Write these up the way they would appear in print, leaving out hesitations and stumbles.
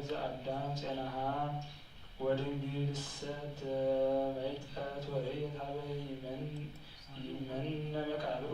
ዘአዳም ጼናሃ ወድንግል ሰተ መይጠት ወሬት ሀበይ ይመነ መቃብሩ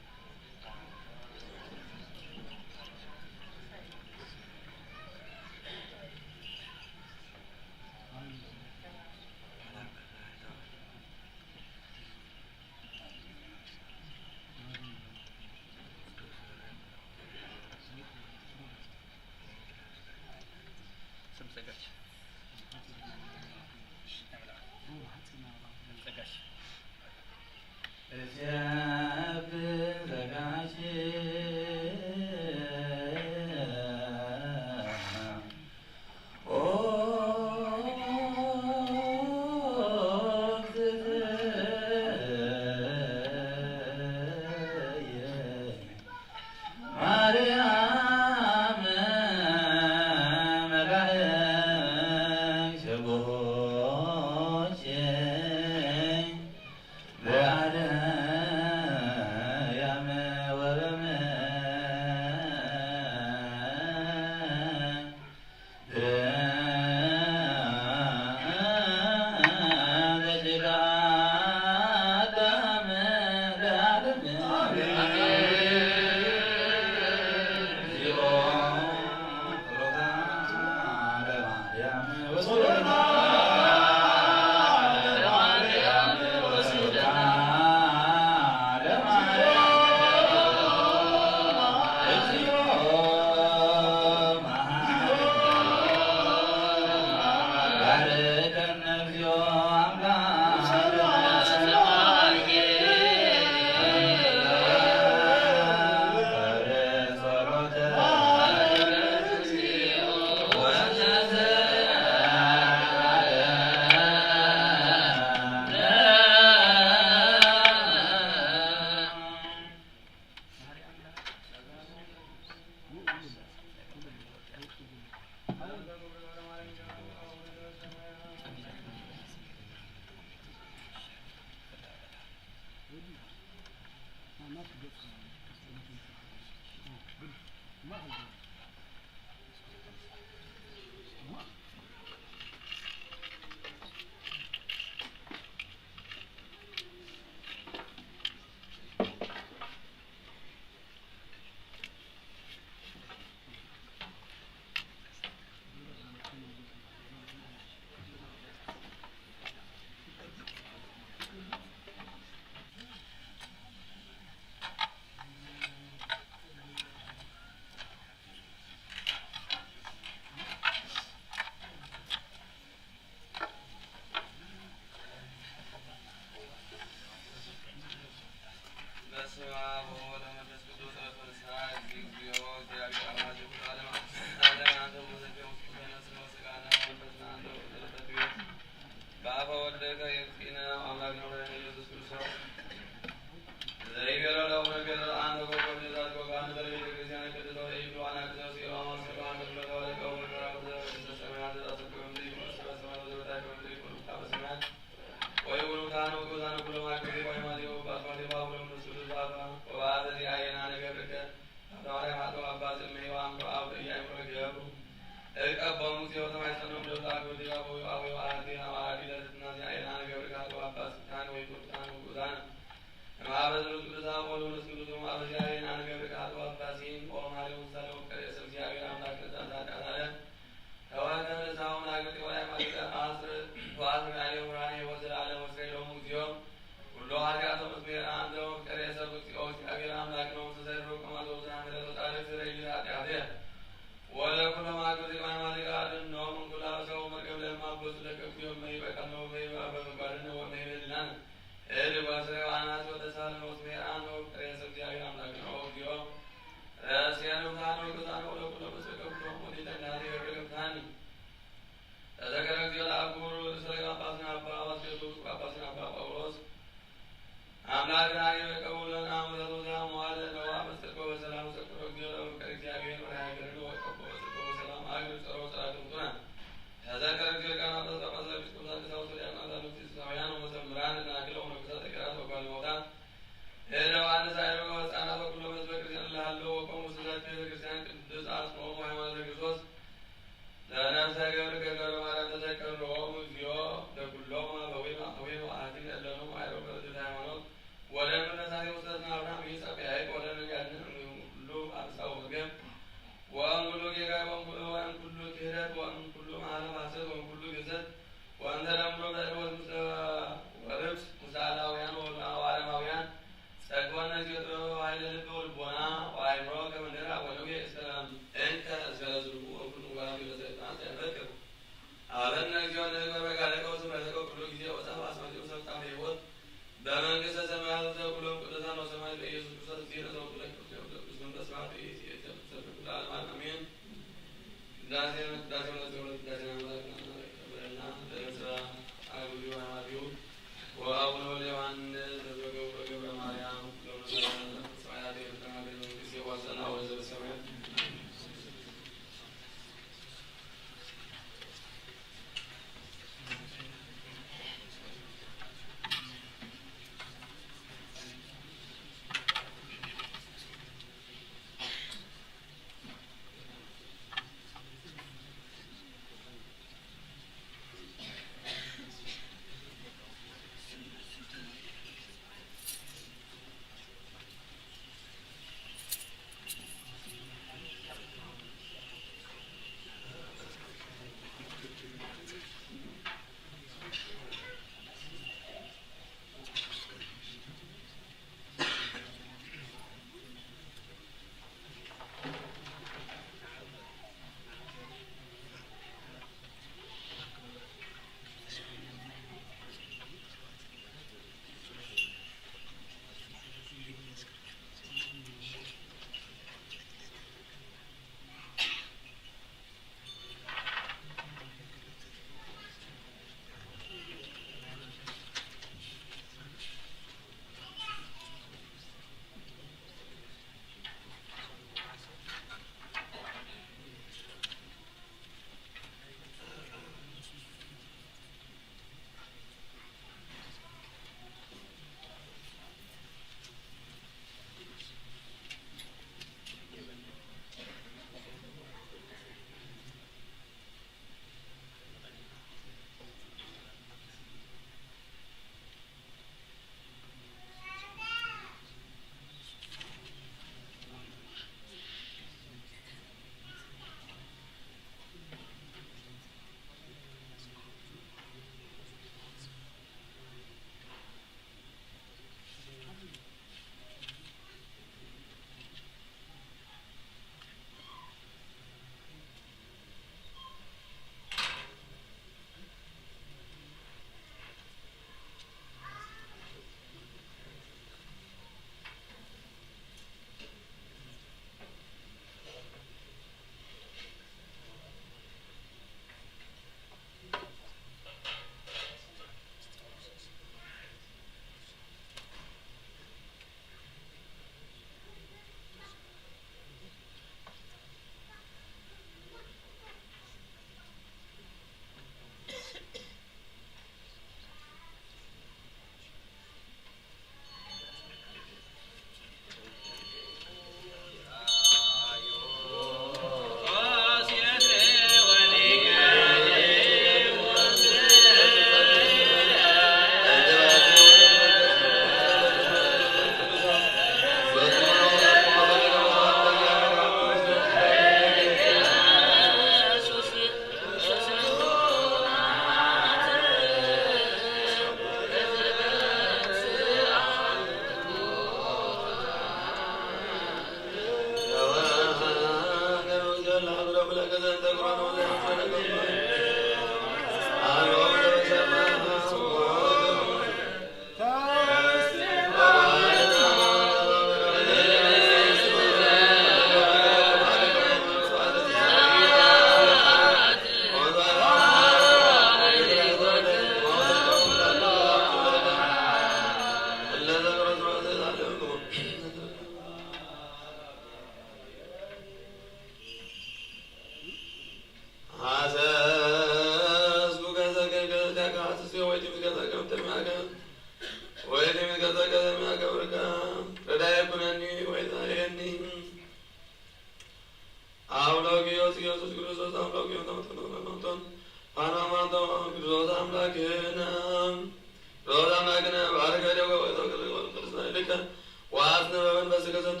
በመንፈስ ከሰጡ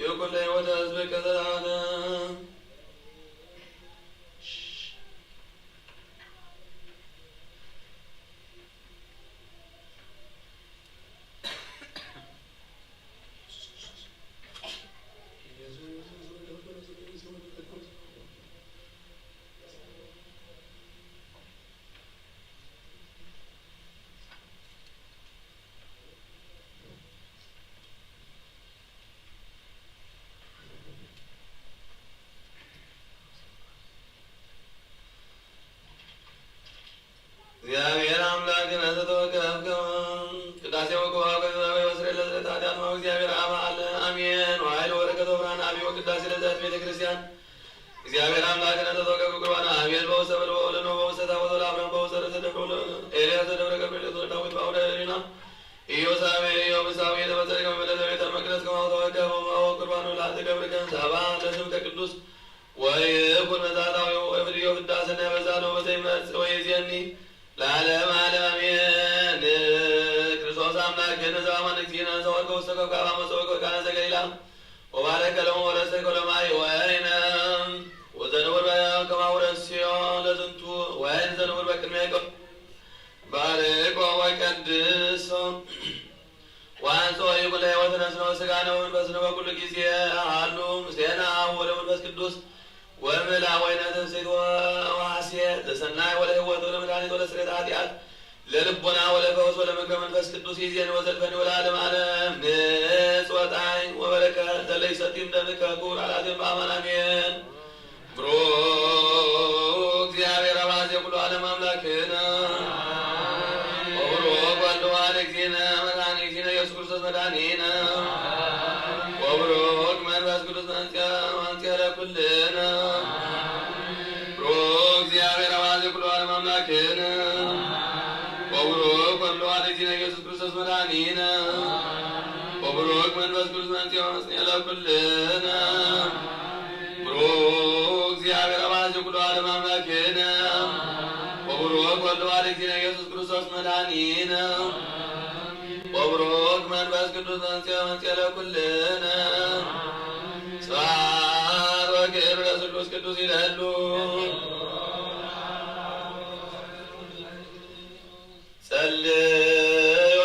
የኩለ ሕይወት ሕዝብ ከዘላለም እግዚአብሔር አምላክን ተተወከፍ ቅዳሴ ወከዋከ ወስረ ለዘታት ያልማው እግዚአብሔር አብ አለ አሜን። ወኃይል ወበረከት ወብርሃን አብይ ወቅዳሴ ለዛት ቤተ ክርስቲያን እግዚአብሔር አምላክን ተተወከፍ ቁርባን አቤል በውስተ በልቦ ወለኖ በውስተ ታቦተ ለአብርሃም በውስተ ተደብሮ ኤልያስ ተደብረ ገብርኤል ዳዊት በአውደ ሪና ኢዮሳቤ ኢዮብሳቤ ተበሰረ ከመለዘ ቤተ መቅደስ ከማውተወከፍ ቁርባኑ ለአንተ ገብርከ ሳባ ለስም ከቅዱስ ወይኩን መዛታዊ ወፍድዮ ቅዳሴና ያበዛነው በዘይመጽ ወይዜኒ ለዓለም ዓለም አሜን። ክርስቶስ አምላክን ዘአማን እግዚእነ ዘወርቀ ውስተ ከብካባ መጽወቀ ወርቃነ ዘገሊላ ወባረከ ለሆሙ ወረሰ ከለማይ ወይነ ወዘንቡር ከማውረስዮ ለዝንቱ ወይን ዘንቡር በቅድሚያ ባርኮ ወቀድሶ ዋንሶ ይኩለ ሕይወት ነስኖ ሥጋ ነው መንፈስ ነው በኩሉ ጊዜ አሉ ምስሌነ አብ ወወልድ ወመንፈስ ቅዱስ ወምላ ወይነ ትምስሕት ወሐሴት ለሰናይ ወለሕይወት ወለመድኃኒት ወለስርየተ ኃጢአት ለልቦና ወለፈውስ ወለምክረ መንፈስ ቅዱስ ይእዜን ወዘልፈኒ ወለዓለመ ዓለም ንጽወጣኝ ወበረከት ለይሰቲም ደምከ ክቡር አልዓዚም በአማን አሜን። ብሩክ እግዚአብሔር አባዜ ኩሉ ዓለም አምላክነ ወብሩክ ወልድ ዋሕድ እግዚእነ መድኃኒነ እግዚእነ ኢየሱስ ክርስቶስ መድኃኒነ ወብሩክ መንፈስ ቅዱስ መንጽሔ ለኩልነ ብሩክ እግዚአብሔር አባዜ ኩሉ ዓለም አምላክነ ወብሩክ ወልድ ዋሕድ እግዚእነ ኢየሱስ ክርስቶስ መድኃኒነ ወብሩክ መንፈስ ቅዱስ መንጽሔ ለኩልነ ብሩክ እግዚአብሔር አባዜ ኩሉ ዓለም አምላክነ ወብሩክ ወልድ ዋሕድ እግዚእነ ኢየሱስ ክርስቶስ መድኃኒነ ወብሩክ መንፈስ ቅዱስ መንጽሔ ለኩልነ ስብሐት ወክብር ለስሉስ ቅዱስ ይደሉ ጸልዩ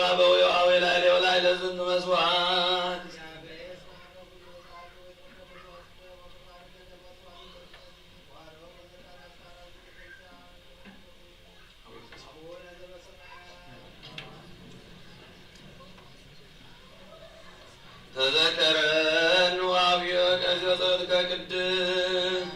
አበው የዋዌ ላዕሌ ወላዕለ ዝንቱ መስዋዕት ተዘከረን ዋብዮ ቀሲዮ ጸሎትከ ቅድስ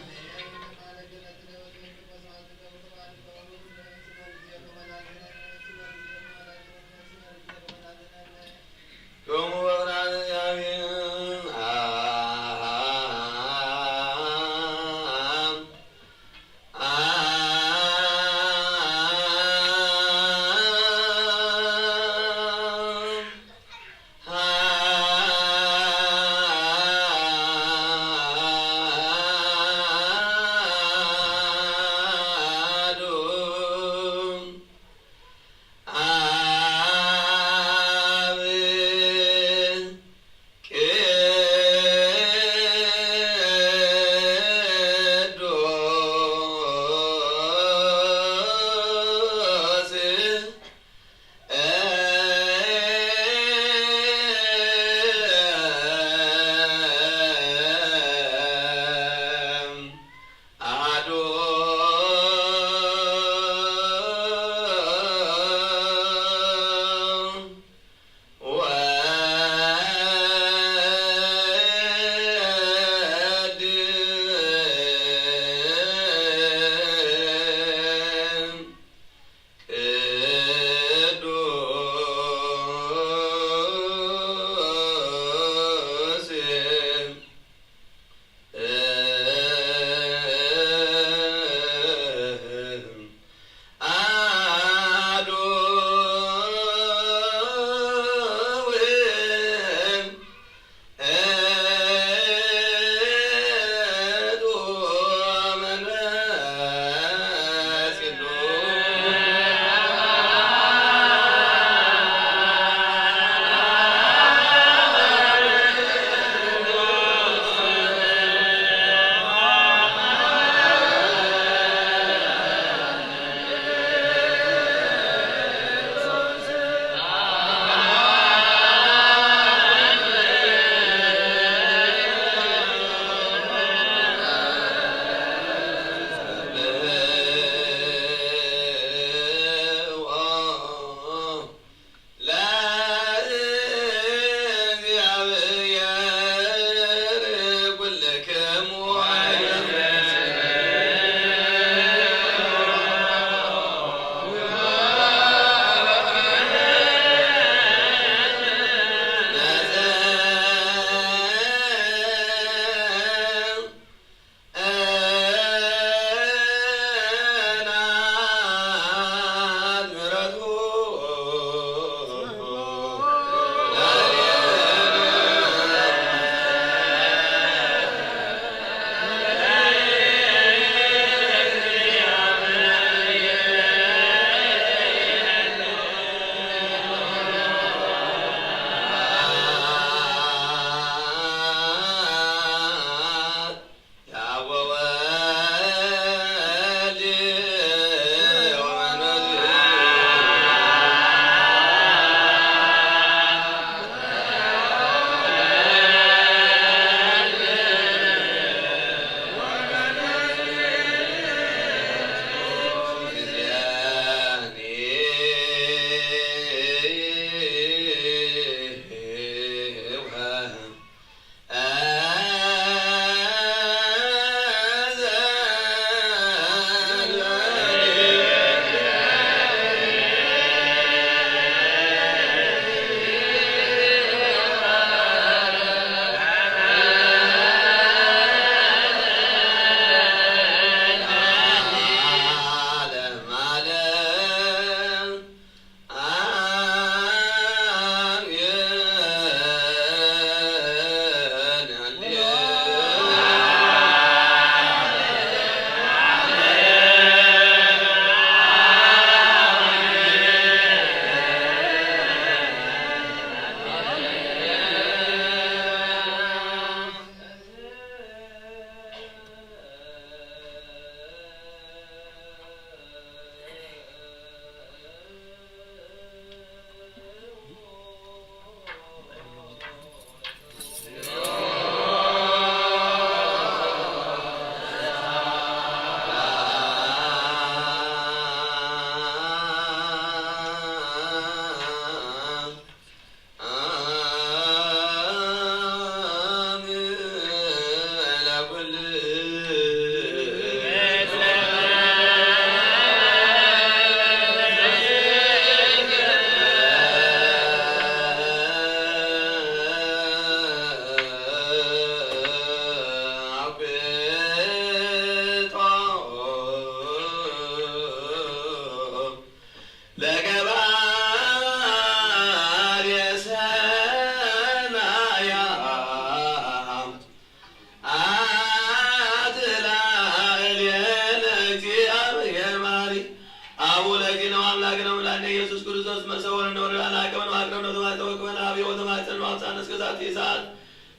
በዛቲ ሰዓት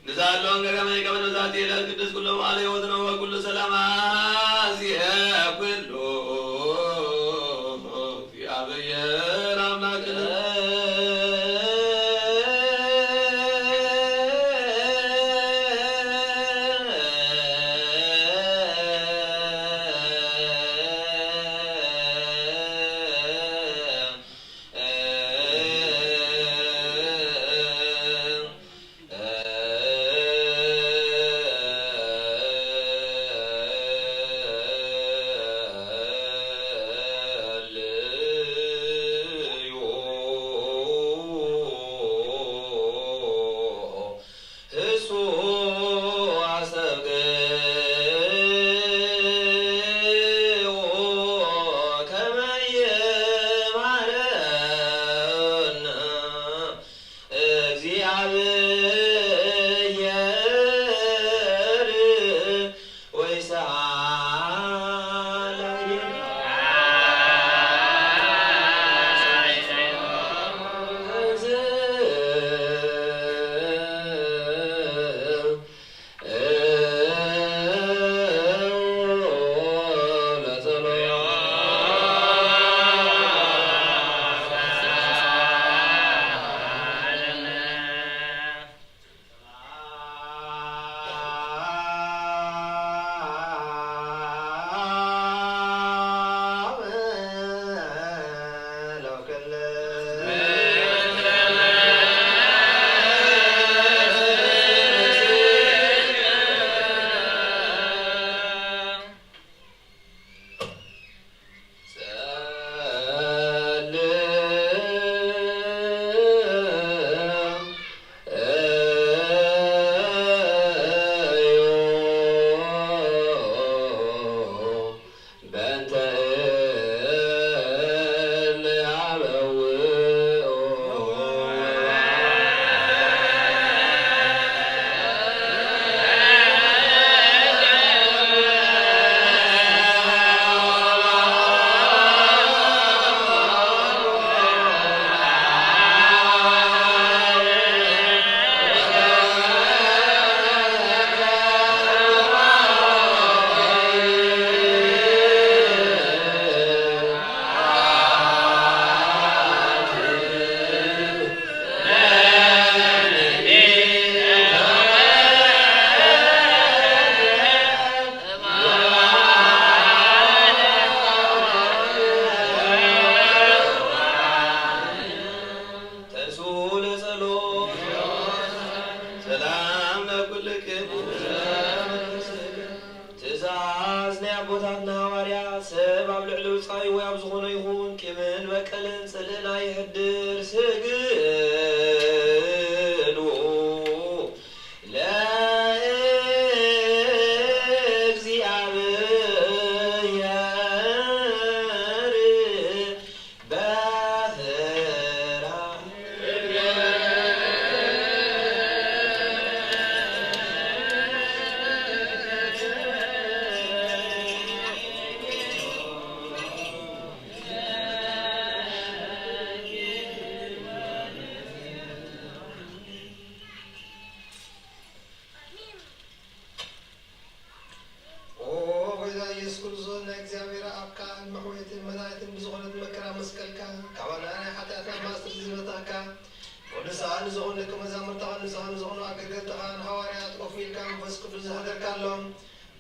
ንዛለውን ገገመ ይቀበል በዛቲ ዕለት ቅዱስ ኩሎ መዋዕለ ሕይወት ነው ወኩሉ ሰላም አዝየ ኩሉ እግዚአብሔር አምላክነ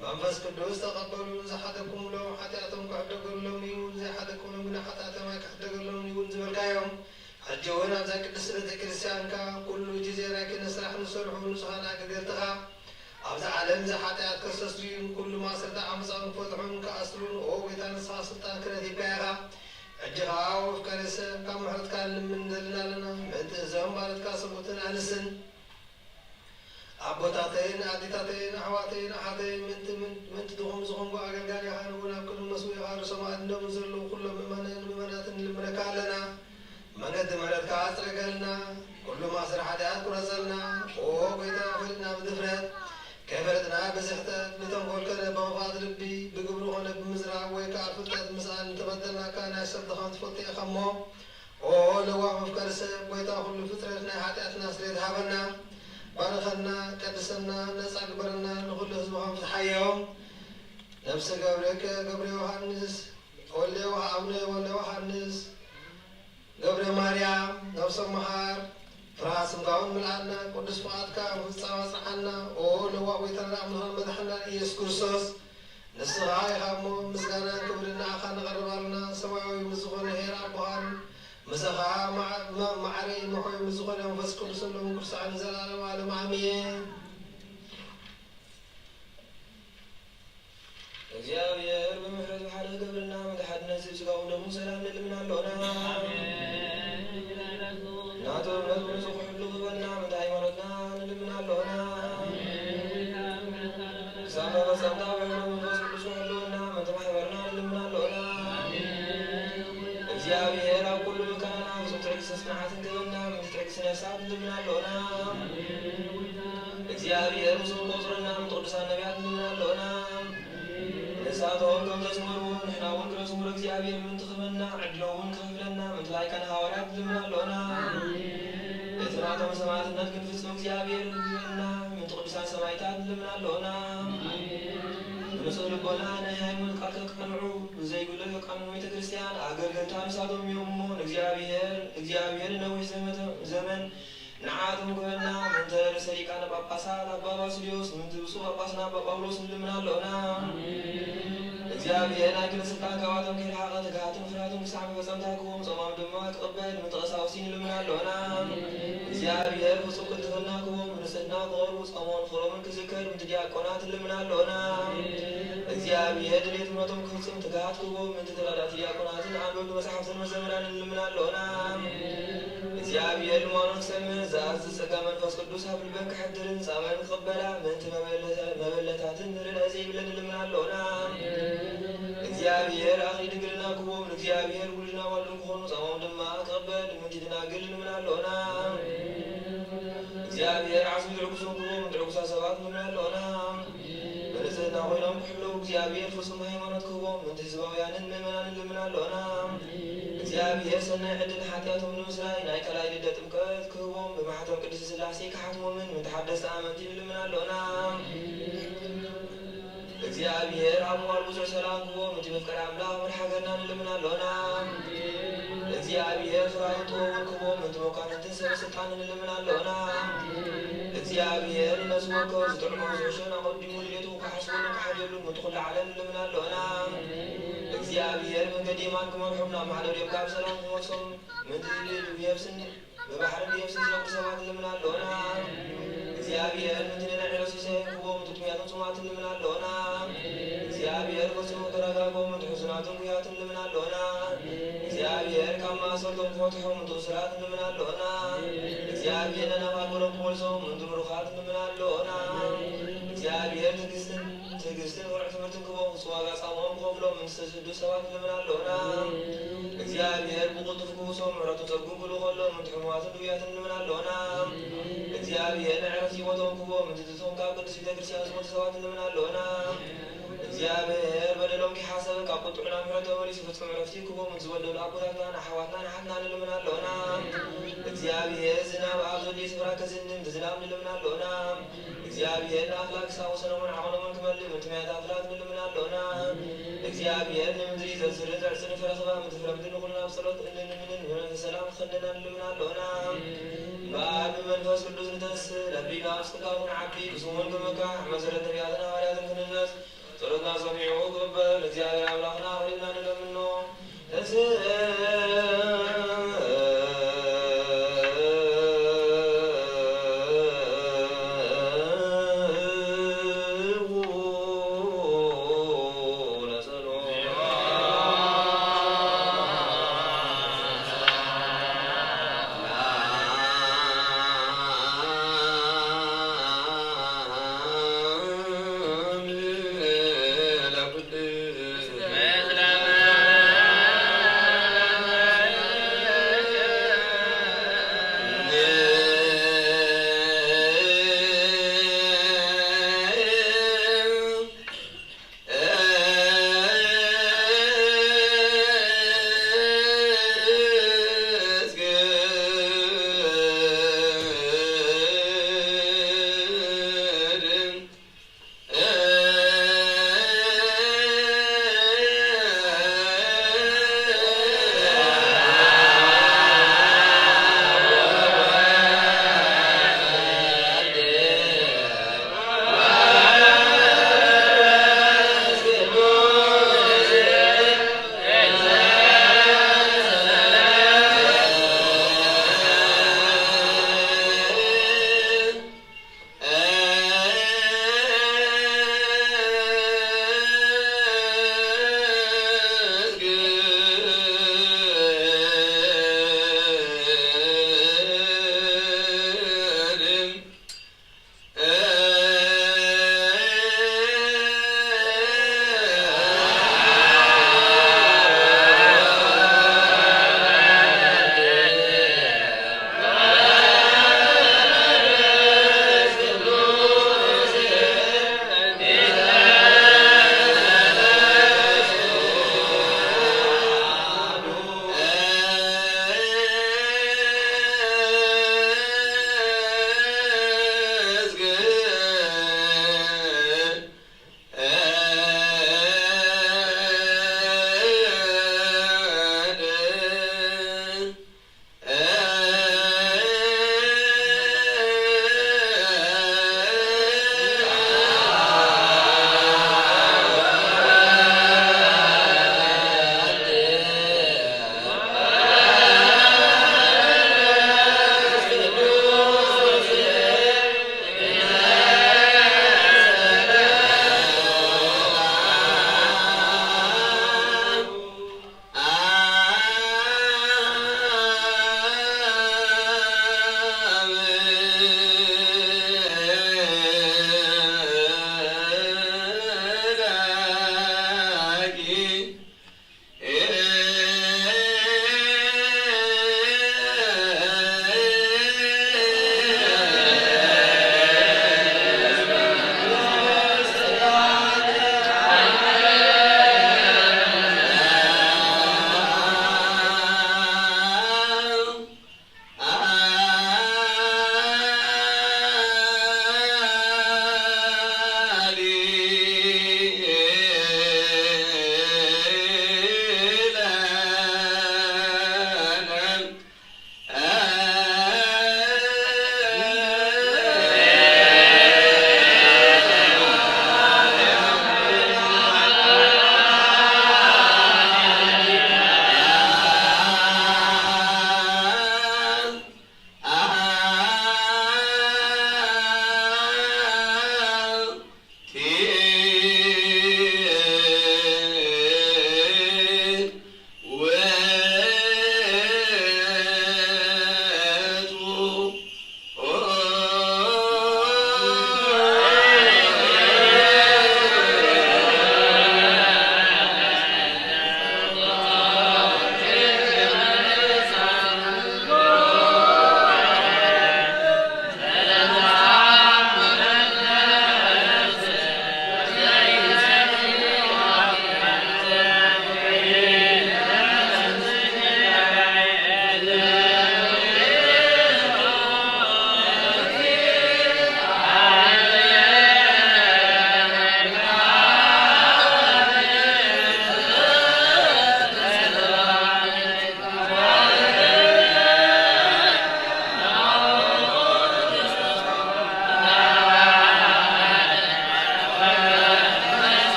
መንፈስ ቅዱስ ተቀበሉ ዘሐደኩም ለው ኃጢአቶም ካደገሎም ይሁን ዘሐደኩም ግን ኃጢአቶም ካደገሎም ይሁን ዝበልካዮም ሕጂውን ኣብዛ ቅድስት ቤተ ክርስቲያንካ ኩሉ ጊዜ ራኪነ ስራሕ ንሰርሑ ንጹሃን ኣገልገልትኻ ኣብዛ ዓለም ዘኃጢአት ከስተስርዩን ኩሉ ማሰርታ ዓመፃውን ክፈትሑን ከኣስሩን ኦ ጌታ ንስኻ ስልጣን ክነት ይካየኻ ሕጂኻ ወፍቀሪ ሰብ ካብ ምሕረትካ ንልምን ዘለና ኣለና ምእንቲ እዞም ባለትካ ሰሙትን ኣንስን ኣቦታተይን ኣዴታተይን ኣሕዋተይን ኣሓተይን ምንቲ ድኹም ዝኾንጎ ኣገልጋሊኻ ንውን ኣብ ቅድሚ መስዊኻ ርእሶም ኣድነሙ ዘለዉ ኩሎም ምእመንን ምእመናትን ንልምነካ ኣለና መንገዲ ምሕረትካ ኣፅረገልና ኩሉ ማእሰር ሓጢአት ቁረፀልና ኦ ጌታ ፈሊጥና ብድፍረት ከይፈለጥና ብዝሕተት ብተንኰል ኮነ ብምኽፋት ልቢ ብግብሪ ኾነ ብምዝራብ ወይ ከዓ ፍልጠት ምስኣን እንተበደልናካ ናይ ሰብ ድኻም ትፈልጡ ኢኻ እሞ ኦ ለዋሕ መፍቀሪ ሰብ ጐይታ ኩሉ ፍጥረት ናይ ሓጢአትና ስርየት ሃበና ባረኸና ቀድሰና ነፃ ግበረና ንኹሉ ህዝብኻ ፍትሓዮም ነፍሰ ገብረከ ገብረ ዮሐንስ ወልደ ዮሐንስ ገብረ ማርያም ነፍሶም መሃር ፍርሃት ስምጋውን ምልአና ቅዱስ ፍቃድካ ፍጻመ በፅሓና ኦ ለዋእ ጎይታና ኣምላኽና መድሓኒና ኢየሱስ ክርስቶስ ንስኻ ኢኻ እሞ ምስጋና ክብሪ ንዓኻ ነቐርባልና ሰማያዊ ምስዝኾነ ሄር ኣቦኻን ምስኻ ማዕረይ መሖይ ምስዝኾነ መንፈስ ቅዱስን ሎምን ቅዱሳን ዘላለም ዓለም ኣሜን። እግዚአብሔር በምሕረቱ ሓደ ገብርና መድሓድነት ስጋውን ደሙን ሰላም ንልምና ኣለና ናቶ እምነት ንጹሕ ሁሉ ክበልና ምንታ ሃይማኖትና ንልምና ኣለና ሳባ በፀምታ ውሕሎ መንፈስ ቅዱስ ሕልውና ምንታ ማሕበርና ንልምና ኣለና እግዚአብሔር ኣብ ኩሉ መካናና ፍጹም ትዕግስቲ ስምዓትን ክበና ምንቲ ትዕግስቲ ነፍሳት ንልምና ኣለና እግዚአብሔር ምስም ቆፅረና ምንቲ ቅዱሳን ነቢያት ንልምና ኣለና ንሳቶም ከም ዘስመሩ ንሕና እውን ክነስምሮ እግዚአብሔር ምንቲ ክበና ዕድሎ እውን ክኽፍለና ምንቲ ላይከነ ሃዋርያት ንልምና ኣለና እቲ ናቶም ሰማዕትነት ክንፍጽም እግዚአብሔር ንልምና ምንቲ ቅዱሳን ሰማዕታት ንልምና ኣለና ብንጹህ ልቦና ናይ ሃይማኖት ቃል ከቅንዑ ብዘይጉሎ የቃንዑ ቤተ ክርስቲያን ኣገልገልታ ንሳቶም እዮም እሞ ንእግዚአብሔር ነዊሕ ዘመን ንዓቶም ክበና ምንተ ርእሰ ሊቃነ ጳጳሳት ኣባ ባስልዮስ ምንቲ ብፁዕ ጳጳስና ኣባ ጳውሎስ ንልምና ኣለና እግዚአብሔር ናይ ክልተ ስልጣን ካብኣቶም ከይረሓቐ ትግሃትን ፍርሃትን ክሳዕ መፈጸምታ ክቦም ጾሞም ድማ ክቕበል ምንቲ ቀሳውስቲ ንልምና ኣለና እግዚአብሔር ፍጹም ቅልጥፍና ክቦም ንጽሕና ክቐርቡ ጾሞን ፍሮምን ክዝከር ምንቲ ዲያቆናት ንልምና ኣለና እግዚአብሔር ድሌት እምነቶም ክፍጽም ትግሃት ክቦም ምንቲ ተራዳእቲ ዲያቆናትን ኣንበብቲ መጽሓፍትን መዘምራን ንልምና ኣለና እግዚአብሔር ልማኖን ክሰምዕ ዝኣዝዝ ጸጋ መንፈስ ቅዱስ ኣብ ልበን ክሕድርን ጻመን ክቕበላ ምንቲ መበለታትን ርድእ ዘይብለን ንልምና ኣለና እግዚአብሔር ኣኽሊል ድንግልና ክቦም ንእግዚአብሔር ውሉድና ዋሉን ክኾኑ ጾሞም ድማ ክቕበል ምንቲ ድናግል ንልምና ኣለና እግዚአብሔር ዓስቢ ዝዕጉሶም ክቦም ምንቲ ዕጉሳት ሰባት ንልምና ኣለና በንጽሕና ኮይኖም ክሕልው እግዚአብሔር ፍጹም ሃይማኖት ክቦም ምንቲ ህዝባውያንን ምእመናንን ንልምና ኣለና እግዚአብሔር ሰናይ ዕድል ሓጢኣቶም ንምስራይ ናይ ካልኣይ ልደት ጥምቀት ክህቦም ብማሕተም ቅድስቲ ሥላሴ ክሓትሞምን ምንቲ ሓደስቲ ኣመንቲ ንልምና ኣለና እግዚአብሔር ኣብ ምዋል ብዙሕ ሰላም ክቦም ምንቲ መፍቀሪ ኣምላኽ መድሓ ሃገርና ንልምና ኣለና እግዚአብሔር ፍራይን ጥበቡን ክቦም ምንቲ መኳንንትን ሰብ ስልጣን ንልምና ኣለና እግዚአብሔር ነፍሲ ወከፍ ዝጥዕሙ ዝሕሾን ኣቐዲሙ ድሌቱ ክሓስበሉን ክሓድየሉን ምንቲ ኩሉ ዓለም ንልምና ኣለና እግዚአብሔር መንገዲ የማን ክመርሖም ናብ ማሕደርዮም ካብ ሰላም ክመልሶም ምንቲ ብየብስን ብባሕርን ብየብስን ዝነብሩ ሰባት ንልምና ኣለና እግዚአብሔር ምንቲ ንንዕሎ ሲሳይን ክቦም ምንቲ ጥሙያትን ጽሙዓትን ንልምና ኣለና እግዚአብሔር ፈጽሞ ክረጋጎም ምንቲ ሕዙናትን ጉያትን ንልምና ኣለና እግዚአብሔር ካብ ማእሰርቶም ክፈትሖም ምንቲ እስራት ንልምና ኣለና እግዚአብሔር ነናባገሮም ክመልሶም ምንቲ ምሩኻት ንልምና ኣለና እግዚአብሔር ትዕግስትን ውርዕ ትምህርትን ክቦም ፍጹም ዋጋ ጻምኦም ክኸፍሎም ምንቲ ዝተሰዱ ሰባት ንልምና ኣለና እግዚአብሔር ብቕልጡፍ ክውሶም ምሕረቱ ጸጉም ክብሉ ከሎም ምንቲ ሕሙማትን ድውያትን ንልምና ኣለና እግዚአብሔር ንዕረፍቲ ሂወቶም ክቦም ምንቲ ትቶም ካብ ቅድስት ቤተ ክርስቲያን ዝሞቱ ሰባት ንልምና ኣለና እግዚአብሔር በደሎም ክሓሰብ ካብ ቁጥዑና ምሕረቱ ተመሊሱ ፍጹም ዕረፍቲ ክቦም ምንቲ ዝበደሉ ኣቦታትናን ኣሕዋትናን ንሓትና ንልምና ኣለና እግዚአብሔር ዝናብ ኣብ ዘድልዮ ስፍራ ከዝንም ብዝናብ ንልምና ኣለና እግዚአብሔር ንኣፍላክ ክሳብ ወሰኖምን ዓቕሎምን ክመልእ ምንቲ ማያት ኣፍላክ ንልምና ኣለና እግዚአብሔር ንምድሪ ዘዝርን ዘዕፅን ፍረኽባ ምንቲ ፍረምድን ንኹልና ኣብ ጸሎት እንልምንን ብመንፈስ ሰላም ክኸንደና ንልምና ኣለና በዓል ብመንፈስ ቅዱስ ንተስል ኣቢና ኣብ ጽጋውን ዓቢ ብስሙን ክምካሕ መሰረት ነቢያትን ሃዋርያትን ክንነስ ጸሎትና ሰሚዑ ክቕበል እግዚአብሔር ኣምላኽና ኸሊልና ንለምኖ Amen.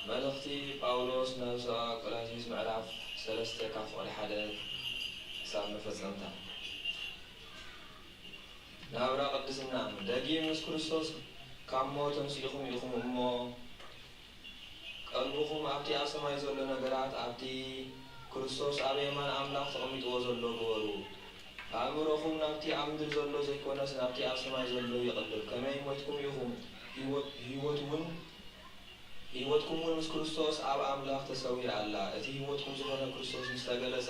መልእኽቲ ጳውሎስ ናብ ሰብኣ ቆላስይስ ምዕራፍ 3 ካብ ፍቕዲ 1 ክሳብ መፈጸምታ ናብራ ቅድስና ደጊም ምስ ክርስቶስ ካብ ሞት ተንሥኢኹም ኢኹም እሞ ቀልብኹም ኣብቲ ኣብ ሰማይ ዘሎ ነገራት ኣብቲ ክርስቶስ ኣብ የማን ኣምላኽ ተቐሚጥዎ ዘሎ ግበሩ ኣእምሮኹም ናብቲ ኣብ ምድሪ ዘሎ ዘይኮነስ ናብቲ ኣብ ሰማይ ዘሎ ይቕልብ ከመይ ሞትኩም ኢኹም ህይወትኩም እውን ምስ ክርስቶስ ኣብ ኣምላኽ ተሰዊር ኣላ እቲ ህይወትኩም ዝኾነ ክርስቶስ ምስ ተገለጸ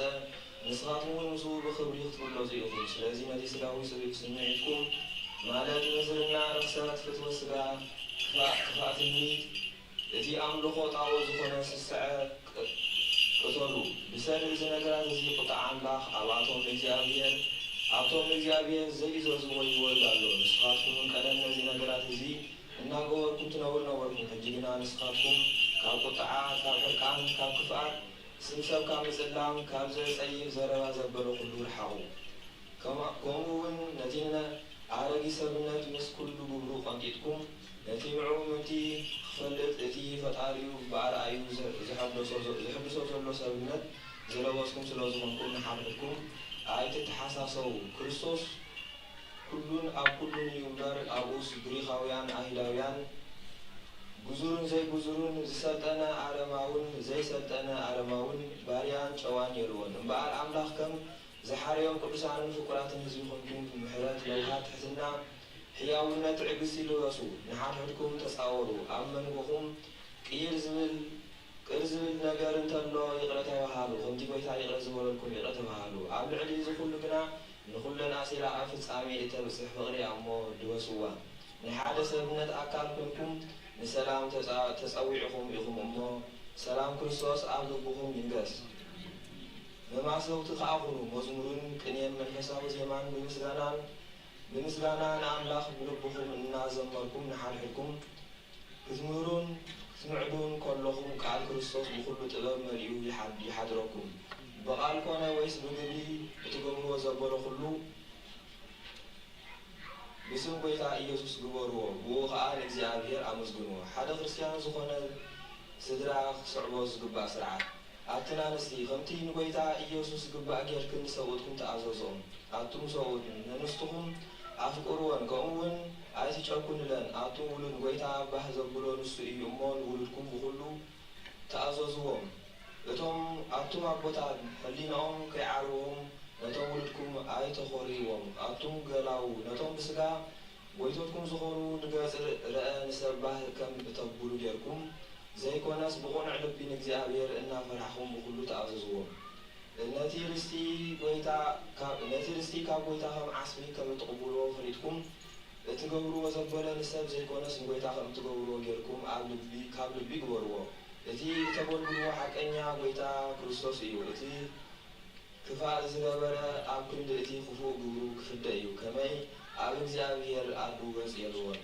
ንስኻትኩም እውን ምስኡ ብኽብሪ ክትግለጹ ኢኹም ስለዚ ነቲ ስጋዊ ስምዒትኩም ማለት ንዝርና ርክሰት ፍትወት ስጋ ክፋእትኒት እቲ ኣምልኾ ጣዖት ዝኾነ ስስዐ ቅተሉ ብሰድር እዚ ነገራት እዚ ቁጣዕ ኣምላኽ ኣብቶም ንእግዚኣብሔር ዘይእዘዝዎ ይወልድ ኣሎ ንስኻትኩም ቀደም ነዚ ነገራት እዚ እናገበርኩም ትነብሩ ነበርኩም ሕጂ ግና ንስኻትኩም ካብ ቁጣዓ ካብ ሕርቃን ካብ ክፍኣት ስምሰብ ካብ ምጽላም ካብ ዘጸይፍ ዘረባ ዘበለ ኩሉ ርሓቑ ከምኡ እውን ነቲ ኣረጊ ሰብነት ምስ ኩሉ ግብሩ ቐንጢጥኩም ነቲ ምዑ ምንቲ ክፈልጥ እቲ ፈጣሪኡ ብኣርኣዩ ዝሕብሶ ዘሎ ሰብነት ዝለበስኩም ስለ ዝኾንኩም ንሓርሕኩም ኣይትተሓሳሰቡ ክርስቶስ ኩሉን ኣብ ኩሉን እዩ እምበር ኣብኡስ ግሪኻውያን አይሁዳውያን ጉዙርን ዘይጉዙርን ዝሰልጠነ ኣረማውን ዘይሰልጠነ ኣረማውን ባርያን ጨዋን የልዎን እምበኣር ኣምላኽ ከም ዝሓርዮም ቅዱሳንን ፍቁራትን ህዝቢ ኾንኩም ምሕረት ለውሃት ትሕትና ሕያውነት ትዕግስቲ ልበሱ ንሓድሕድኩም ተጻወሩ ኣብ መንጎኹም ቅር ዝብል ነገር እንተሎ ይቕረ ተባሃሉ ከምቲ ጎይታ ይቕረ ዝበለልኩም ይቕረ ተባሃሉ ኣብ ልዕሊ እዚ ኩሉ ግና ንኹለን ኣሲላ ኣብ ፍጻሜ እተብጽሕ ፍቕሪ እሞ ድወስዋ ንሓደ ሰብነት ኣካል ኮንኩም ንሰላም ተጸዊዕኹም ኢኹም እሞ ሰላም ክርስቶስ ኣብ ልብኹም ይንገስ መማሰውቲ ከዓኹኑ መዝሙርን ቅኔን መንፈሳዊ ዜማን ብምስጋና ንኣምላኽ ብልብኹም እናዘመርኩም ንሓድሕድኩም ክትምህሩን ክትምዕዱን ከለኹም ቃል ክርስቶስ ብኩሉ ጥበብ መሊኡ ይሓድረኩም በቃል ኮነ ወይስ ብግብሪ እትገብርዎ ዘበሎ ኩሉ ብስም ጎይታ ኢየሱስ ግበርዎ ብኡ ከዓ ንእግዚኣብሔር ኣመስግንዎ ሓደ ክርስቲያን ዝኾነ ስድራ ክስዕቦ ዝግባእ ስርዓት ኣብትና ኣንስቲ ከምቲ ንጎይታ ኢየሱስ ዝግባእ ጌርክን ሰብኡትኩም ተኣዘዞም ኣቱም ሰብኡት ንንስትኹም ኣፍቅርዎን ከምኡውን ኣይትጨኩንለን ኣቱም ውሉድ ጎይታ ባህ ዘብሎ ንሱ እዩ እሞ ንውሉድኩም ብኩሉ ተኣዘዝዎም ኣቱም ኣቦታት ሕሊናኦም ከይዓርቦም ነቶም ውሉድኩም ኣይተኾሪዎም ኣቱም ገላው ነቶም ብስጋ ጎይቶትኩም ዝኾኑ ንገጽ ርአ ንሰባህ ከም እተብሉ ጌርኩም ዘይኮነስ ብቑኑዕ ልቢ ንእግዚኣብሔር እናፈርሕኹም ብኩሉ ተኣዘዝዎም ነቲ ርስቲ ካብ ጎይታ ከም ዓስቢ ከም እትቕብልዎ ፈሊጥኩም እትገብርዎ ዘበለ ንሰብ ዘይኮነስ ንጎይታ ከም እትገብርዎ ጌርኩም ካብ ልቢ ግበርዎ እቲ እተገልግልዎ ሓቀኛ ጎይታ ክርስቶስ እዩ እቲ ክፋእ ዝገበረ ኣብ ክንዲ እቲ ክፉእ ግብሩ ክፍደ እዩ ከመይ ኣብ እግዚኣብሔር ኣዱ ገጽ የልዎን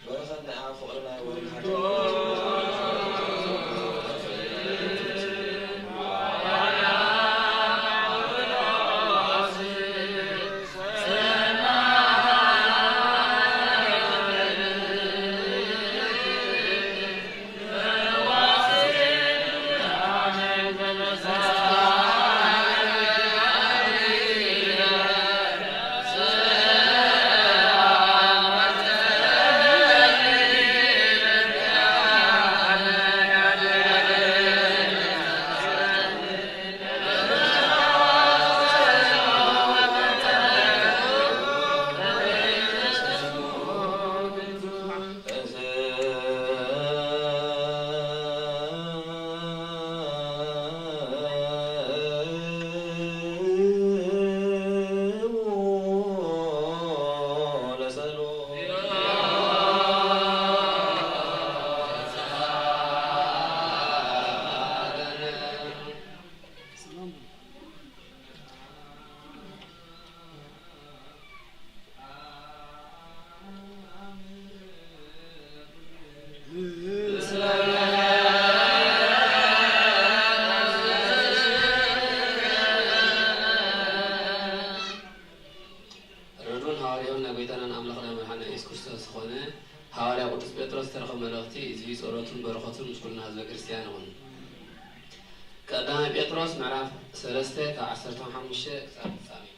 በረኸት ናይ ኣብ ፍቕሪ ናይ ወልድ حوالي قدس بطرس ترخم ملغتي زي صورتون برخوتون مش كلنا هذا كريستيان هون كأدام بطرس معرف سلسته كعصرتهم حمشة ثاني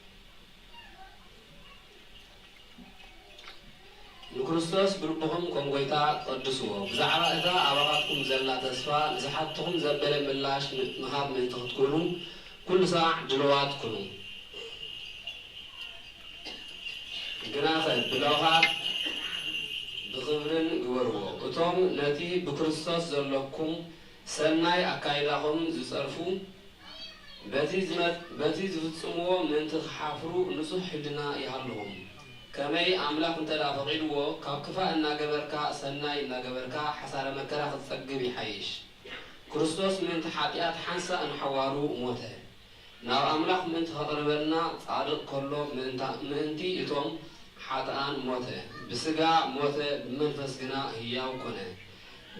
نكرستوس بربهم كم قيتا قدسوا بزعرة إذا عباراتكم زلة تسفى زحتهم زبل ملاش مهاب من تخطكونوا كل ساعة جلوات كنوا جناخة بلغات بخبرن جورو أتوم نتي بكرستوس زلكم سناي أكايدهم زصرفو بتي زفتسمو من تحفروا نصح لنا يهلهم كماي أملاك أنت لا فقيدوا كفاء إن جبركا سناي إن جبركا حصل مكره تسجب حيش كريستوس من تحقيقات حنسة أن حوارو موته نار أملاك من تهربنا صادق كله من تي يتوم حتى موته بسجع موته بمنفس جنا هي وكونه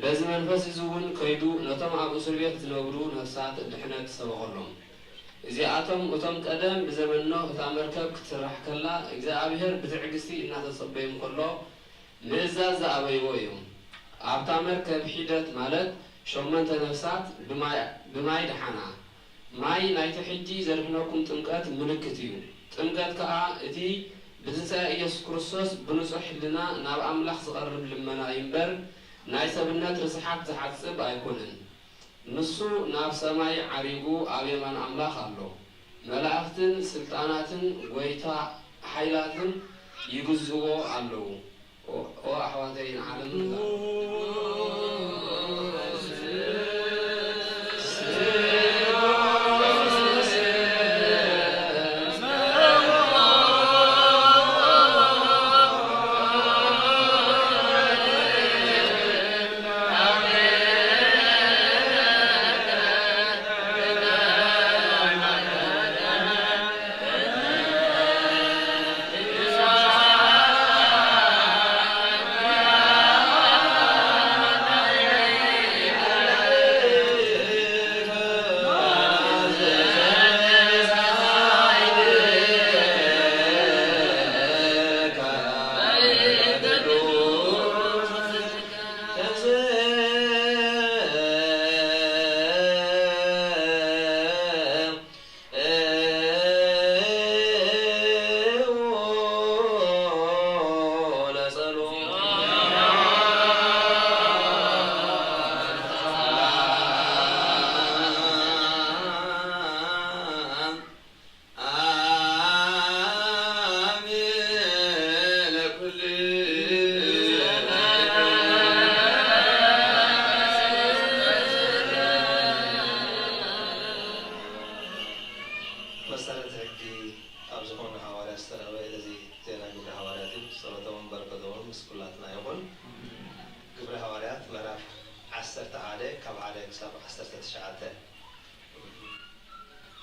بس منفس يزون كيدو نتم أبو سرية تنورو نفسات دحنة سبقلهم إذا أتم قدم بزمنه تأمركب ترح كلا إذا أبيهر بتعجسي إنها تصبيهم كله مزاز أبيويهم أبتأمركب حيدة مالت شو من تنفسات بماي دحنا ماي نايت حجي زربناكم تمكات ملكتيو تمكات كأ إتي بتنسى يسوع كريستوس بنصح لنا ناب أملاخ صقرب لمنا ينبر نايس بنات رسحات زحسب أيكونن نصو ناب سماي عريقو أبيمان أملاخ الله ملافتن سلطاناتن ويتا حيلاتن يجزوا الله وأحواتين عالم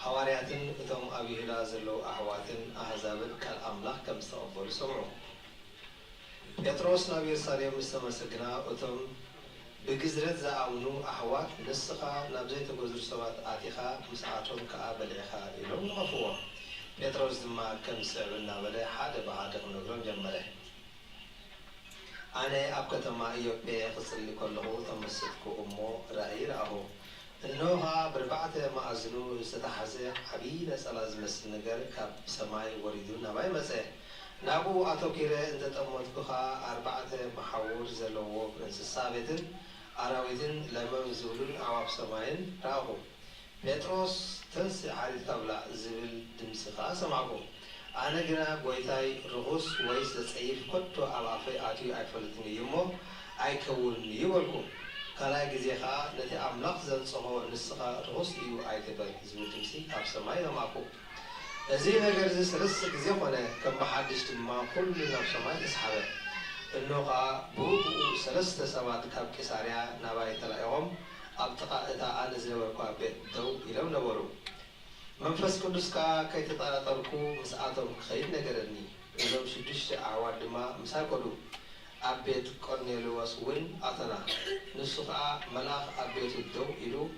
حوارياتن اتم أبي هلا زلو أحواتن أحزابن كالأملاك كم استقبل سمعوا بطرس نبي صليم مستمسكنا اتم بجزرة زعونو أحوات نسخة نبزيت جزر سوات آتيخا مساعتهم كأبلعها إلهم غفوة بطرس ما كم سعبنا بله حدا بعد نقرن جمله أنا أبكت ما يبي خسر لي كله تمسكه أمه رأي رأه إنها بربعة ما أزنو ستحزة حبيبة سلاز مسن نجار كاب سماي وريدون نباي مسه نابو أتوكيره أنت تأمل بخا أربعة محاور زلوا برنس سابتن أراويتن لما يزولون عواب سماين راهو بطرس تنسي حالي تبلا زبل دمسخا سمعكو أنا جنا بويتاي رغوس ويس تسعيف كتو أبافي آتي أيفلتني يمو أيكولني يولكو كلا جزيخا نتي أملاق زنصهو نسخا رغوس إيو أيتبال زبل دمسي أب سماي نماكو زي نجر زي سلس جزيخونا كم بحدش تما كل نب سماي تسحبه إنه بو سلست سمات كاب كساريا نباي تلاقيهم أبتقى إذا أنا زي ورقة بيت دو إلهم نورو منفس كندس كي تطالع تركو مساعدهم خير نجرني إذا شدشت أعواد ما مساكلو أبيت كورنيلوس وين أتنا نسخة ملاك أبيت الدو إلو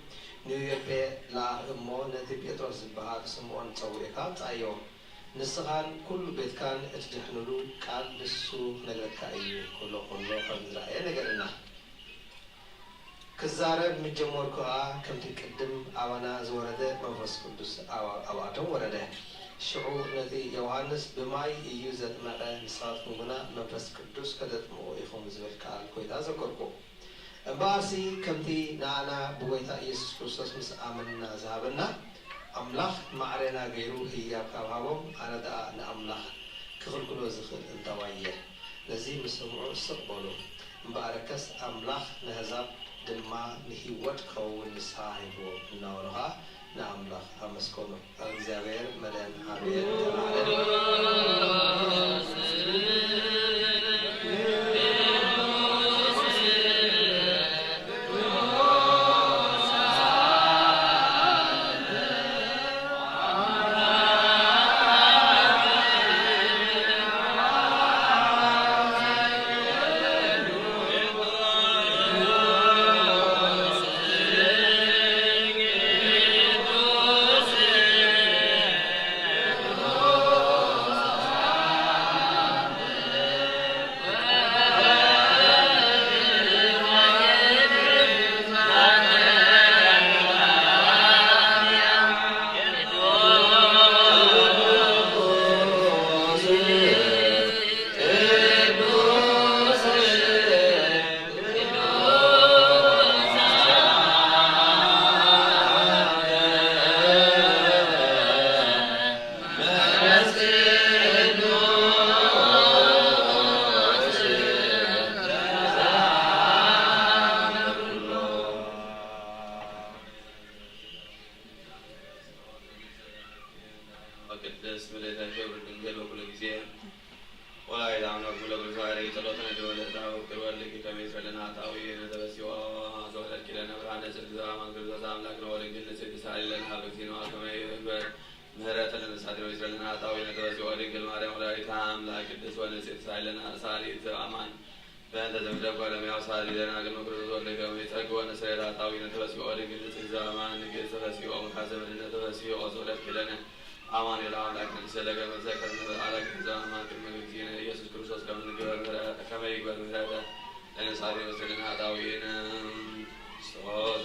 نيويورك لا مو نتي بيتروس بهاد سمون تسوي كات أيوم ንስኻን ኩሉ ቤትካን እትድሕንሉ ቃል ንሱ ነገርካ እዩ ኩሎ ከም ዝረአየ ነገርና ክዛረብ ምጀመር ከዓ ከምቲ ቅድም ኣባና ዝወረደ መንፈስ ቅዱስ ኣብኣቶም ወረደ ሽዑ ነቲ ዮሃንስ ብማይ እዩ ዘጥመቐ ንስኻትኩም ግና መንፈስ ቅዱስ ከተጥምቑ ኢኹም ዝብል ቃል ኮይታ ዘከርኩ እምበኣርሲ ከምቲ ንኣና ብጎይታ ኢየሱስ ክርስቶስ ምስ ኣመንና ዝሃበና ኣምላኽ ማዕረና ገይሩ ህያብ ካብ ሃቦም ኣነ ደኣ ንኣምላኽ ክኽልክሎ ዝኽእል እንተዋየ ነዚ ምስ ሰምዑ ስቕ በሉ እምበኣረከስ ኣምላኽ ንህዛብ ድማ ንህይወት ክኸውን ንስሓ ሂቦ እናበሉኻ ንኣምላኽ ኣመስገኑ ኣብ እግዚኣብሔር መድን ኣሜን Oh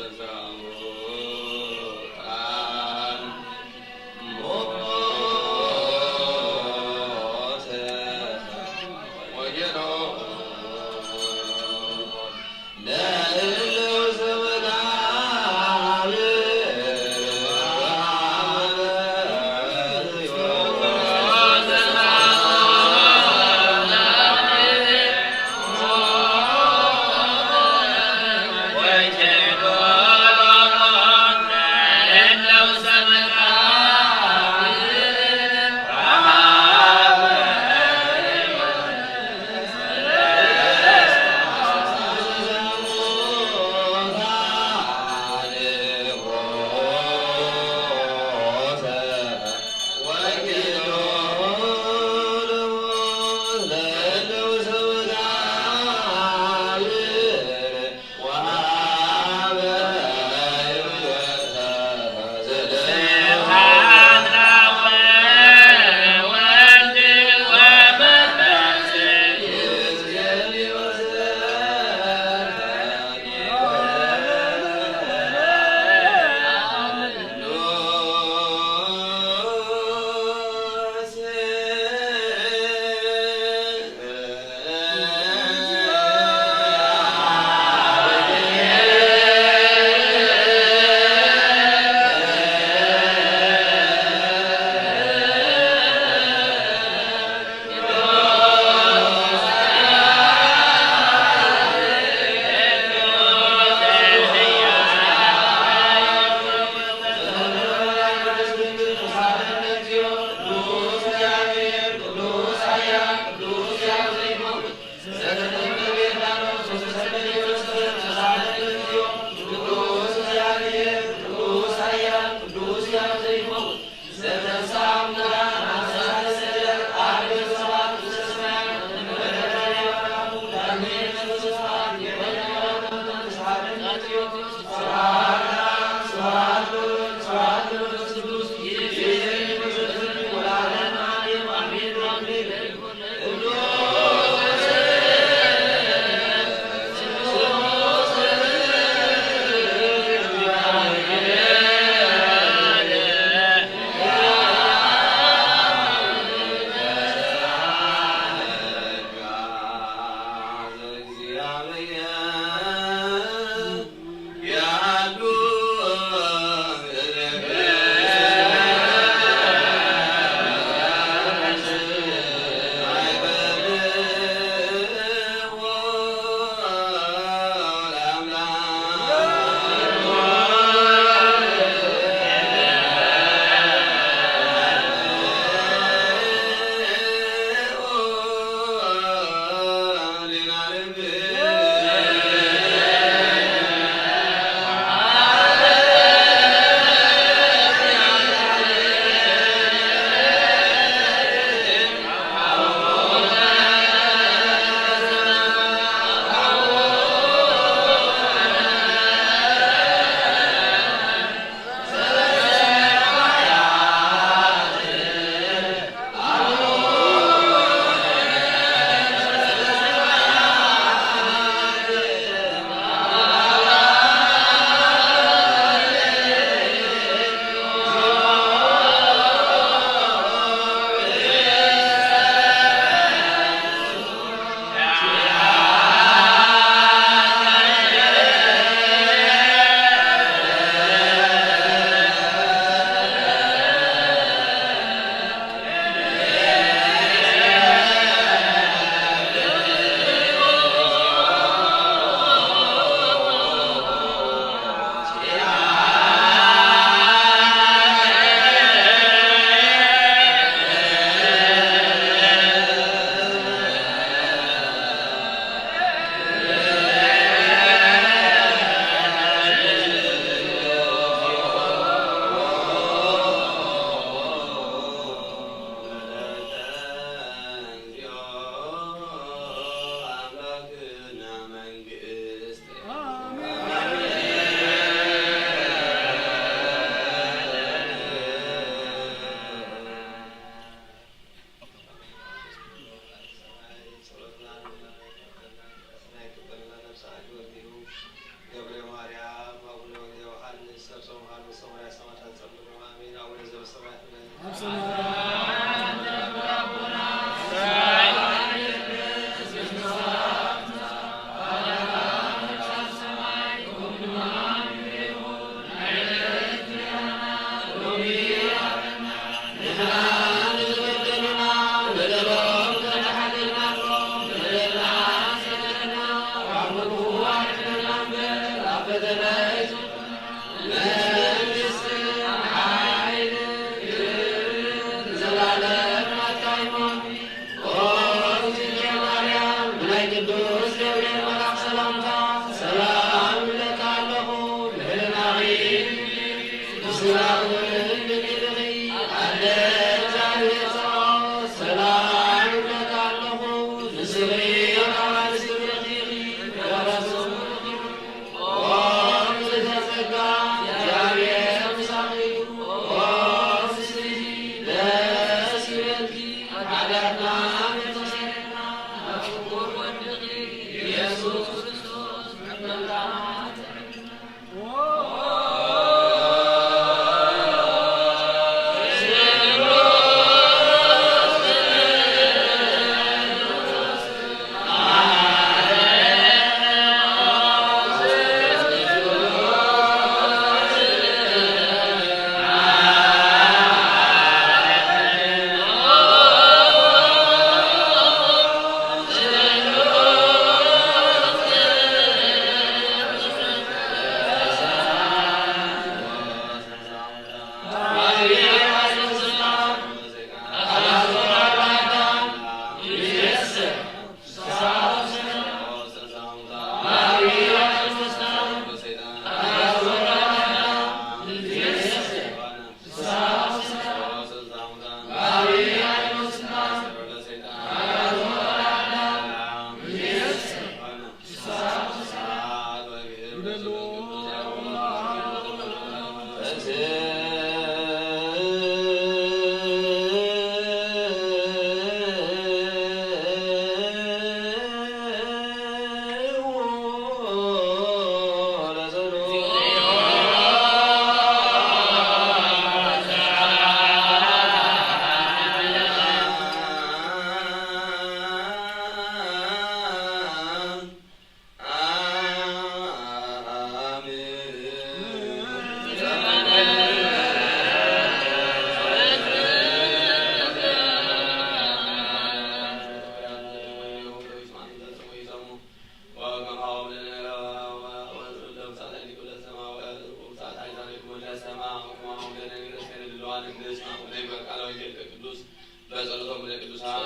በጸሎቶም ለቅዱሳን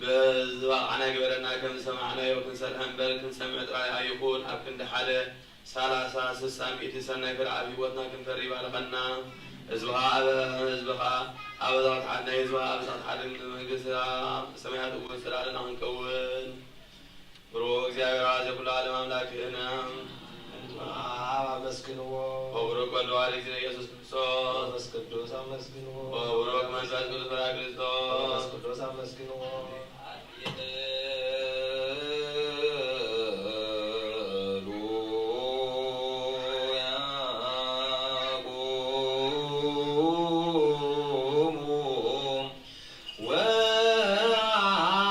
بزواعنا جبرنا كم سمعنا يوكن سلهم بل كن سمعت رأي يكون أبكن دحالة سالاسا سسامي سنة كرعبي وطنا كن فريب على غنا زبها أبدات عنا يزبها أبدات عنا مجلسها سمعت أقول سلالنا هنكون بروك زيادة رازي كل عالم أملاكنا وبروك والوالي زي يسوس كريستوس وبروك من فاز كل فرع كريستوس وعلى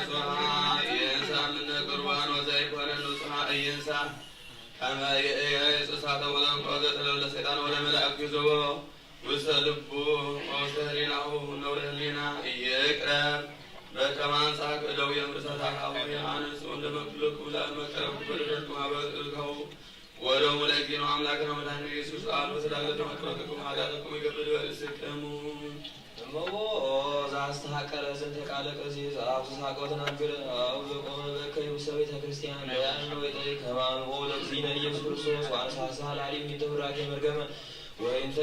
ንጹሕ ለሰይጣን ወለመላእክቱ ይዞቦ ውስተ ልቡ ወውስተ ህሊናሁ ነውረ ህሊና ይቅረብ በከመ አንሣእከ እደዊየ እምርሰታሁ ዮሐንስ ወለመክልኩ ለመቅረብ በደረስኩ ማበልካሁ ወደሙ ለእግዚእነ አምላክነ ወመድኃኒነ ኢየሱስ ቃል ወሰዳገተ መቅረብኩም ኃጢአተኩም ይገብር በልስክሙ እመቦ ዘአስተሐቀረ ዘንተ ቃለ ቀሲስ አብዝሳቆ ተናገረ አብዘቆመ በከይ ውስተ ቤተ ክርስቲያን ለያኖ ወይጠይ ከማንቦ ለእግዚእነ ኢየሱስ ክርስቶስ ዋንሳሳ ላሊም የተውራኬ መርገመ ወይንተ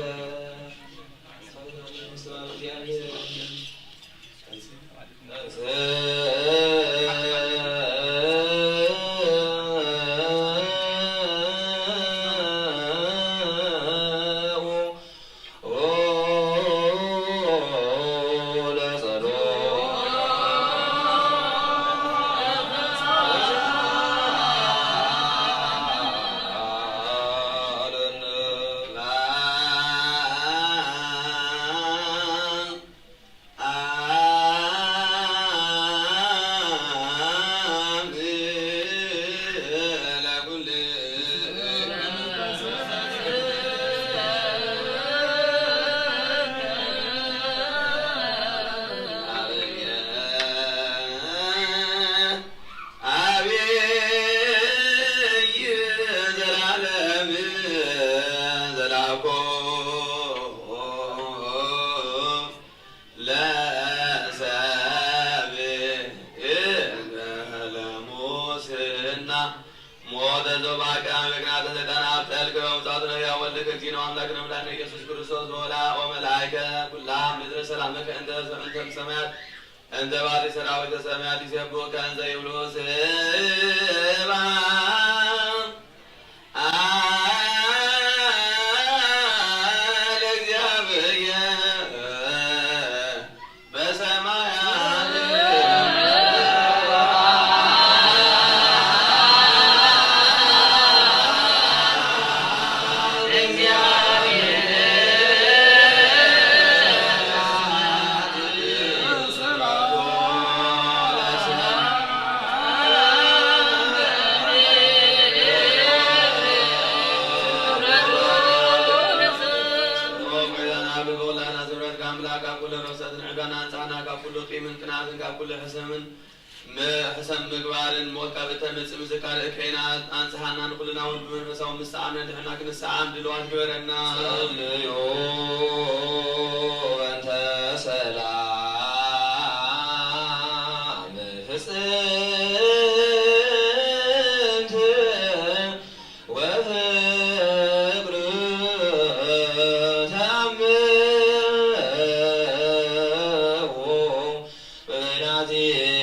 እንተ ባቲ ሰራዊተ ሰማያት ይሴብሑከ እንዘ ይብሉ حسن مقبال موكب تمس مزكار كينات أنصحنا نقولنا ونبين مساو مستعان نحن كن السعام دلوان كبرنا صليو أنت سلام حسنت وفقر تامه بناتي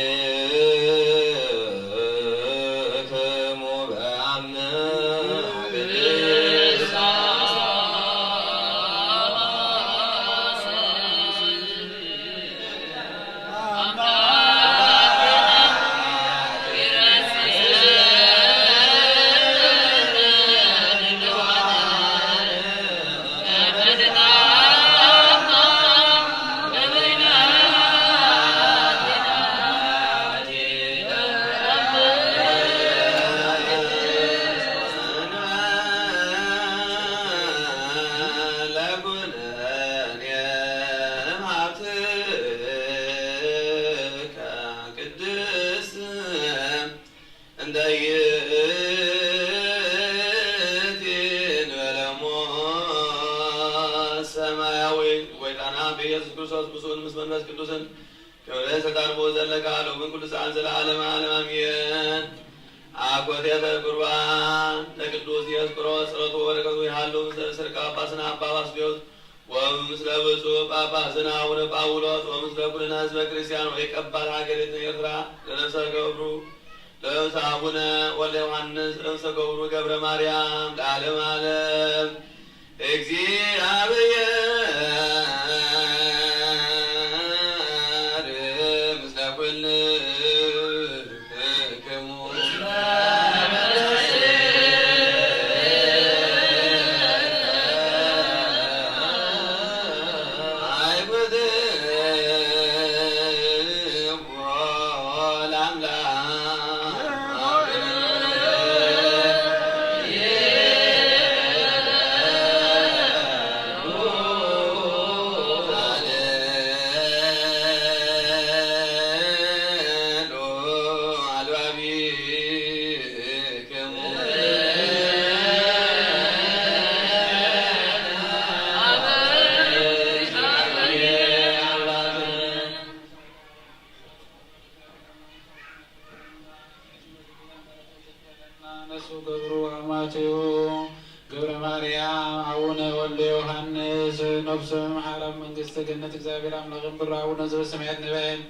ነፍሶም ሓራም መንግስተ ገነት እግዚአብሔር አምላክን ብራቡነ ዘበሰማያት ንበል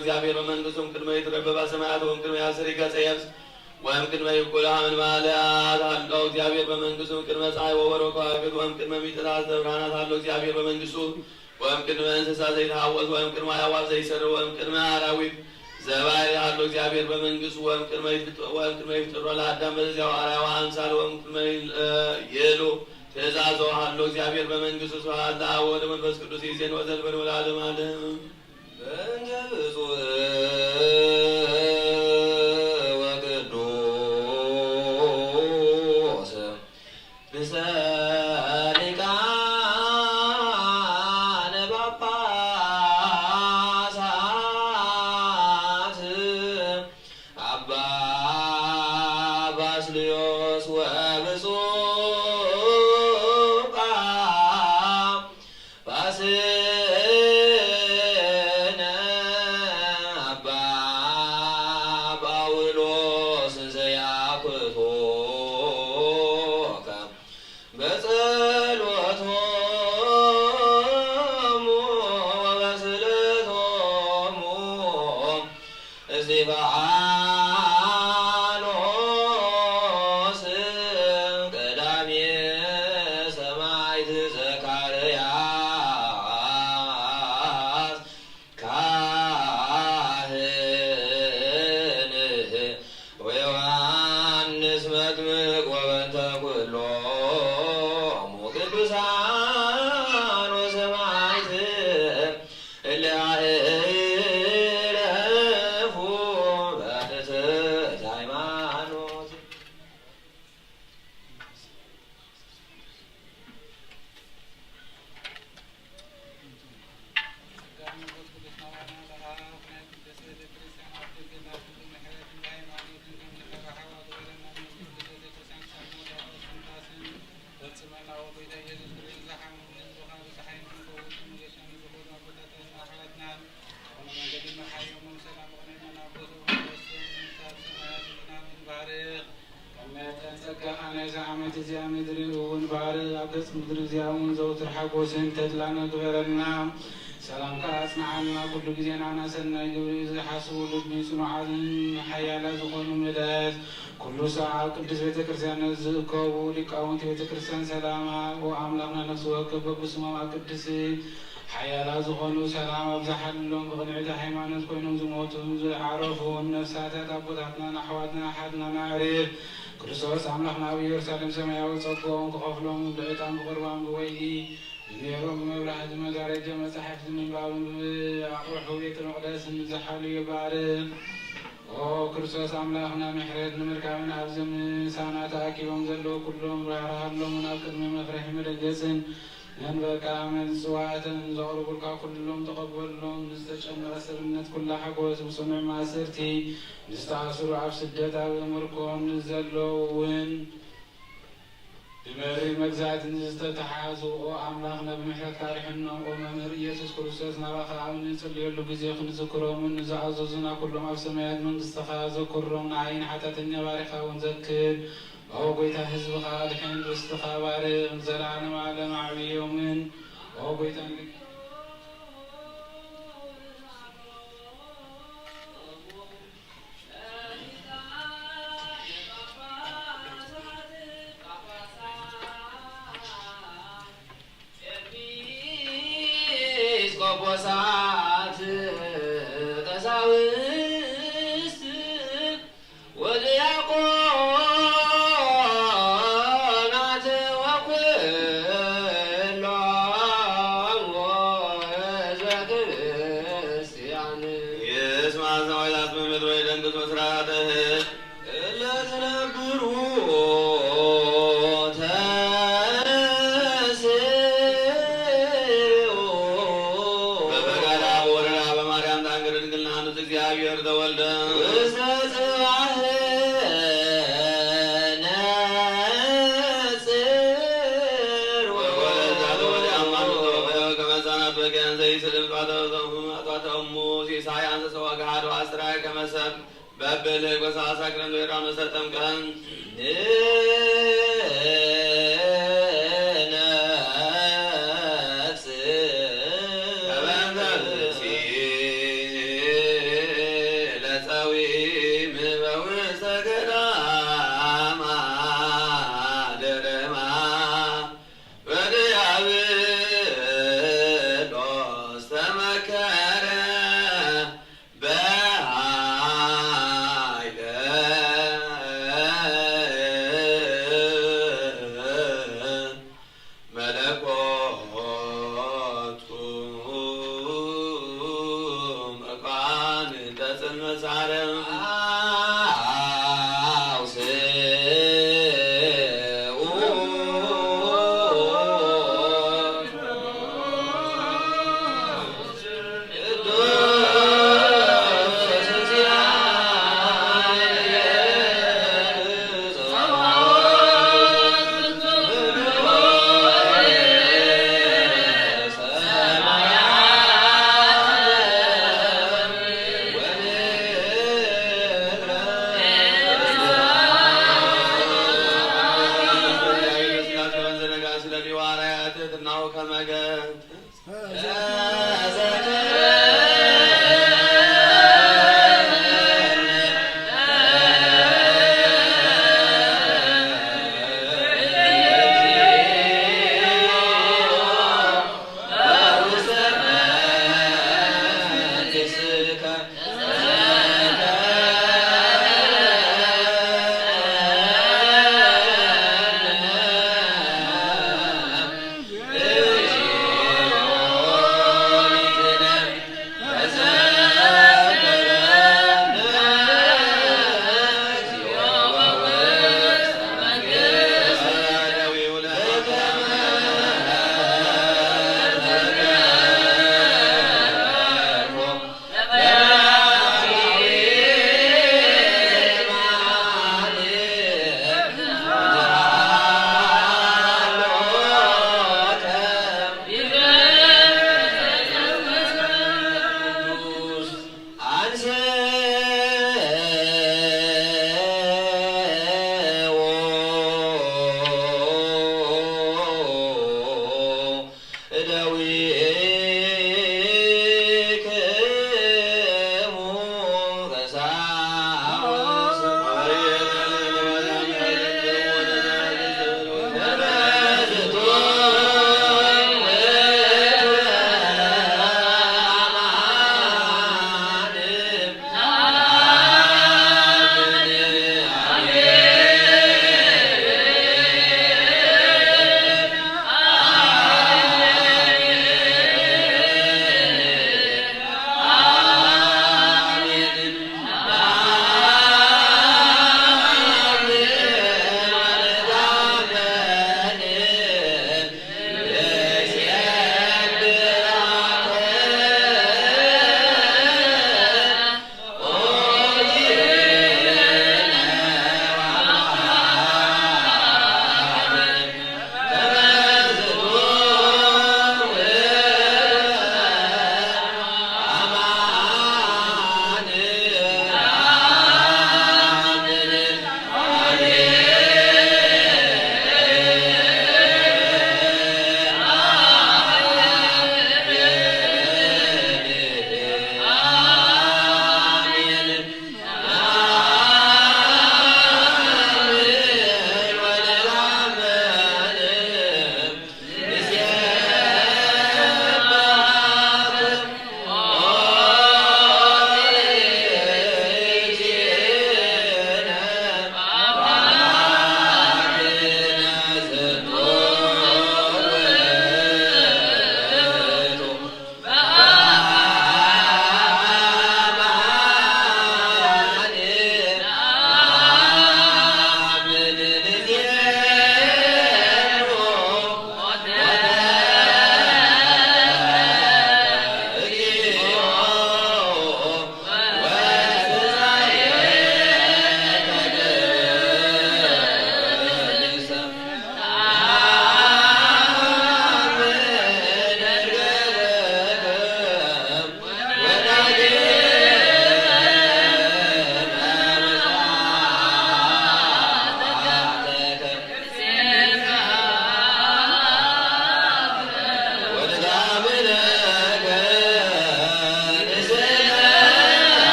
እግዚአብሔር በመንግስቱም ቅድመ ይትረበባ ሰማያት ወእምቅድመ ያስር ይገጸየብስ ወእምቅድመ ይኩላምን ማልያት አለው እግዚአብሔር በመንግስቱም ቅድመ ፀሐይ ወወርኅ ከዋክብት ወእምቅድመ ሚጥራት ዘብርሃናት አለው እግዚአብሔር በመንግስቱ ወእምቅድመ እንስሳ ዘይትሐወስ ወእምቅድመ አዕዋፍ ዘይሠርር ወእምቅድመ አራዊት ዘባሕር አለው እግዚአብሔር በመንግስቱ ወእምቅድመ ይፍጥሮ ለአዳም በዚያው አርአያው አምሳል ወእምቅድመ ይሉ ትእዛዞ አለው እግዚአብሔር በመንግስቱ ስብሐት ለአብ ወወልድ ወመንፈስ ቅዱስ ይእዜን ወዘልፈን ወለዓለመ ዓለም ወቅዱስ ሊቃነ ጳጳሳት አባ ባስልዮስ ወብፁዕ ሓጎስን ተድላን ግበረልና ሰላም ከአጽናዓልና ኩሉ ጊዜና ናሰናይ ግብሪ ዝሓስቡ ልቢ ጽኑዓትን ሓያላ ዝኾኑ መዳያት ኩሉ ሰዓብ ቅዱስ ቤተ ክርስቲያን ዝእከቡ ሊቃውንቲ ቤተ ክርስቲያን ሰላማ ወአምላኽና ነፍሲ ወከፍ በብስሞም ኣብ ቅዱስ ሓያላ ዝኾኑ ሰላም ኣብዝሓልሎም ብቕንዕቲ ሃይማኖት ኮይኖም ዝሞቱ ዝዓረፉ ነፍሳታት ኣቦታትና ኣሕዋትና ሓድና ናዕርፍ ክርስቶስ ኣምላኽና ኣብ ኢየሩሳሌም ሰማያዊ ጸጋኦም ክኸፍሎም ብዕጣን ብቁርባን ብወይኒ ብሜሮም ብመብራህቲ መጋረጃ መጻሕፍቲ ምንባብን ብኣቑሑ ቤተ መቕደስን ዝሓልዩ ባርኽ ኦ ክርስቶስ ኣምላኽና ምሕረት ንምርካብን ኣብ ምሳና ተኣኪቦም ዘለዉ ኩሎም ራህራሃሎምን ኣብ ቅድሚ መፍርሒ መደገፅን መንበርካ መጽዋዕትን ዘቕርቡልካ ኩሎም ተቐበሎም ንዝተጨመረ ሰብነት ኩላ ሓጎስ ብጽኑዕ ማእሰርቲ ንዝተኣስሩ ኣብ ስደት ኣብ ምርኮን ዘለውን ብመሪ መግዛእት ዝተተሓዙ ኦ ኣምላኽና ብምሕረት ታሪሕኖም ኦ መምህር ኢየሱስ ክርስቶስ ናባኻ ኣብ ንጽልየሉ ግዜ ክንዝክሮምን ንዝኣዘዙና ኩሎም ኣብ ሰማያት መንግስትኻ ዘኩሮም ንዓይን ሓጢአተኛ ባሪኻ እውን ዘክር ኦ ጎይታ ህዝብኻ ድሕን ርስትኻ ባርኽ ዘለዓለም ዓለም ዓብዮምን ኦ ጎይታ ቆጶሳት ቀሳውስት ቀሳውስት ወዲያቆናት ወኩሎሙ ሕዝበ ክርስቲያን ይስማ ሰማዕታት በምድር ወይ ደንግጹ ስርዓትህ እለ ዝነብሩ እግዚአብሔር ተወልደ ውስተ ጽባሕ ነጽር ወወለደ ወዲያማኑ ከመ ሕፃናት በገን ዘይስልም ጧተሙ ሲሳይ አንሰ ወገሃዱ አስራይ ከመ ሰብእ በብልህ ጎሳሳ ክረን ወይራኖሰ ጠምቀን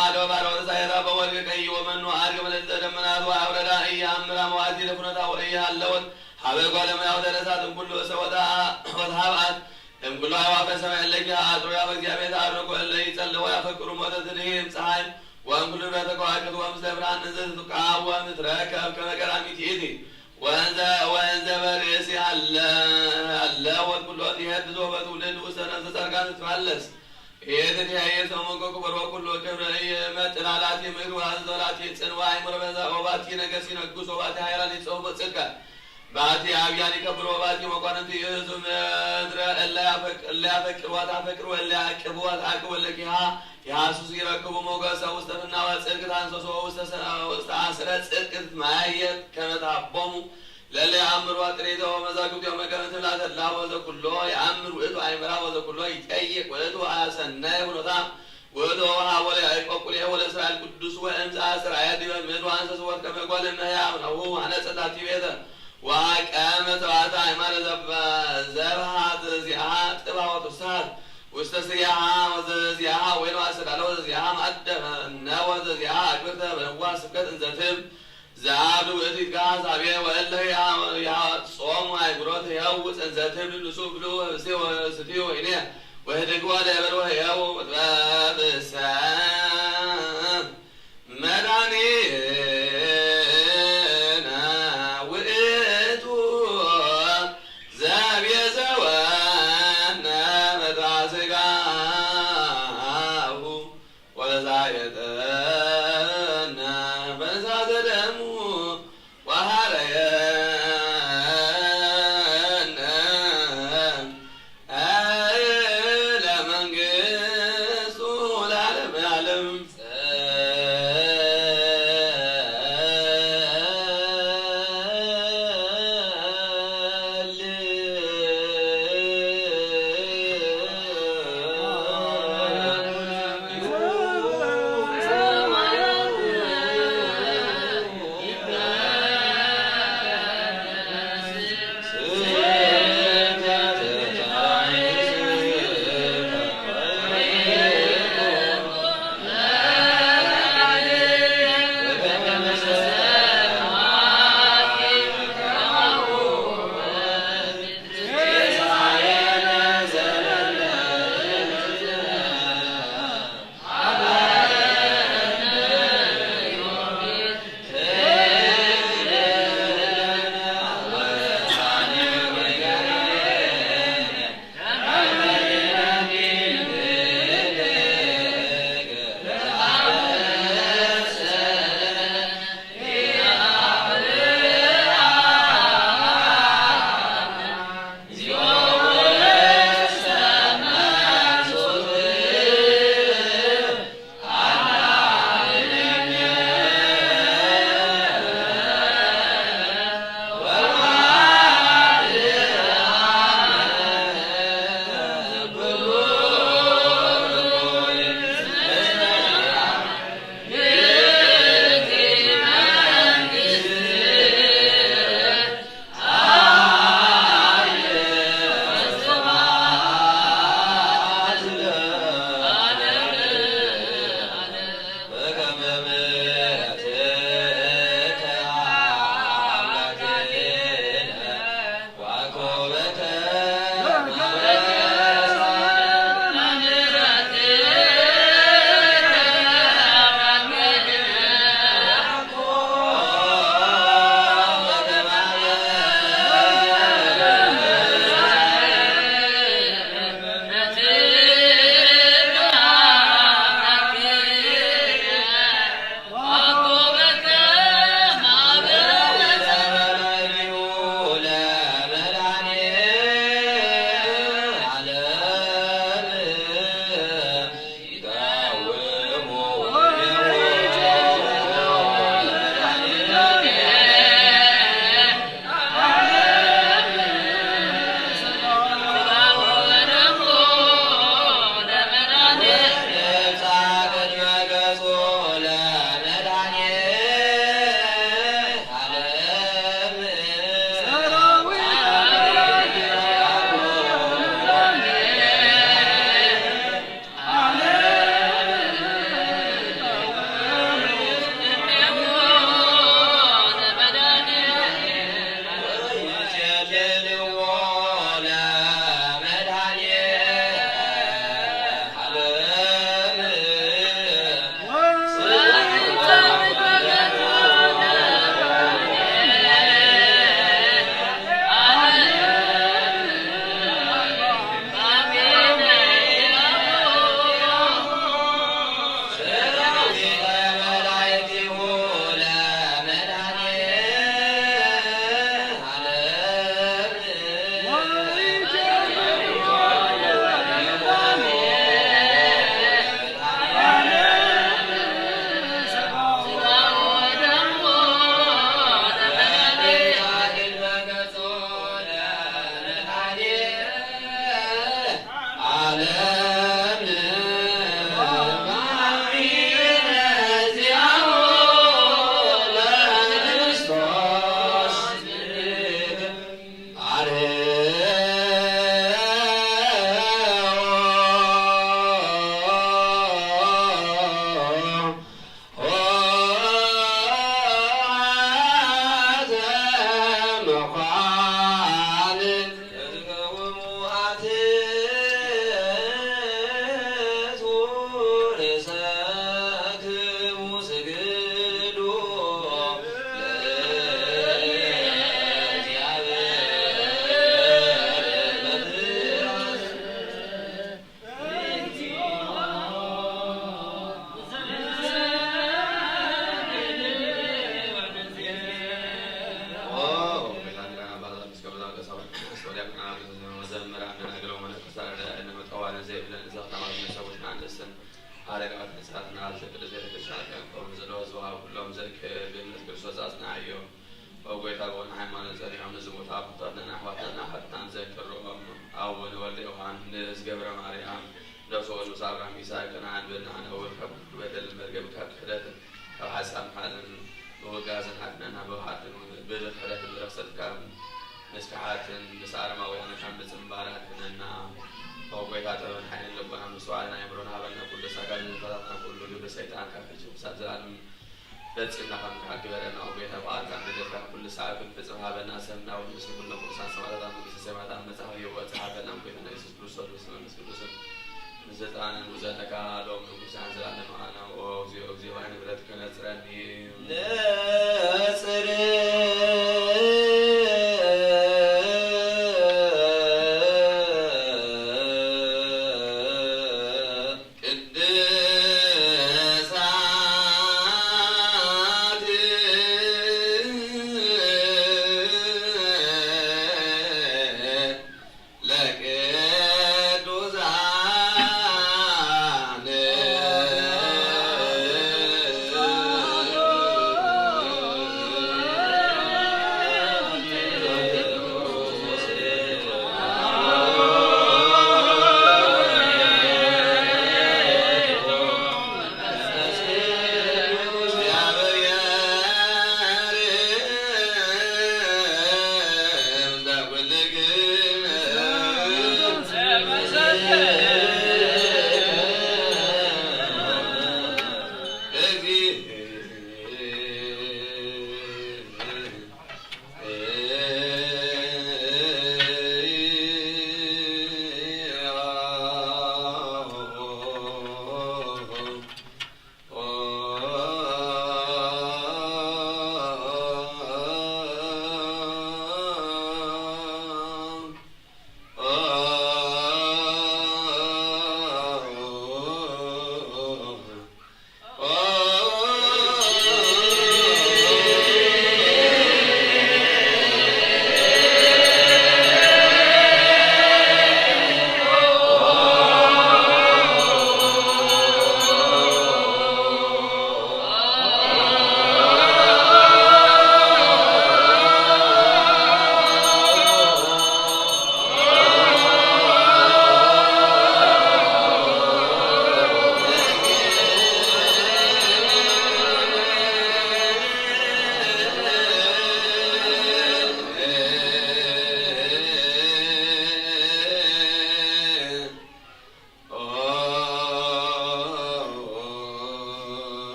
አደው ባረው ሳይራ በወርቅ ቀይ ወመኑ አርግ በለዘ ደመናት ወአውረዳ እያምራ መዋቲ ለፍኖታ ወእያለወት ሀበጓ ለማያው ደረሳትን ሁሉ ሰወታ ወታባት እምኩሉ አዕዋፈ ሰማይ ለኪ አጥሮያ በእግዚአብሔር አድርጎ እለ ይጸልው ያፈቅሩ ሞተ ትድህም ፀሐይ ወእምኩሉ በተከዋክብት ወምስለ ብርሃን ዘትቃወም ትረከብ ከመ ቀዳሚት ይእቲ ወእንዘ በርእሲ አለ ወኩሎት ይሄድዞ በትውልድ ውስተ ነፍሰ ጻድቃን ትትፋለስ ይትትያየ ሰሞን ከክብር ወኩሎ ክብረ መጥላላት የምግብ አዘላት የጽንዋ አይምር በዛ ወባቲ ነገስ ይነግሱ ወባቲ ኃይላን ይጽውበ ጽድቀ ባቲ አብያን ይከብሮ ባቲ መኳንንት ይህዙ ምድረ እለ ያፈቅሯት አፈቅሩ እለ ያቅቧት አቅቦ ለኪሃ ያሱስ ይረክቡ ሞገሰ ውስተ ፍናወ ጽድቅ ታንሶሶ ውስተ አስረ ጽድቅ ትማየት ከመታቦሙ ለለ ያምሩ አጥሬቶ መዛግብቶ መቀመት ላተላ ወዘኩሎ ያምሩ እቱ አይምራ ወዘኩሎ ይጠይቅ ወለቱ አሰናይ ሁኖታ ወዶ ሀወለ አይቆቁል ወለ እስራኤል ቅዱስ ወእምዛ እስራኤል ዲበ ምድር አንሰስ ወት ከመጓልና ያምነው አነጸታት ቤተ ወአቀመ ተዋታ አይማረ ዘብሃት ዚአ ጥባወቱ ሰዓት ውስተ ስያሃ ወዘዚያሃ ወይኑ አሰዳለ ወዘዚያሃ ማደመ ነው ወዘዚያሃ አግብርተ በነዋ ስብከት እንዘትም ዛብዱ እቲት ጋዛቤ ወእለ ያ ጾም አይጉሮት ያውፅ እንዘትም ንሱ ብሉ ወስቲ ወይኔ ወህድግዋ ለበል ወህያው በብሰ መዳኒ وقيت أبونا حيمان الزريع ونزموت أبطالنا أحواتنا حتى نذكرهم أول ولد يوحنا نز جبر مريم لو سووا صابر ميساء كان عن بنا أنا أول كم بدل المرجع بكات خدات أو حسام حالن وجازن حدنا بوحاتن بدل خدات الدراسة كم مسكحات نسعر ما ويانا كم بزمبارات إننا وقيت أبونا حين لبنا مسوالنا يمرون هبنا كل سكان فتاتنا كل جبر سيطان كافيش سادزان بتسمع كم كبرنا وقيت أبونا كم بدل كل ساعة كل بزمها بنا سمنا ونسمع كل فرصة سمعنا كل سمعنا مسح يوقت سحبنا وقيت نيسوس بروسول بسمنا نسبروسول زتان وزتك لوم وزان زلنا معنا وزي وزي وين بدك نصرني نصر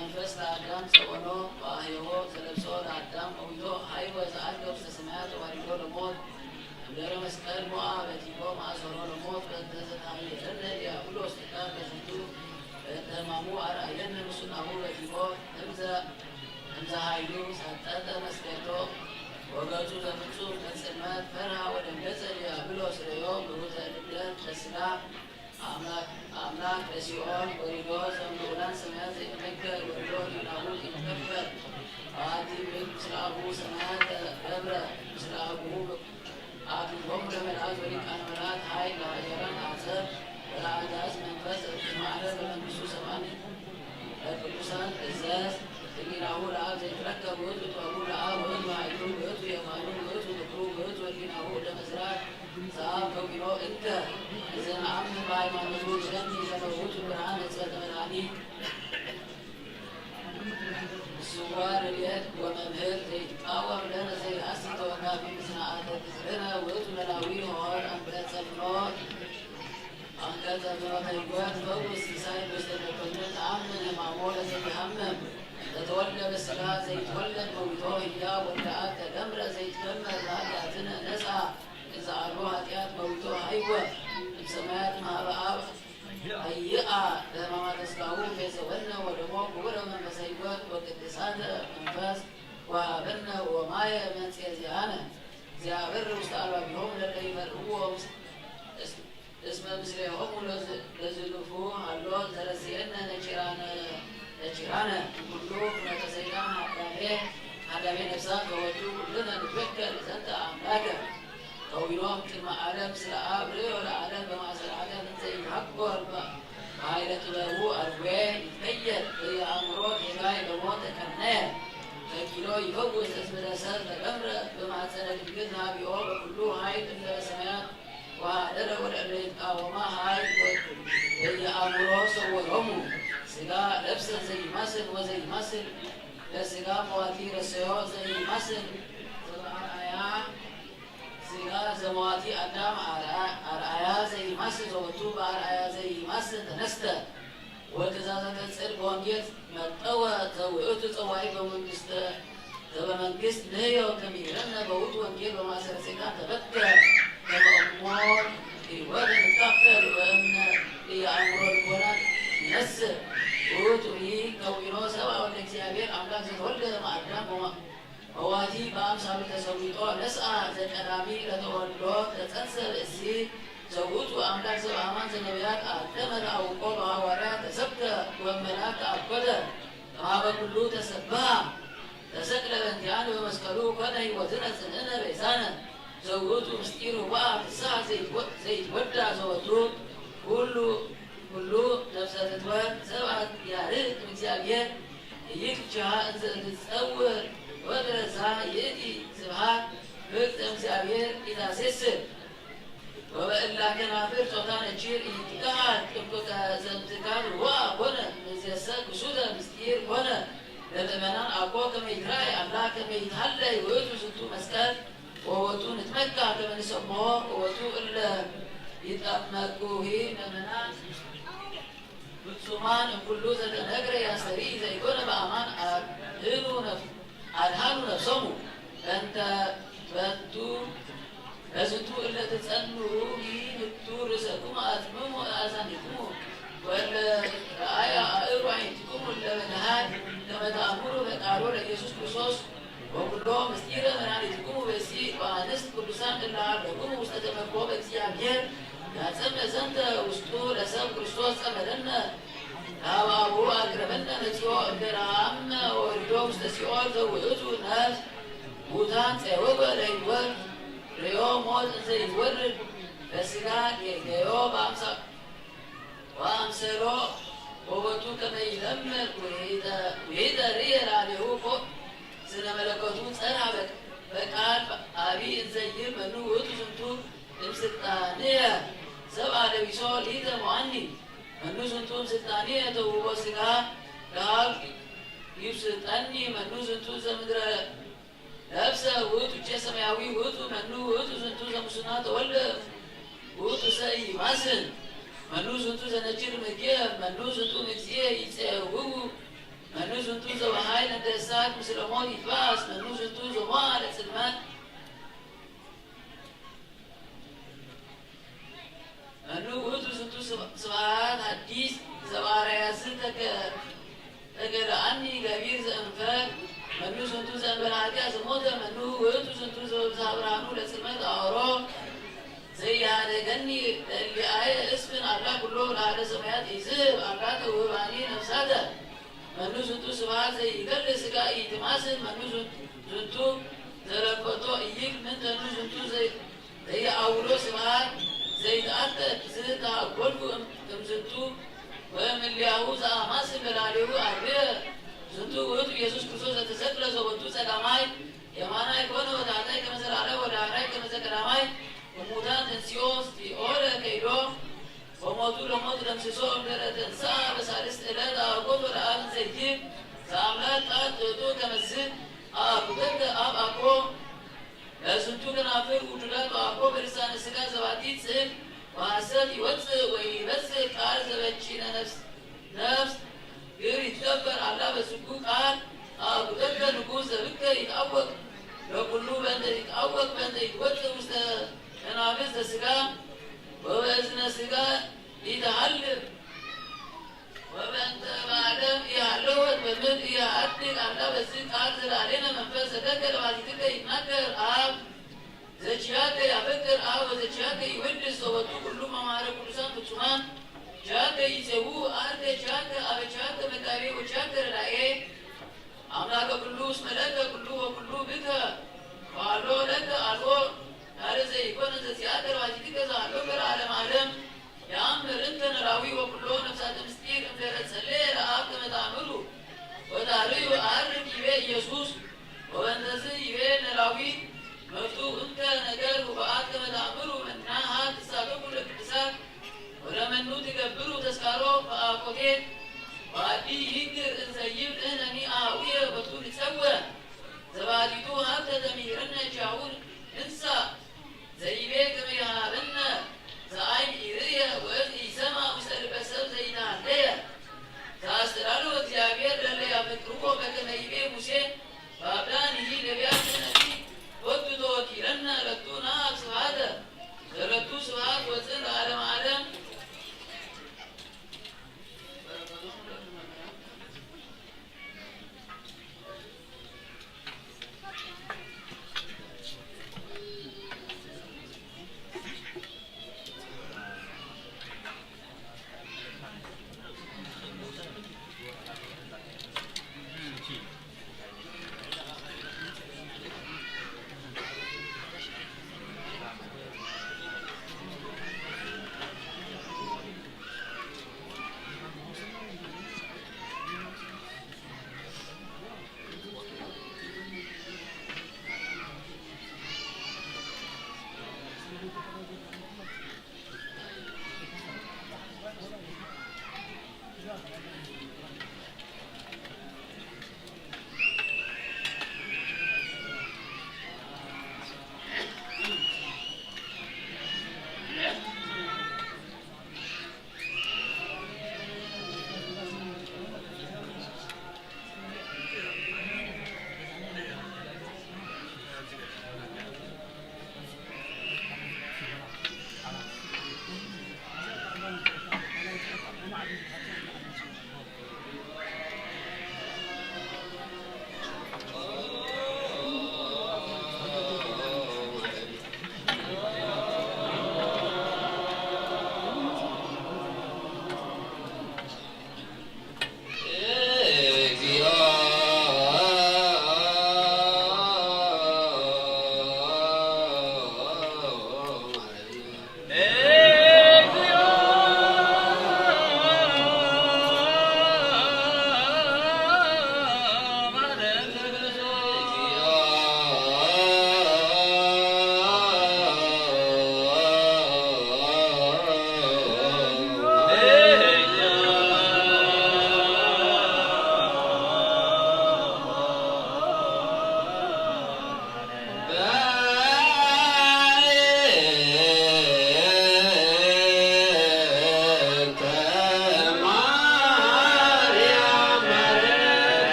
መንፈስ ለአዳም ጸወኖ በአህዮ ተለብሶ ለአዳም ቆይቶ ሀይወ ዘአልገው ተሰማያት ወሪዶ ለሞት እምደረ መስቀል ሞአ በቲቦ ማእሰሮ ለሞት በተዘታየለነ ዲያብሎስ ጥቃር በዝንቱ በተማሙ አርአየነ ምስናሁ በቲቦ እምዘ ሀይሉ ሰጠጠ መስገዶ ወገጹ ዘፍጹም ከጽልመት ፈርሃ ወደንገጸ ዲያብሎስ ርዮ ብሩተ ልደት ለስጋ አምላክ በሲኦል ወሪዶ ዘምሉላን ሰማያት ዘይነገር ወሪዶ ሊናሁ ይንከበር አቲ ምስለ አቡሁ ሰማያት ገብረ ምስለ አቡሁ አክንቦሙ ለመልአክ ወሊቃነ መላእክት ኃይል ለኃያላን አጸብ ወለአጋዕዝት መንፈስ እምአለ በመንግሥቱ ሰማኒ ለቅዱሳን እዘዝ ህሊናሁ ለአብ ዘይትረከብ ውእቱ ጥበቡ ለአብ ውእቱ ኃይሉ ውእቱ የማኑ ውእቱ ምክሩ ውእቱ ህሊናሁ ለመዝራት ሰአብ ከዊኖ እንከ ዘነአምን በሃይማኖቱ ዘንድ ለመውቱ ብርሃን እጸተ መድኃኒት ስዋር ረድኤት ወመምህር ዘይትቃወም ለነ ዘይሐስስ ተወካፊ ምስናአተ ትዝርነ ውእቱ መላዊ ሆር አንቀጸ ፍኖት ሕይወት ፈውስ ሲሳይ በስተመኮንን አምን ሕማሞ ለዘይሃምም ለተወልደ በሥጋ ዘይትወለድ መዊቶ ህያው ወለአብ ተደምረ ዘይትደመር ለኃጢአትነ ነጻ እዛ አልቦ ኃጢአት መዊቶ ሀይወ እምሰማያት ማህበ አብ هيئة لما تسكعون في سوالنا ودموع كبرى من مسيبات وقدسات منفاس وابرنا ومايا من سيزيانا زيابر مستعلى بهم للي مرهو اسم مسلحهم لزلفوه الله ترسينا نجرانا كلهم نتسيران حتى بين نفسات ووجوه كلنا نتفكر سنت أملاكا قويلهم كلمة عالم سلعاب ليه ولا عالم بما سلعاب زي حقه عائلة له أرواح يتكيد زي أمروك حكاية بموت كرناه فكيلو يفوز اسم الأساس للأمر بما سنة الجنة بيوم كله عائد إلا السماء وعدد والأريد وما عائد زي أمروك صورهم سلاء لبسا زي مصر وزي مصر لسلاء مواتير السيوط زي مصر سلاء زواتي أدام أرعايا زي مصر وطوب أرعايا زي مصر تنستا وكذا تنسر بوانجيت متقوى زوئت زواي بمنجست نهي وكميرنا بوت وانجيل وما سرسكان تبكى كما أمور الوضع متكفر وأن ليعمر القرآن نسر ووتو لي كوينو سوا والإكسيابير أملاك ستولد مع أدام مواتي بأمسا بتسويتو نسعى زي أرامي لتولدو تتنسل السيد زوجت وأملاك سبع أمان زنبيات أعتمد أو قوة وراء تسبت وملاك أبدا هذا كله تسبع تسكل بنتيان ومسكلو كنهي وزنة سننا بيسانا زوجت مستير وقع في الساعة زي تودع زوجتو كله نفسها تتوال سبعة ياريت من سيابيات يكتشها أنت تتصور ودرسها يدي سبحان بكت أمسيابيات إذا سيسر وإلا كان عفير صوتان الجير إنتقاد كبكا زمتكاد وابونا نزيساك وشودا مستير بونا للأمانان أقوى كما يتراي أملا كما يتحلي ويوتو ستو مسكال ووتو نتمكى كما نسموه ووتو إلا يتأمكوهي نمنان بتسومان كلو زدن هجري يا سري إذا يكون بأمان أدهانو نفسمو بنتو لازمتو إلا تتسألوا نتو رسالكم أتمموا أزانكم وإلا رأيا أقروا عينتكم إلا منهاد كما تأمروا فتعالوا ليسوس كريستوس وكلهم مستيرا من عليكم وبسي وأنست كريستان إلا عبدكم واستتمكوا بكسيابير يتسمى زنت وستو لسام كريستوس أمدنا هاو أبو أقربنا نتيو إبراهام وردو مستسيئوا زوئتوا الناس موتان سيوبا ليوان اليوم موت زي يتورد بس لا يجيو بأمسك وأمسلو ወበቱ ከመይለምር ወይደርር አሌሁ ስነ መለኮቱ ጸና በቃል አብይ እንዘይር መኑ ውእቱ ዝንቱ እምስልጣንየ ሰብአ ለቢሶ ሊተ መዋኒ መኑ ዝንቱ እምስልጣንየ ተውቦ ሥጋ ለሀብ ይብስጠኒ መኑ ዝንቱ ዘምድረ ለብሰ ውእቱ እጀ ሰማያዊ ውእቱ መኑ ውእቱ ዝንቱ ዘሙስና ተወልደ ውእቱ ሰኢይማስን መኑ ዝንቱ ዘነጅር ምግየ መኑ ዝንቱ እግዚእ ይፄውው መኑ ዝንቱ ዘወሃይል እንደ እሳት ምስለ ሞት ይትባስ መኑ ዝንቱ ዘሞዐ ለጽልመት መኑ ውእቱ ዝንቱ ስብሐት ሐዲስ ዘበአርአያስ ተገድአኒ ገቢር ዘእንፈር መኑ ዝንቱ ዘእንበለ ኃጢአት ዘሞተ መኑ ውእቱ ዝንቱ ዘወብዝሃ ብርሃኑ ለጽልመት አወሮ ዘይሃደገኒ ለእሊአየ እስፍን አላ ኩሎ ለአሐደ ሰማያት ይዝህብ አላ ተውህባኒ ነፍሳተ መኑ ዝንቱ ስብሐት ዘይገድል ሥጋ ኢይትማስን መኑ ዝንቱ ዘለፈቶ ኢይክ ምንተኑ ዝንቱ ዘይአውሎ ስብሐት ዘይተአተት ዝተአጐልኩ እምዝንቱ ወእምእሊአሁ ዘአማስል በላዕሌሁ አርብዕ ዝንቱ ውእቱ ኢየሱስ ክርስቶስ ዘተሰቅለ ዘቦቱ ጸጋማይ የማናይ ኮነ ወታሕታይ ከመ ዘላለም ወዳህራይ ከመ ዘቀዳማይ ወሙታን ተንሥኦ እስቲኦለ ከይዶ ወሞቱ ለሞት ደምስሶ እምድኅረ ተንሥአ በሳልስት ዕለት አበቆት ወለአብ እንዘይትብ ዘአምላክ ቃል ትሕቱ ከመዝ አብከከ አብ አኮ ለዝንቱ ከናፍር ውዱዳት አኮ በልሳነ ሥጋ ዘባቲ ጽሕፍ ወሐሰት ይወፅእ ወይበጽሕ ቃል ዘበቺነ ነፍስ ግብር ይትገበር አላ በዝጉ ቃል አብከከ ንጉሥ ዘብከ ይትዐወቅ ለኩሉ በእንተ ይትዐወቅ በእንተ ይትወፅእ ውስተ መናፍስተ ሥጋ ወበእዝነ ሥጋ ይተሃልፍ ወበእንተ በዓለም ኢሃለወት በምድር ኢሃድግ አላ በዝህ ቃል ዘላለነ መንፈስ ዘደከ ለባሕቲትከ ይትናገር አብ ዘኪያከ ያፈቅር አብ ወዘኪያከ ይወድስ ወበቱ ኩሉ መማረ ቅዱሳን ፍጹማን ኪያከ ይፄውኡ አርከ ኪያከ አበ ኪያከ መጋቤ ወኪያከ ረዳኤ አምላከ ኩሉ እስመ ለከ ኩሉ ወኩሉ ብከ ወሀሎ ለከ አልቦ ያለ ዘይኮነ ዘዚአከ ለባሕቲትከ ዘሀሎ ለዓለመ ዓለም የአምር እንተ ነራዊ ወኩሎ ነፍሳተ ምስጢር እምድኅረ ጸለየ ለአብ ከመ ተአምሩ ወታርዩ አርግ ይቤ ኢየሱስ ወበእንተዝ ይቤ ነራዊ መፍቱ እንተ ነገር ሁበአት ከመ ተአምሩ መናሃ ትሳተፉ ለቅዱሳት ወለመኑ ትገብሩ ተስካሮ በአኮቴት ወአዲ ይንግር እንዘይብል እነኒ አኀውየ ወቱ ንጸውዕ ዘባሕቲቱ ሀብተ ዘሚሂረነ ቻውን እንሳ ዘይቤ ከመ ይሃበነ ዘአይን ኢርእየ ወእዝን ኢሰምዐ ውስተ ልበ ሰብእ ዘይተሃለየ ዘአስተዳለወ እግዚአብሔር ለእለ ያፈቅርዎ በከመ ይቤ ሙሴ በአብዳኒሂ ነቢያት ነቢ ወቱ ተወኪለነ ለቱ ነአብ ስብሐተ ለለቱ ስብሐት ወፅን ለዓለመ ዓለም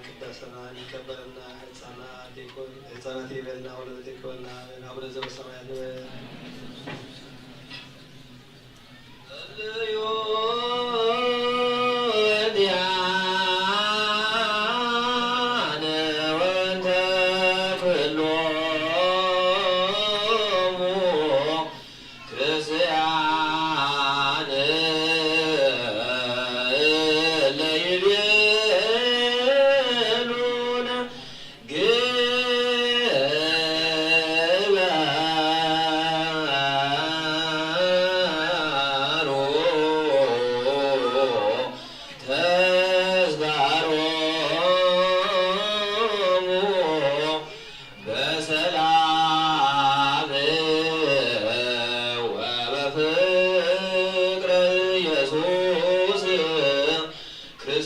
ቅዳሴና ይከበርና ሕፃናት ይበልና ወለደት ይከበርና አቡነ ዘበሰማያት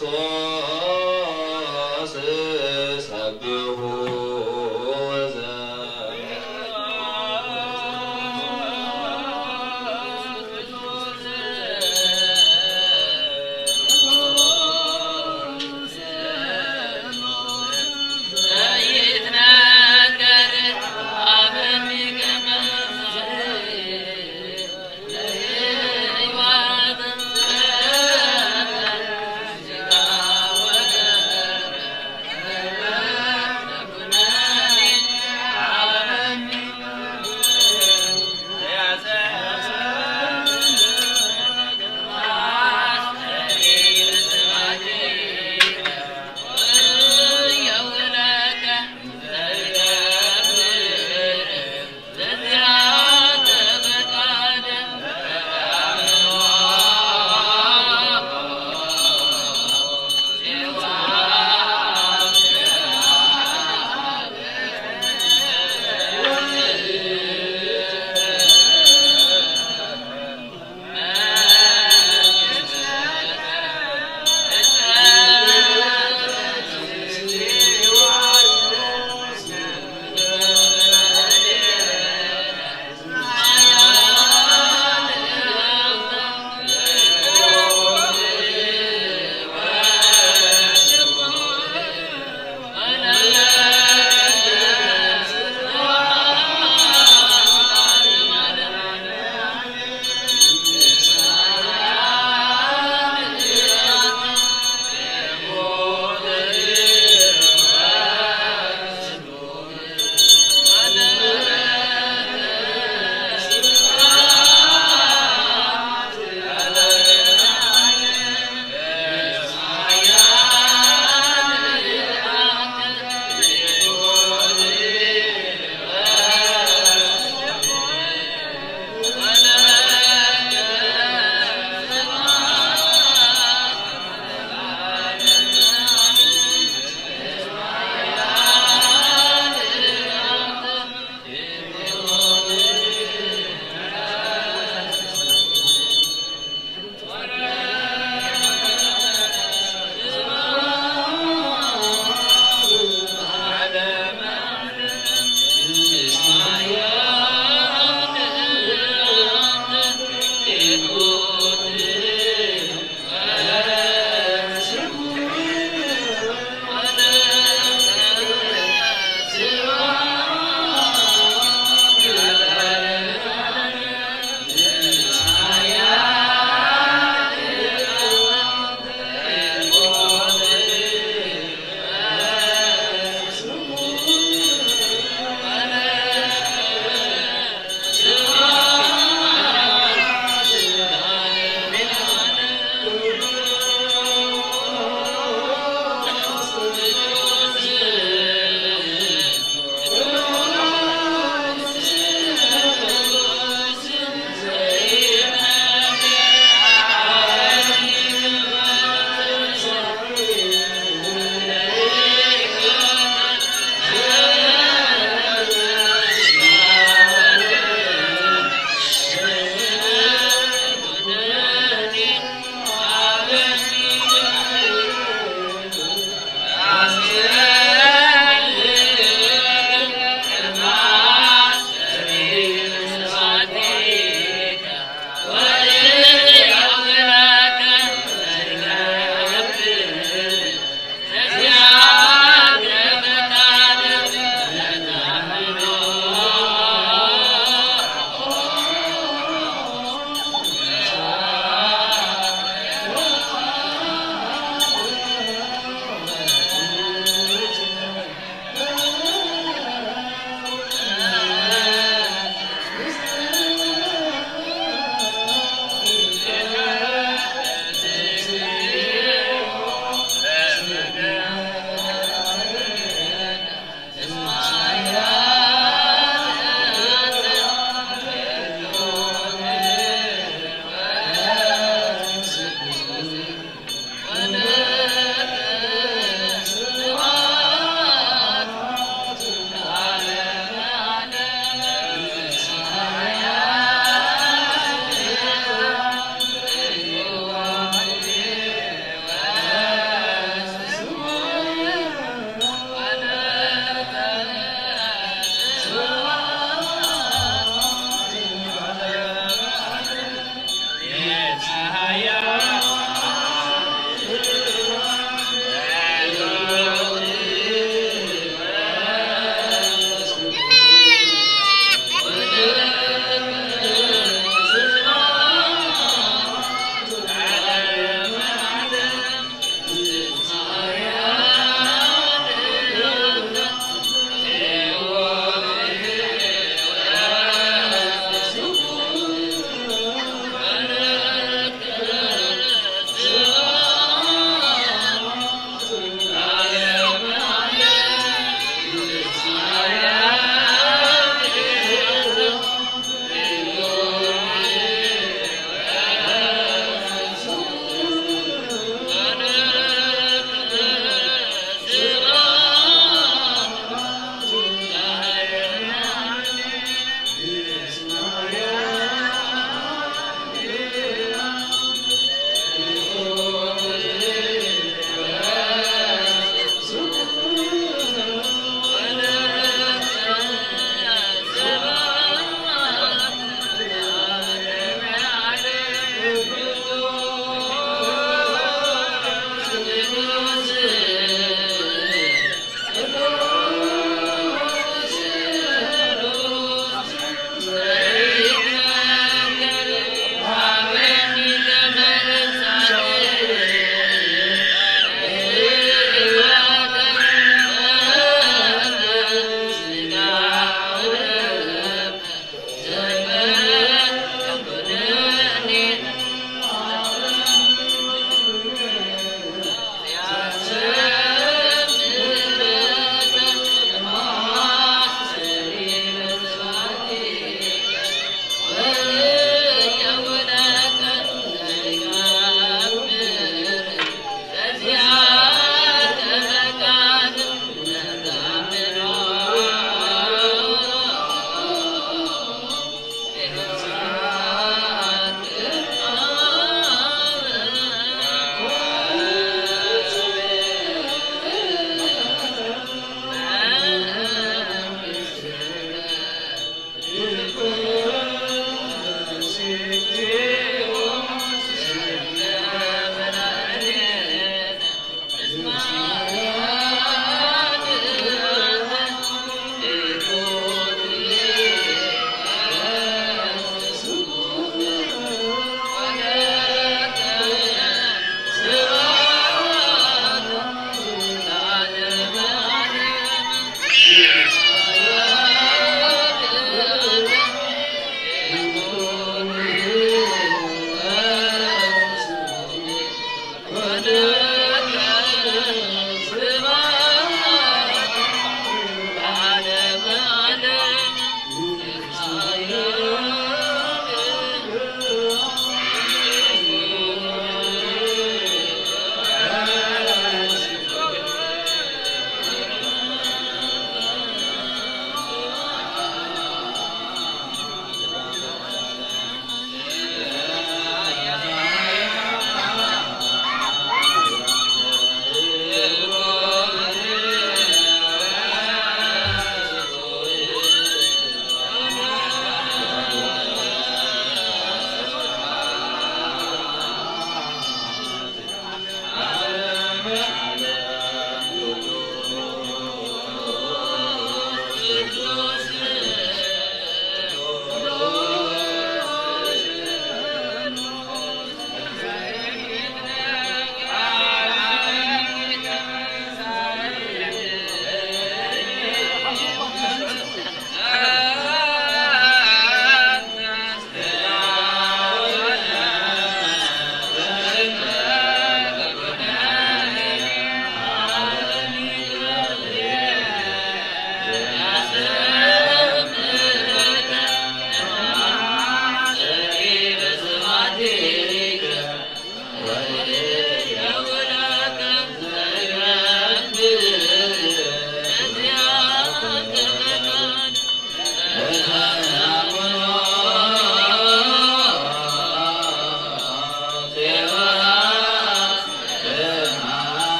Amen.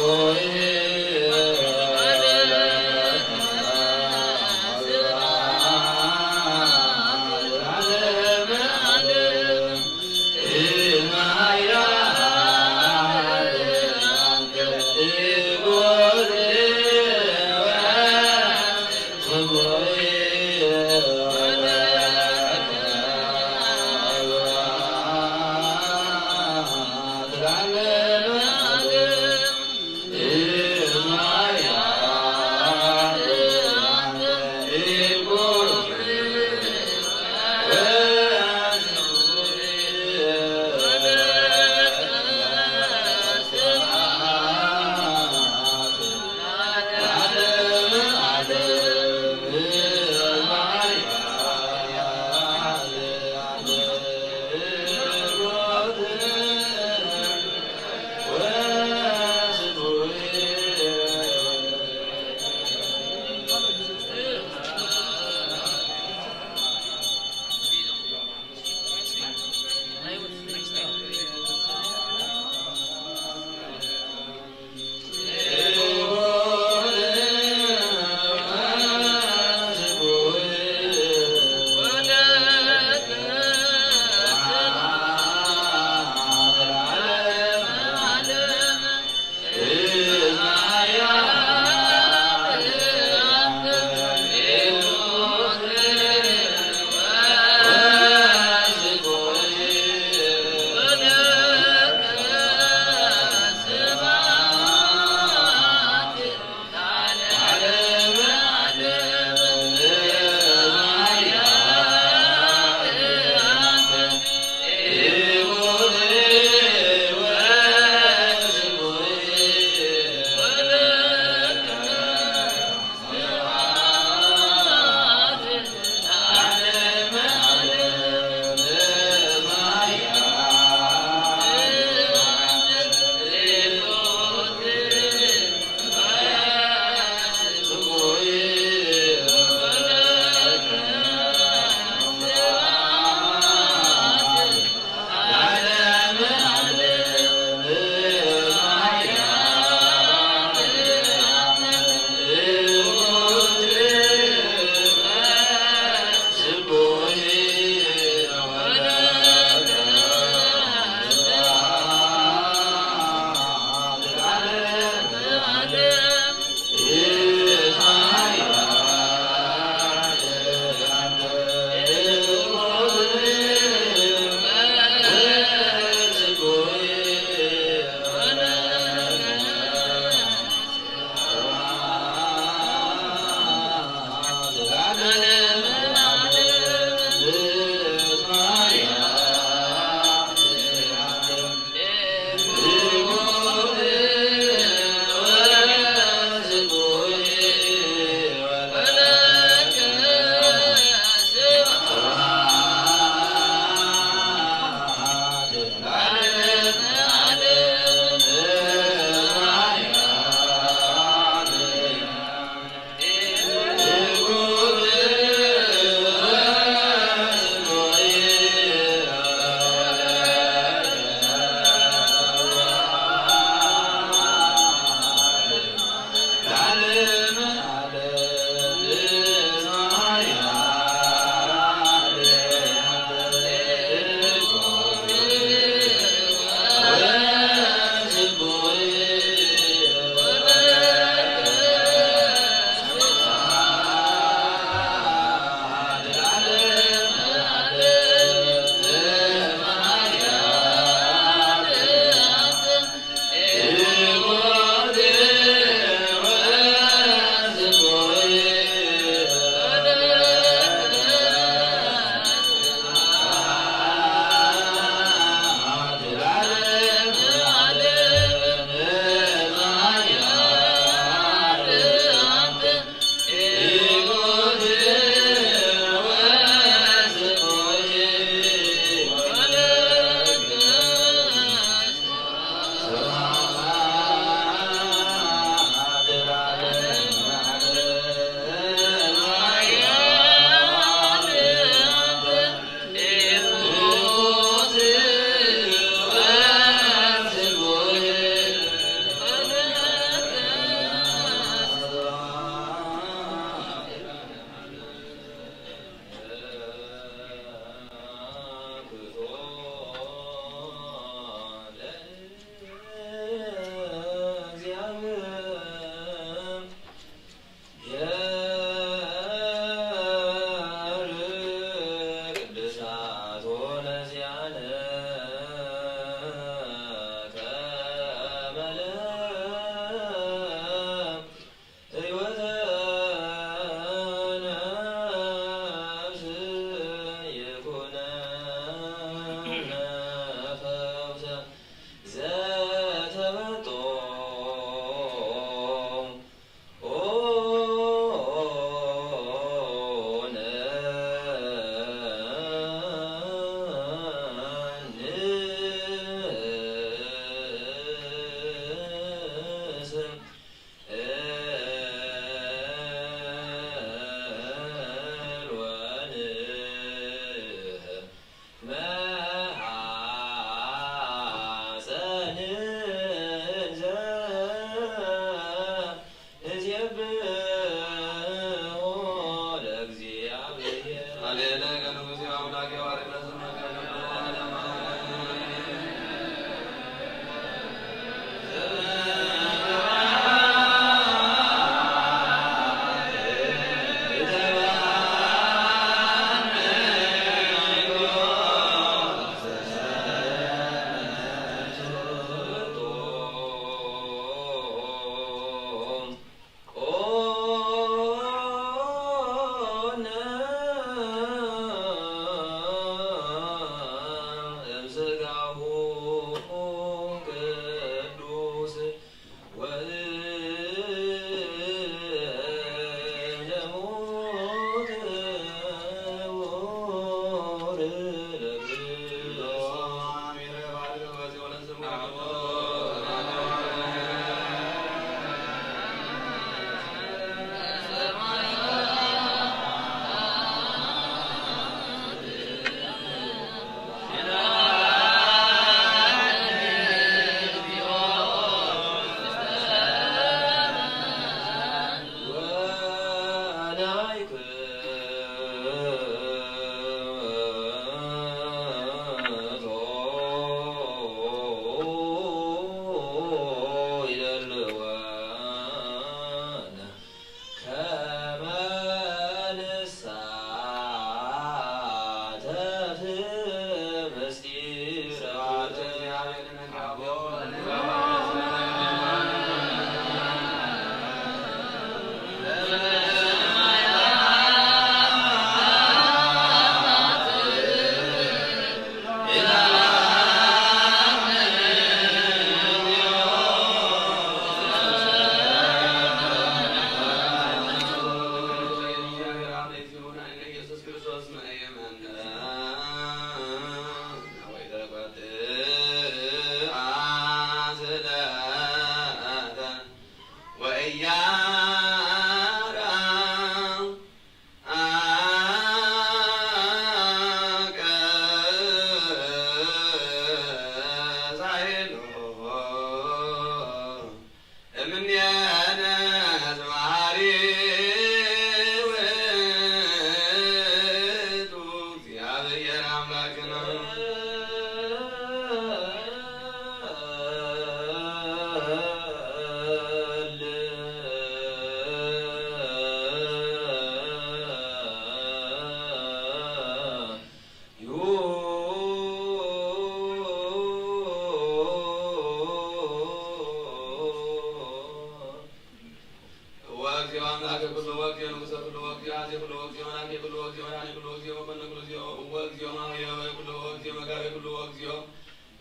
Yeah.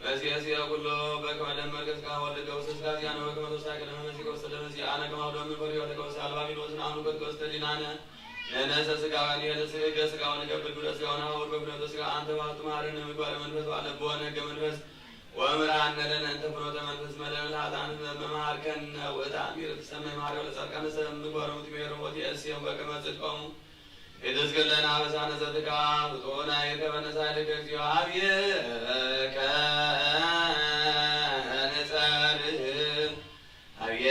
በሲያሲያ ኩሎ በከመ ደመር ከስጋ ወልደ ውስተ ስጋዚያነ በከመ ተሳቀ ለመሲ ወስተ ለመሲ አነ ከማውዶ ምን ፈሪ ወልደ ውስተ አልባቢሎስን አኑ ከስተ ሊናነ ለነሰ ስጋዋን የለስገ ስጋውን ገብር ጉደ ስጋውን አወር በጉደ ስጋ አንተ ባቱ ማረን ምግባር መንፈስ አለ በሆነ ገመንፈስ ወምራን ለነ እንተ ፍኖተ መንፈስ መለል አጣን መማርከን ወታሚር ተሰመ ማሪው ለጻድቃን ሰም ምግባር ሙትሜር ወዲ እስየም በከመ ጽድቆሙ የደስገለና በሳነ ዘትካ ፍጦና የተበነሳ ለገዚዮ አብየ ከነጸር አብየ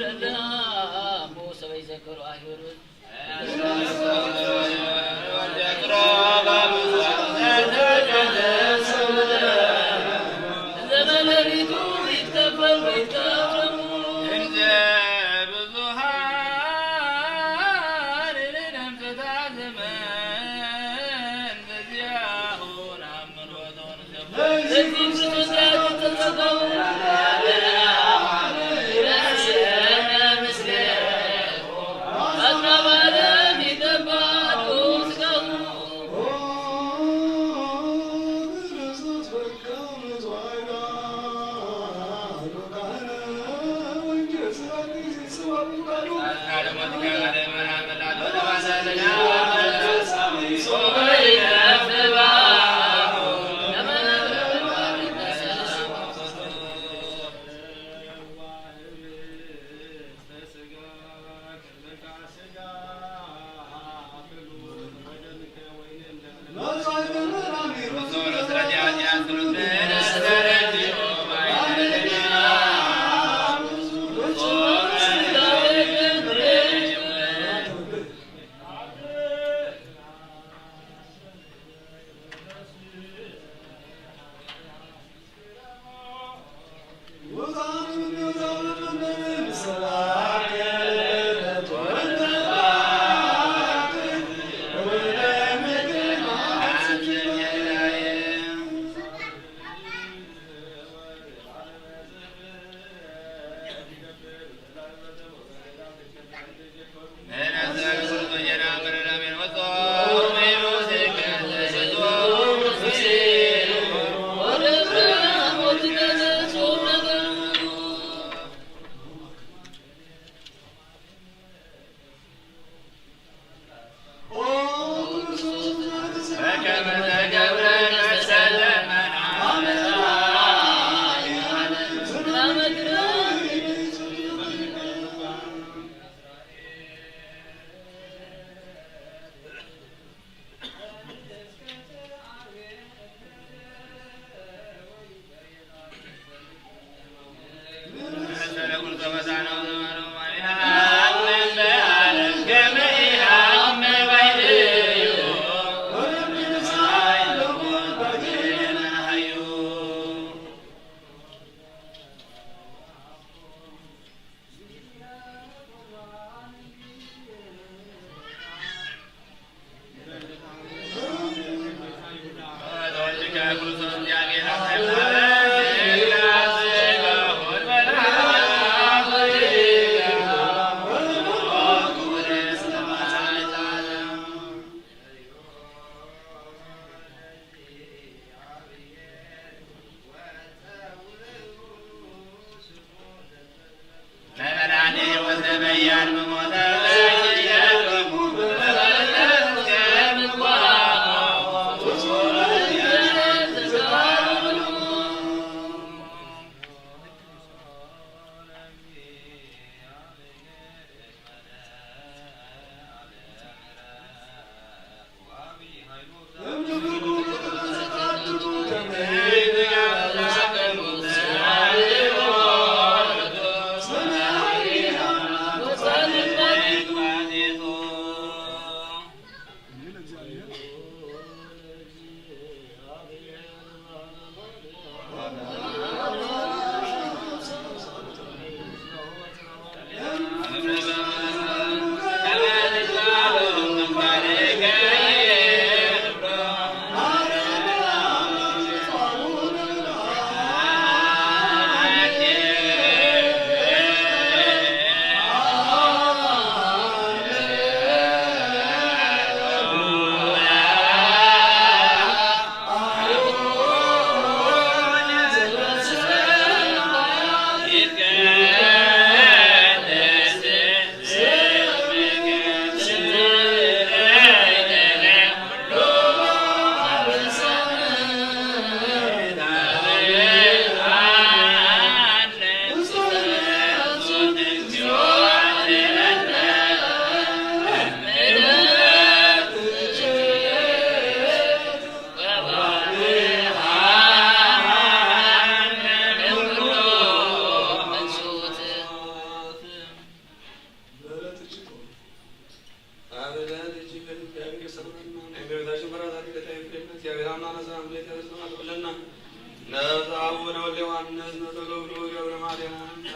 Amen.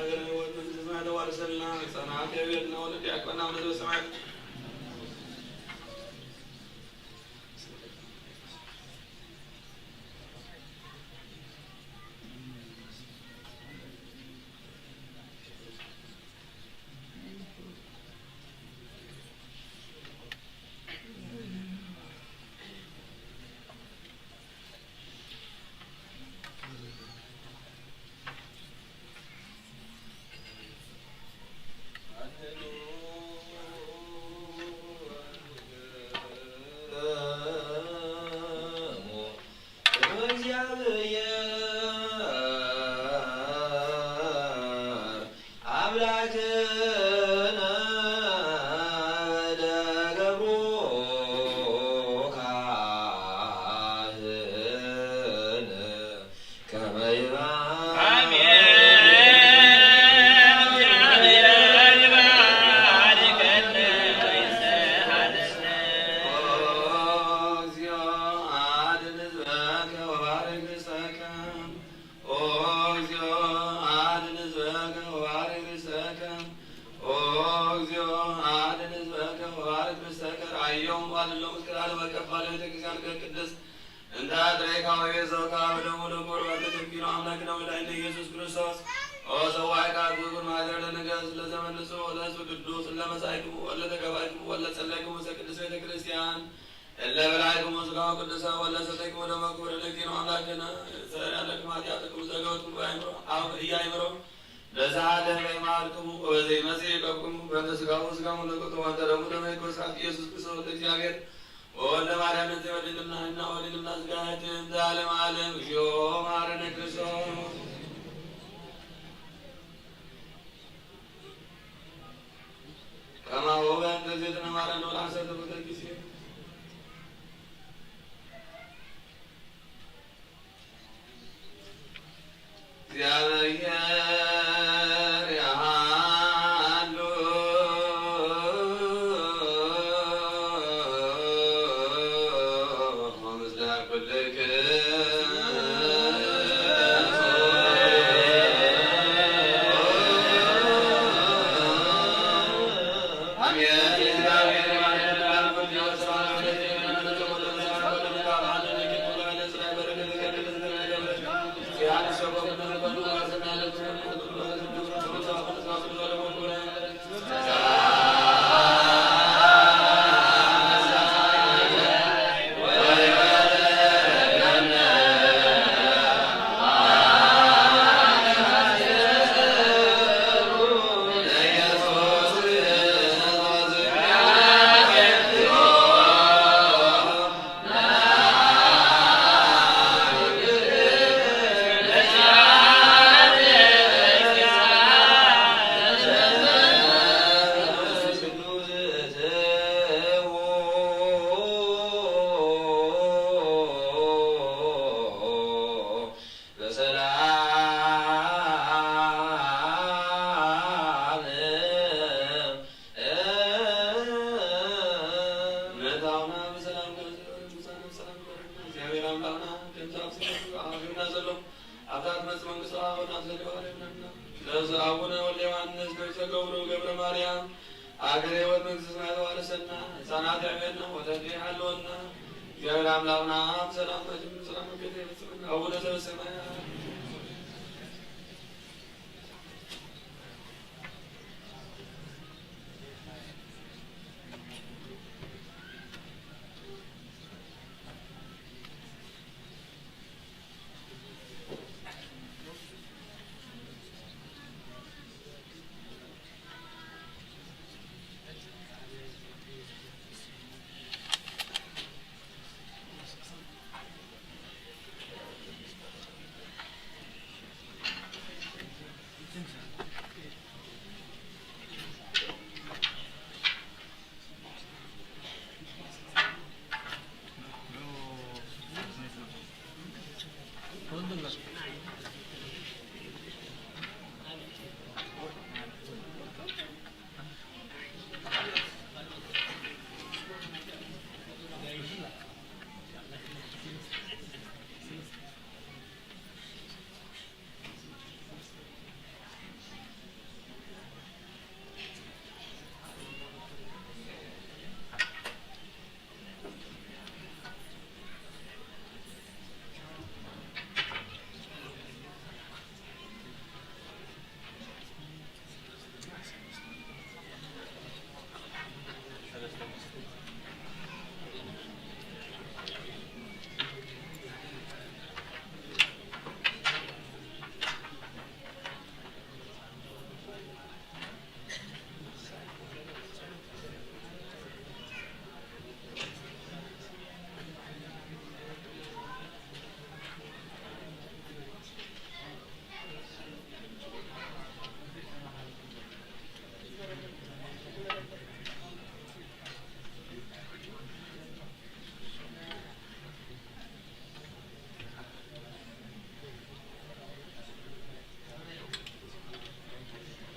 ሀገረ ሕይወት መንግሥተ ሰማያት ተዋርሰልና ሕፃናት ያቤልና ወለድ ያቀና ወለድ በሰማያት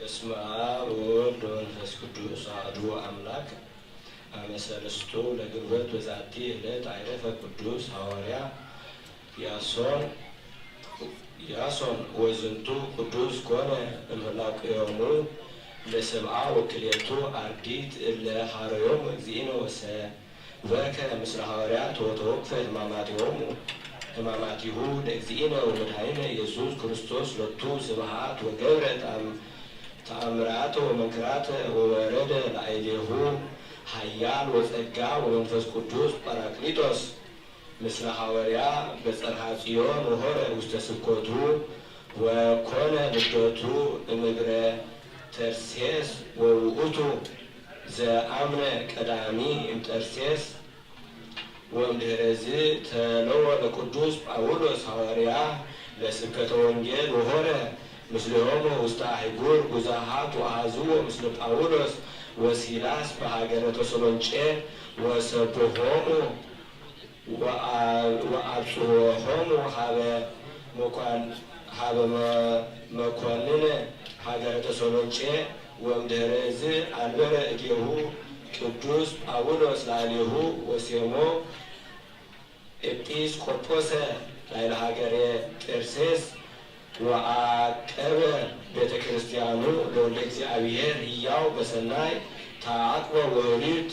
በስመ አብ ወወልድ ወመንፈስ ቅዱስ አሐዱ አምላክ። አመሰለስቱ ለግንቦት በዛቲ ዕለት አይረፈ ቅዱስ ሐዋርያ ያሶን ወዝንቱ ቅዱስ ኮነ እምላቅዮሙ ለሰብአ ወክልኤቱ አርዲት እለ ሐረዮም እግዚእነ ወሰበከ ምስለ ሐዋርያት ወተወክፈ ሕማማቲሁ ለእግዚእነ ወመድኃኒነ ኢየሱስ ክርስቶስ ሎቱ ስብሐት ወገብረ ተአምራተ ወመንክራተ ወወረደ ላዕሌሁ ኃያል ወጸጋ ወመንፈስ ቅዱስ ጳራቅሊጦስ ምስለ ሐዋርያ በጽርሐ ጽዮን ወሆረ ውስተ ስብከቱ ወኮነ ልደቱ እምግረ ተርሴስ ወውእቱ ዘአምነ ቀዳሚ እምጠርሴስ ወእምድኅረዝ ተለወ ለቅዱስ ጳውሎስ ሐዋርያ ለስብከተ ወንጌል ወሆረ ምስሌሆሙ ውስተ አህጉር ጉዛሃት ወአሐዝዎ ምስለ ጳውሎስ ወሲላስ በሀገረ ተሰሎንቄ ወሰብሖሙ ወአብጽሖሙ ሀበ መኮንን ሀገረ ተሰሎንቄ ወእምድኅረዝ አንበረ እዴሁ ቅዱስ ጳውሎስ ላዕሌሁ ወሴሞ ኤጲስቆጶሰ ላዕለ ሀገረ ጤርሴስ ወአቀበ ቤተ ክርስቲያኑ ለወልደ እግዚአብሔር ሕያው በሰናይ ተዓቅበ ወሪድ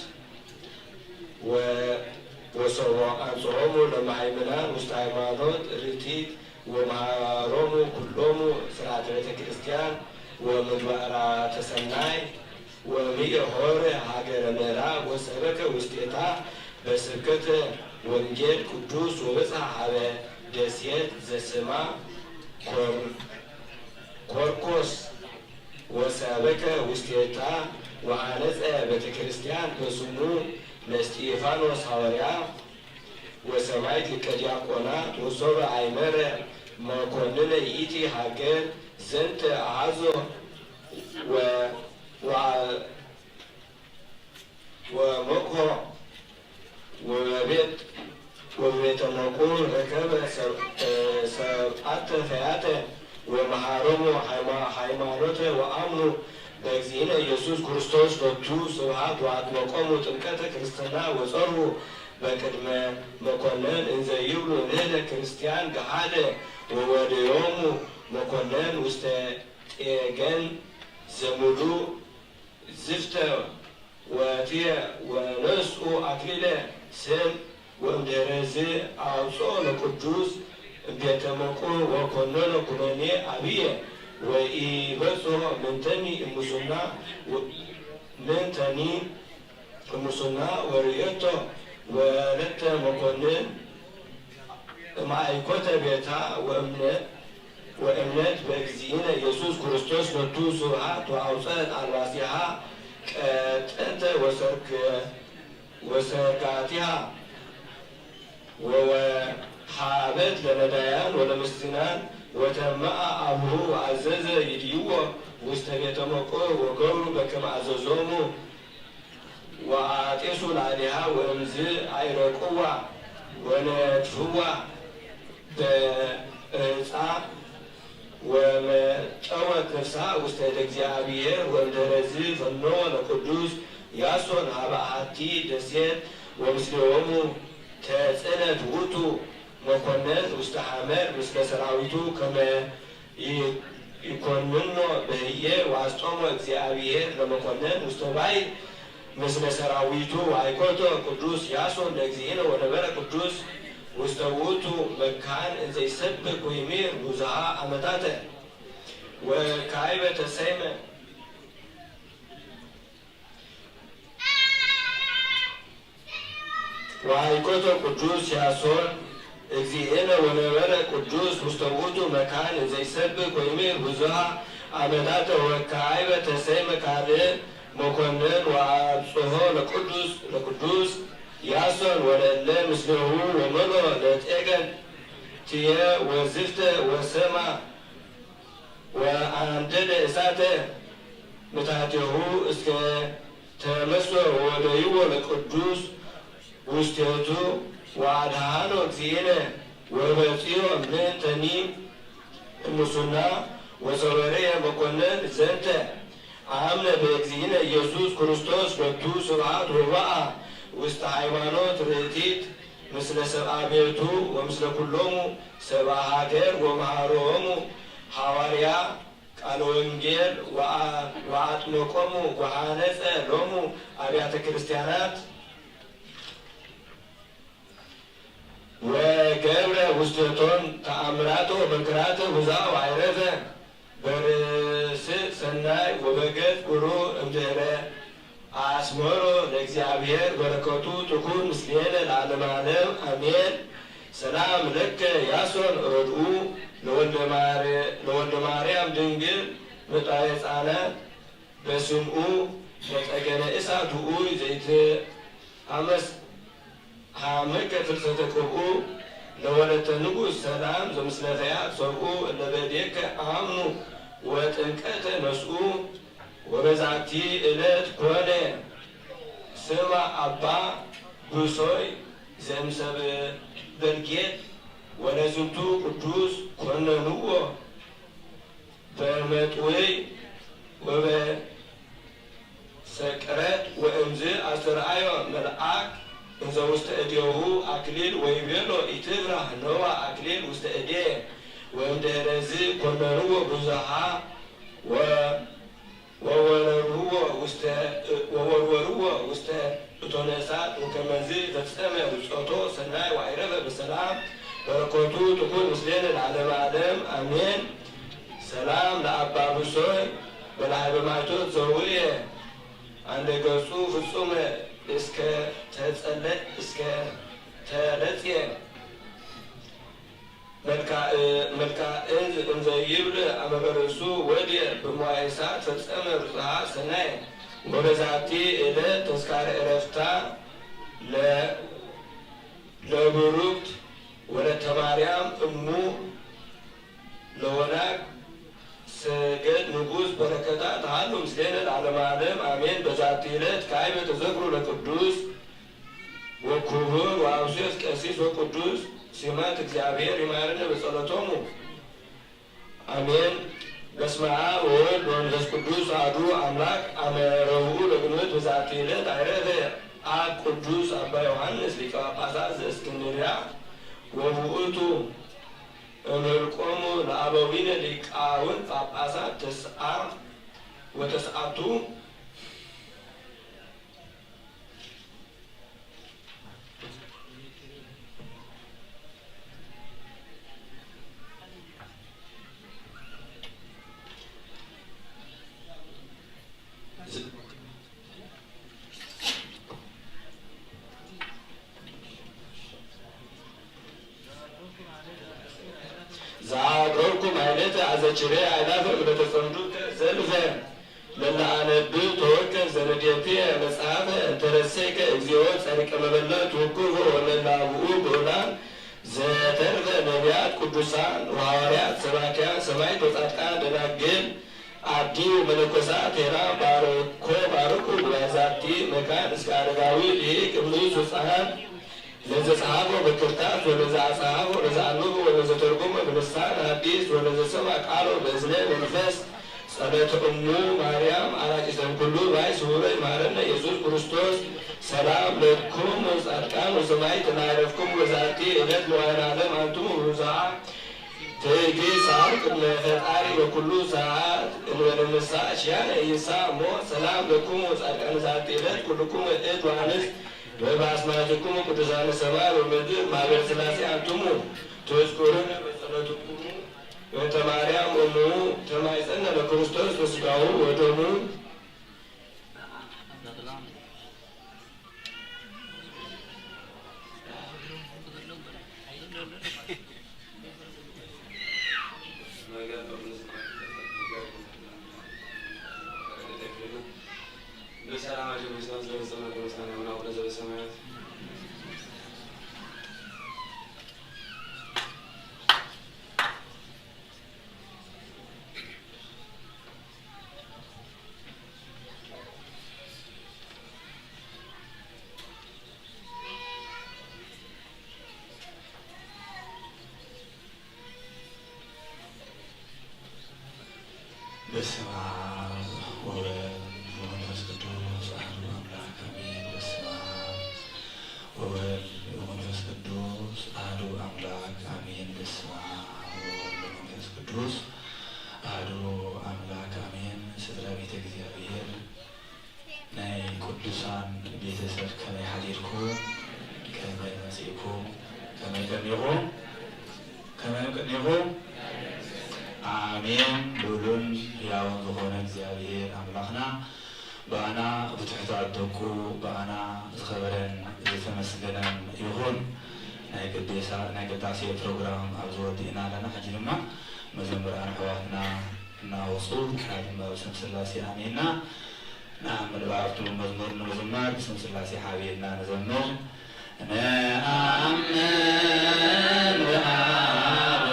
ወሰብሖሙ ለመሃይምናን ውስተ ሃይማኖት ርቲት ወመሃሮሙ ኩሎሙ ስርዓተ ቤተ ክርስቲያን ወምግባራተ ሰናይ ወሚሆረ ሀገረ ምዕራብ ወሰበከ ውስቴታ በስብከተ ወንጌል ቅዱስ ወበጽሐ ሀበ ደሴት ዘስማ ኮርኮስ ወሰበከ ውስቴታ ወአነጸ ቤተ ክርስቲያን በስሙ ለእስጢፋኖስ ሐዋርያ ወሰማዕት ሊቀ ዲያቆናት ወሶበ አይመረ መኮንነ ይእቲ ሀገር ዘንተ አሐዞ ወመቅሆ ወቤተ መቁር ረከበ ሰብዓተ ፈያተ ወመሃሮሙ ሃይማኖተ ወአምኑ በእግዚእነ ኢየሱስ ክርስቶስ ሎቱ ስብሐት ወአጥመቆሙ ጥምቀተ ክርስትና ወጸሩ በቅድመ መኮንን እንዘ ይብሉ ንሕነ ክርስቲያን ገሃደ ወወደዮሙ መኮንን ውስተ ጤገን ዘሙሉ ዝፍተ ወትየ ወነስኡ አክሊለ ስም ወእምድኅረዝ አውጽኦ ለቅዱስ ቤተ መቁር ወኮነነ ኩነኔ አብየ ወኢበጽሖ ምንተኒ እሙሱና ወርእየቶ ወለተ መኮንን ማእኮተ ቤታ ወእምነት በእግዚእነ ኢየሱስ ክርስቶስ ሎቱ ስብሐት ወአውፅአት አልባሲሃ ቀጠንተ ወሰርጋቲሃ ወወሃበት ለነዳያን ወለምስኪናን ወተመአ አብሁ አዘዘ ይድይዎ ውስተ ቤተ መቁር ወገብሩ በከመ አዘዞሙ ወአጤሱ ላዕሌሃ ወእምዝ አይረቁዋ ወነድፍዋ በዕፃ ወመጨወት ነፍሳ ውስተ እደ እግዚአብሔር ወእምድኅረዝ ፈኖ ለቅዱስ ያሶን ሀበ አሐቲ ደሴት ወምስሌሆሙ ተጽዕነት ውእቱ መኮንን ውስተ ሐመር ምስለ ሰራዊቱ ከመ ይኮንኖ በህየ ወአስጦሞ እግዚአብሔር ለመኮንን ውስተ ባሕር ምስለ ሰራዊቱ ወአይኮቶ ቅዱስ ያሶን ለእግዚእነ ወነበረ ቅዱስ ውስተ ውእቱ መካን እንዘ ይሰብክ ወይሜር ብዙኃ ዓመታተ ወካዕበ ተሰይመ ወአይኮቶ ቅዱስ ያሶን እግዚእነ ወነበረ ቅዱስ ውስተ ውእቱ መካን እንዘ ይሰብክ ወይሜር ብዙኃ ዓመታተ ወካዕበ ተሰይመ ካልእ መኮንን ወአብጽሖ ለቅዱስ ያሶን ወለእለ ምስሌሁ ወመልኦ ለጤገን ትየ ወዝፍተ ወሰማ ወአንደደ እሳተ ምታቴሁ እስከ ተመስወ ወወደይዎ ለቅዱስ ውስቴቱ ወአድኃኖ እግዚእነ ወበጽሖ ምንተኒ እሙሱና ወሶበርየ መኮንን ዘንተ አምነ በእግዚእነ ኢየሱስ ክርስቶስ ሎቱ ስብሐት ወበአ ውስተ ሃይማኖት ርቲት ምስለ ሰብአ ቤቱ ወምስለ ኩሎሙ ሰብአ ሀገር ወመሃሮሙ ሐዋርያ ቃለ ወንጌል ወአጥመቆሙ ወሐነጸ ሎሙ አብያተ ክርስቲያናት ወገብረ ውስቴቶን ተአምራቶ መንክራተ ብዛዕ ወአይረፈ በርእስ ሰናይ ወበገጽ ቡሩር እምድኅረ አስመሮ ለእግዚአብሔር በረከቱ ትኩን ምስሌነ ለዓለመ ዓለም አሜን። ሰላም ለከ ያሶን ረድኡ ለወልደ ማርያም ድንግል ምጣየ ሕፃናት በስምኡ ለጸገነ እሳት ውኡይ ዘይትአመስ ሀመከ ፍልሰተ ቅብኡ ለወለተ ንጉሥ ሰላም ዘምስለ ፈያት ሰብኡ እለ በእዴከ አምኑ ወጥምቀተ ነስኡ ወበዛቲ ዕለት ኮነ ስማ አባ ብሶይ ዘእምሰብ በልጌት ወለዝንቱ ቅዱስ ኮነንዎ በመጥወይ ወበሰቅረት ወእምዝ አስተርአዮ መልአክ እንዘ ውስተ እዴሁ አክሊል ወይቤሎ ኢትፍራህ ነዋ አክሊል ውስተ እዴ ወእምድኅረዝ ኮነንዎ ብዙሃ ወወርወርዎ ውስተ እቶነ እሳት ወከመዝ ፈጸመ ውጾቶ ሰናይ ወአይረፈ በሰላም በረከቱ ትኩን ምስሌነ ለዓለመ ዓለም አሜን። ሰላም ለአባ ብሶይ በላዕለ ማይቶት ዘውእየ አንደ ገጹ ፍጹም እስከ ተለጽየ መልካእዝ እንዘ ይብል አመበረሱ ወድየ በመዋዕለ እሳት ፈጸመ ብጽሐ ሰናይ ወበዛቲ ዕለት ተስካረ ዕረፍታ ለብሩክት ወለተ ማርያም እሙ ለወላድ ሰገድ ንጉሥ በረከታ ተሃሉ ምስሌነ ለዓለመ ዓለም አሜን። በዛቲ ዕለት ካዕበ ተዘክሩ ለቅዱስ ወክቡር ወአብሶስ ቀሲስ ወቅዱስ ሲመት እግዚአብሔር ይማረነ በጸሎቶሙ አሜን። በስመ አብ ወወልድ ወመንፈስ ቅዱስ አሐዱ አምላክ አመ ረቡዕ ለግንቦት በዛቲ ዕለት አይረፈ አብ ቅዱስ አባ ዮሐንስ ሊቀ ጳጳሳት ዘእስክንድርያ ወውእቱ እምልቆሙ ለአበዊነ ሊቃውንት ጳጳሳት ወተስዓቱ ዛግረርኩ ማይነት አዘችሬ አይላፈ ለተጸምዱ ዘልፈ ለላአነብ ተወከል ዘነዴቴ መጽሐፈ እንተረሴከ እግዚኦ ጸሪቀ መበለት ውኩፍ ወለላብኡ ብዑላን ዘተርፈ ነቢያት ቅዱሳን ወሐዋርያት ሰባክያን ሰማዕታት ወጻድቃን ደናግል አዲ መነኮሳት ሄራን ባርኩ ጉባኤዛቲ መካን እስከ አረጋዊ ሊቅ እምይእዜሰ ሕፃናት ለዘ ጸሐፎ በክርታስ ወለዘ አጽሐፎ ወለዘ አንብቦ ወለዘ ተርጎመ በልሳን ሐዲስ ወለዘ ሰምዐ ቃሎ በእዝነ መንፈስ ጸሎተ እሙ ማርያም አራቂተ እምኩሉ ባይ ስውረ ይማረነ ኢየሱስ ክርስቶስ። ሰላም ለክሙ ጻድቃን ወሰማዕታት ተናረፍክሙ በዛቲ ዕለት መዋዕለ ዓለም አንትሙ ብዙኃን ትዕግሥት ቅድመ ፈጣሪ በኩሉ ሰዓት እንበለ ንስሐ ሺያነ ኢይሳሞ ሰላም ለክሙ ጻድቃነ ዛቲ ዕለት ኩልክሙ እድ ወአንስት በአስማቲክሙ ቅዱሳነ ሰማይ ወምድር ማኅበረ ሥላሴ አንትሙ ትዝኩሩነ በጸሎትክሙ ወእንተ ማርያም እሙ ተማይጸነ ለክርስቶስ በሥጋሁ ወደሙ ቅዱሳን ቤተሰብ ከመይ ሓዲርኩም ከመይ መጺእኩም ከመይ ቀኒኹም አሜን። ልዑልን ሕያውን ዝኾነ እግዚአብሔር አምላኽና በአና ብትሕቲ አደቁ በአና ዝኸበረን ዝተመስገነን ይኹን። ናይ ቅዳሴ ፕሮግራም ኣብ ዝወዲእና ኣለና። ሕጂ ድማ መዘምራን ኣሕዋትና እናወፁ ካብ ብስም ስላሴ ኣሜንና ንኣምልባብቱ መዝሙር ንምዝማር ብስም ስላሴ ሓቢርና ንዘምር ነአምን ወአብ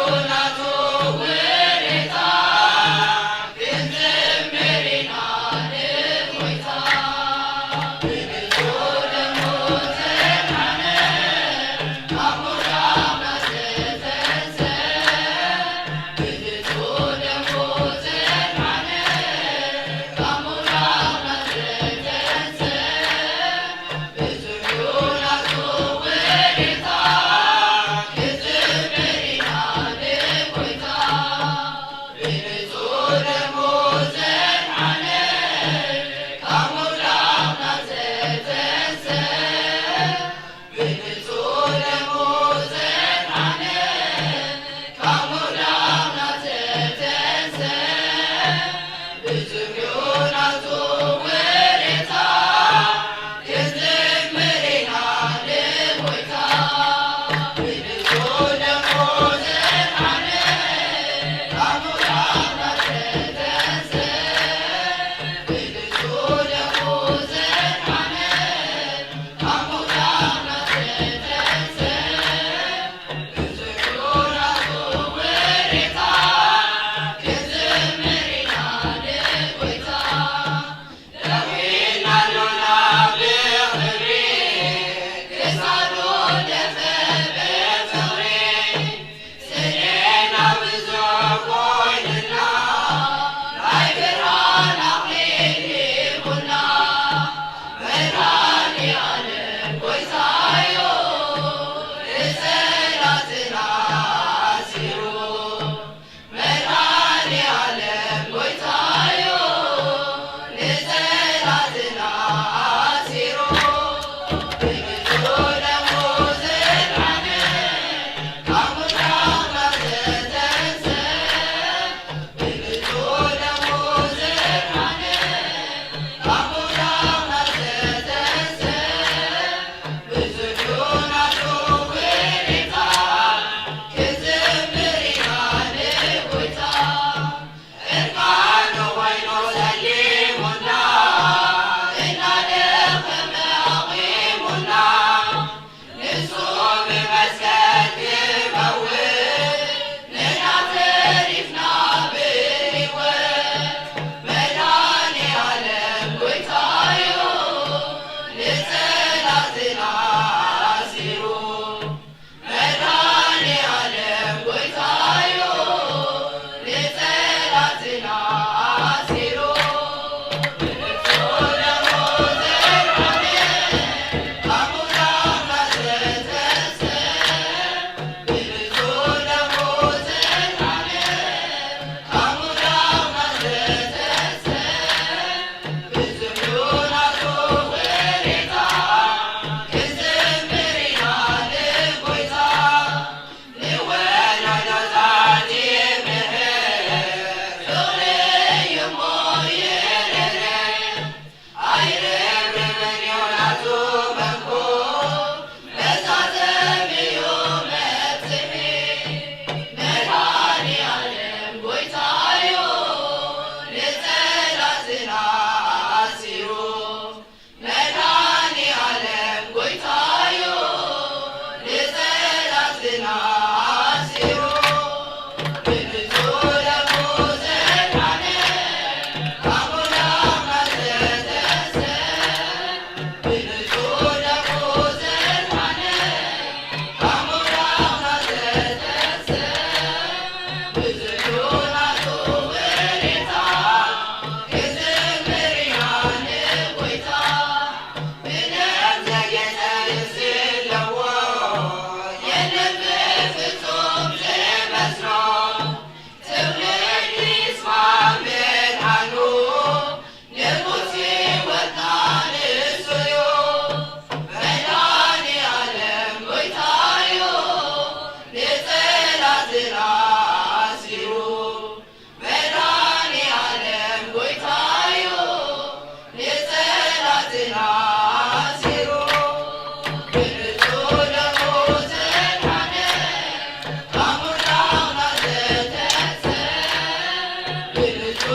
Una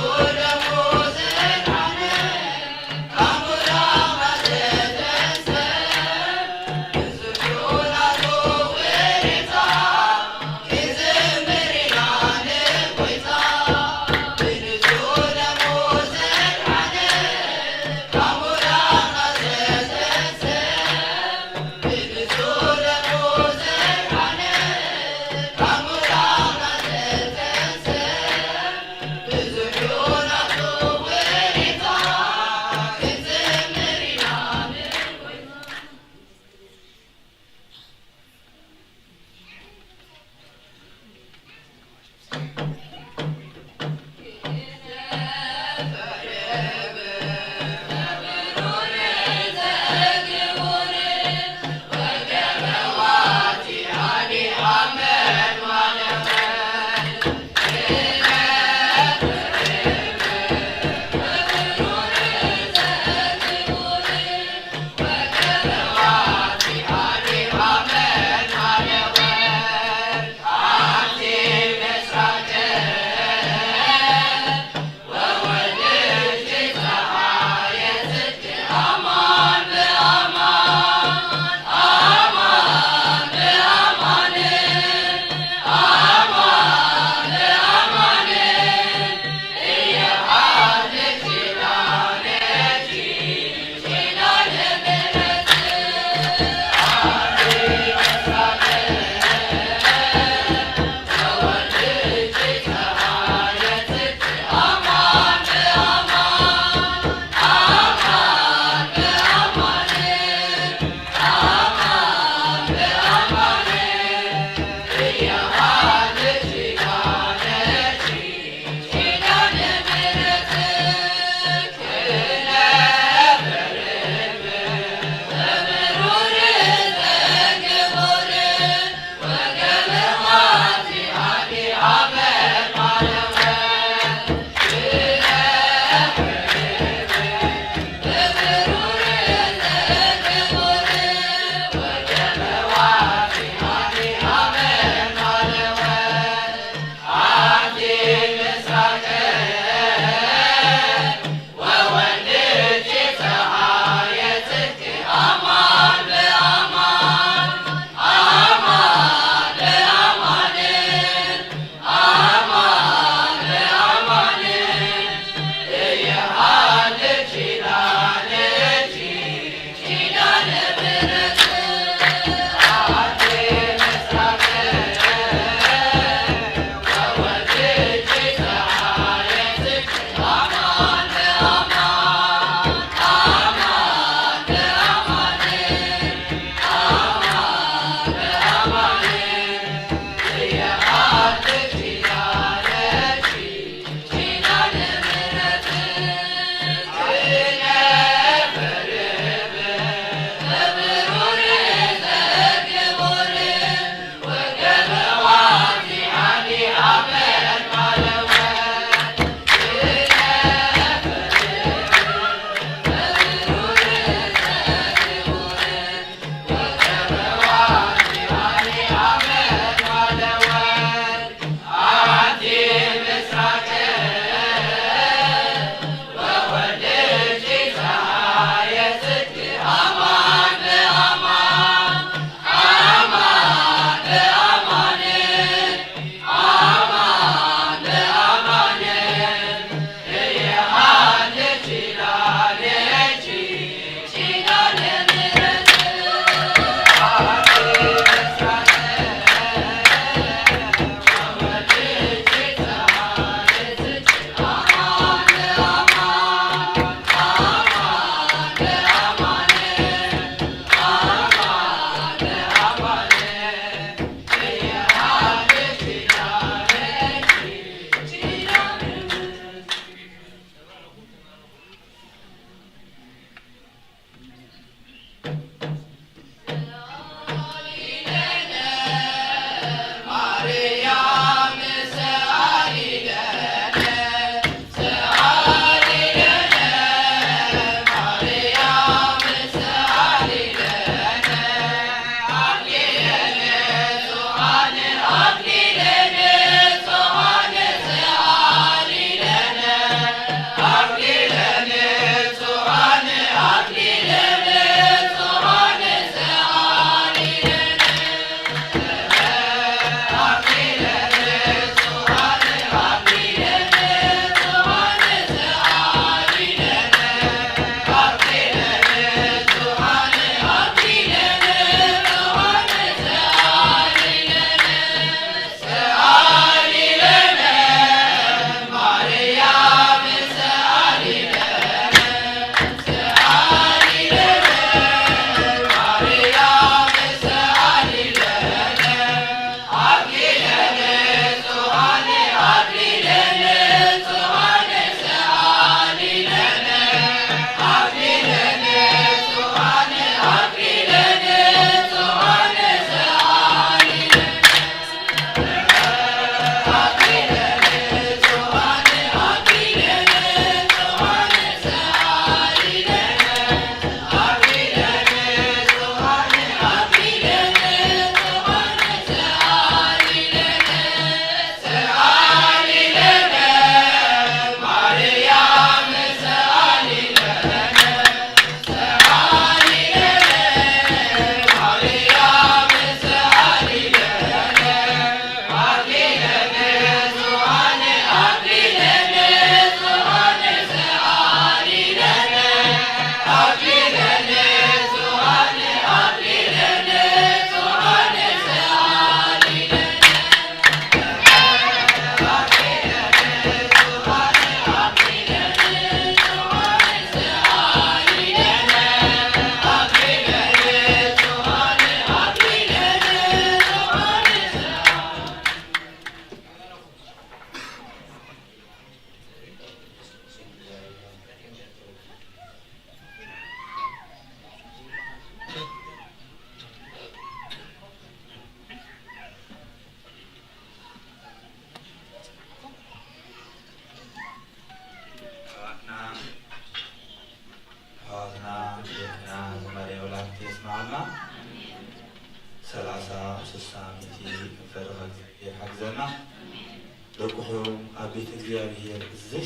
You're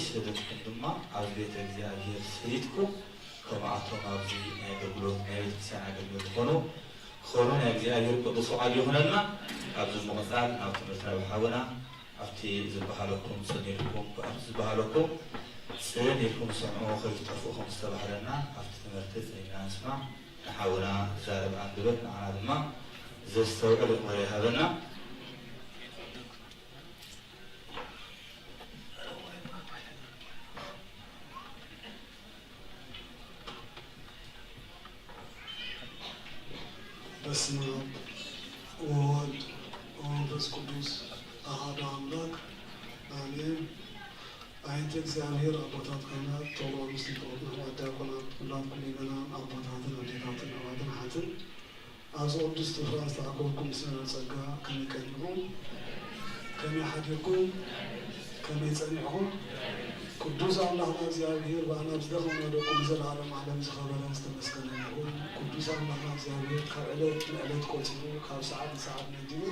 ስእለትኩም ድማ ኣብ ቤተ እግዚአብሔር ስሪትኩም ከማኣቶም ኣብዚ ናይ ኣገልግሎት ናይ ቤተክርስቲያን ኣገልግሎት ዝኾኑ ክኾኑ ናይ እግዚአብሔር ቅዱስ ፈቃድ ይኹነና። ኣብዚ ምቕፃል ናብ ትምህርታዊ ሓውና ኣብቲ ዝበሃለኩም ፅን ዝበሃለኩም ፅን ኢልኩም ሰምዑ ከይጠፍኡኩም ዝተባህለና ኣብቲ ትምህርቲ ፅኒና ንስማዕ ንሓውና ዛረብ ኣንብበት ንዓና ድማ ዘስተውዕል እቕበሎ ይሃበና። በስመ አብ ወወልድ ወመንፈስ ቅዱስ አሐዱ አምላክ አሜን። አይንተ እግዚአብሔር አባታት ካህናት ቶሎ አምስት ሊቃውንት ዲያቆናት ሁላችሁም ምእመናን አባታትን አዴታትን አባትን ሀትን አብ ቅዱስ ስፍራ ዝተኣከብኩም ስነ ጸጋ ከመይ ቀኒኹም ከመይ ሓዲርኩም ከመይ ጸኒዕኹም ቅዱስ አምላክና እግዚአብሔር በአና ብዝደኸመ ደቁም ዘለዓለም ዓለም ዝኸበረ ዝተመስገነ ይሁን። ቅዱስ አምላክና እግዚአብሔር ካብ ዕለት ንዕለት ቆፂሩ ካብ ሰዓት ንሰዓት ነዲሉ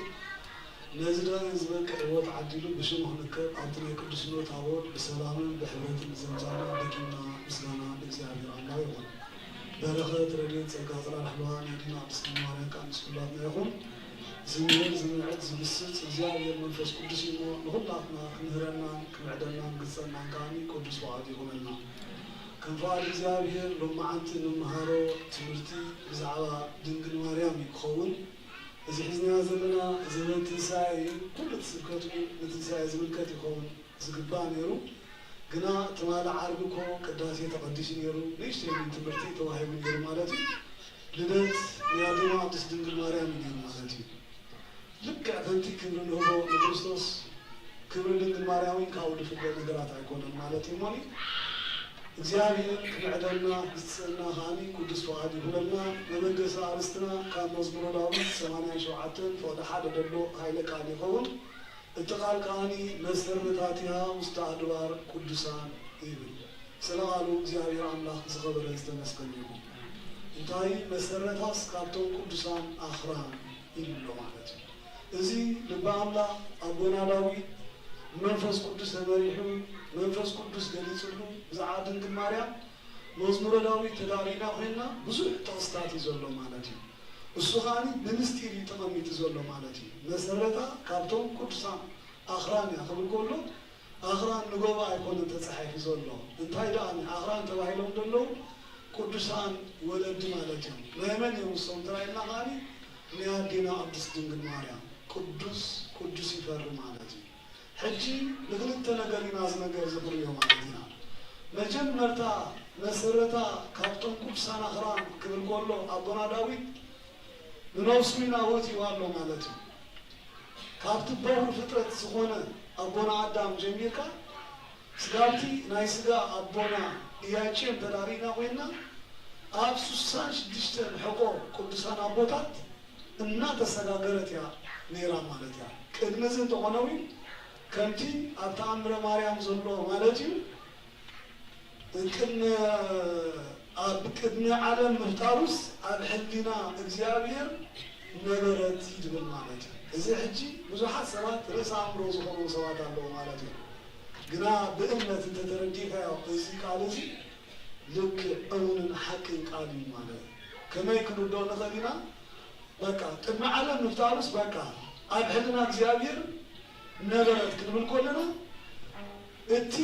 ነዚ ደረጃ ዝበቅዕ ህይወት ዓዲሉ ብሽሙ ክንከብ ኣብቲ ናይ ቅዱስነት ታቦት ብሰላምን ብሕብረትን ዘምዛና ደቂምና ምስጋና እግዚአብሔር አምላክ ይሁን። በረኸት ረድኤት ጸጋ ጽላል ሕልዋ ናዲና ቅድስት ማርያም ቃልስ ኩላትና ይኹን። ዝምህር ዝምዕት ዝብስፅ እግዚአብሔር መንፈስ ቅዱስ እሞ ንኹላትና ክንህረናን ክምዕደናን ግጸናን ከዓኒ ቅዱስ ፈቃዱ ይኹነና። ከም ፈቃድ እግዚአብሔር ሎማዓንቲ ንምሃሮ ትምህርቲ ብዛዕባ ድንግል ማርያም ይክኸውን። እዚ ሒዝና ዘለና ዘመን ትንሳኤ ኩሉ ትስብከቱ ንትንሳኤ ዝምልከት ይኸውን ዝግባእ ነይሩ። ግና ትማል ዓርቢ እኮ ቅዳሴ ተቐዲሱ ነይሩ ንእሽተይ ትምህርቲ ተዋሂቡ ነይሩ ማለት እዩ። ልደት ንያድማ ቅድስት ድንግል ማርያም ነይሩ ማለት እዩ። ልክዕ ከምቲ ክብሪ ንህቦ ንክርስቶስ ክብሪ ድንግል ማርያምን ካብኡ ዝፍለ ነገራት ኣይኮነን ማለት እዩ ሞኒ እግዚአብሔር ክምዕደልና ክስፅና ከዓኒ ቅዱስ ፈቃድ ይሁነና። መበገሲ ኣርስትና ካብ መዝሙረ ዳዊት 87 ፈቅዲ ሓደ ደሎ ሃይለ ቃል ይኸውን። እቲ ቃል ከዓኒ መሰረታቲሃ ውስተ ኣድባር ቅዱሳን ይብል። ስለ ቃሉ እግዚአብሔር አምላክ ዝኸበረ ዝተመስገነ ይሁን። እንታይ መሰረታስ ካብቶም ቅዱሳን ኣኽራን ይብሎ ማለት እዩ። እዚ ልበ ኣምላክ ኣቦና ዳዊት መንፈስ ቅዱስ ተመሪሑ መንፈስ ቅዱስ ገሊጹሉ ብዛዕባ ድንግል ማርያም መዝሙረ ዳዊት ተዳሪና ኮይና ብዙሕ ጥቅስታት እዩ ዘሎ ማለት እዩ። እሱ ከዓኒ ብምስጢር እዩ ተቐሚጡ ዘሎ ማለት እዩ። መሰረታ ካብቶም ቅዱሳን ኣኽራን እያ ክብል ከሎ ኣኽራን ንጎባ ኣይኮነን ተፃሒፉ ዘሎ። እንታይ ደኣኒ ኣኽራን ተባሂሎም ዘለዉ ቅዱሳን ወለዲ ማለት እዮም። ናይ መን እዮም እሶም ተራኢልና ከዓኒ ንያዲና ቅድስት ድንግል ማርያም ቅዱስ ቅዱስ ይፈሪ ማለት እዩ። ሕጂ ንክልተ ነገር ኢና ዝነገር ዝኽርዮ ማለት ኢና። መጀመርታ መሰረታ ካብቶም ቅዱሳን ኣኽራን ክብል ከሎ ኣቦና ዳዊት ንነፍሱ ይናወትዩ ኣሎ ማለት እዩ። ካብቲ በኩር ፍጥረት ዝኾነ ኣቦና ኣዳም ጀሚርካ ስጋብቲ ናይ ስጋ ኣቦና ኢያቄም ተዳሪና ኮይና ኣብ 66 ሕቆ ቅዱሳን ኣቦታት እናተሰጋገረት እያ ነይራ ማለት እያ። ቅድሚ እዚ እንተኾነዊ ከምቲ ኣብ ተኣምረ ማርያም ዘሎ ማለት እዩ ቅድሚ ዓለም ምፍጣሩስ ኣብ ሕሊና እግዚአብሔር ነበረት ይድብል ማለት እዩ። እዚ ሕጂ ብዙሓት ሰባት ርእሰ ኣእምሮ ዝኾኑ ሰባት ኣለዉ ማለት እዩ። ግና ብእምነት እንተተረዲእካዮ እዚ ቃል እዚ ልክዕ እውንን ሓቅን ቃል እዩ ማለት እዩ። ከመይ ክንውዶ ንኽእል ኢና? በቃ ቅድሚ ዓለም ምፍጣሩስ በቃ ኣብ ሕሊና እግዚአብሔር ነበረት ክንብል ከለና እቲ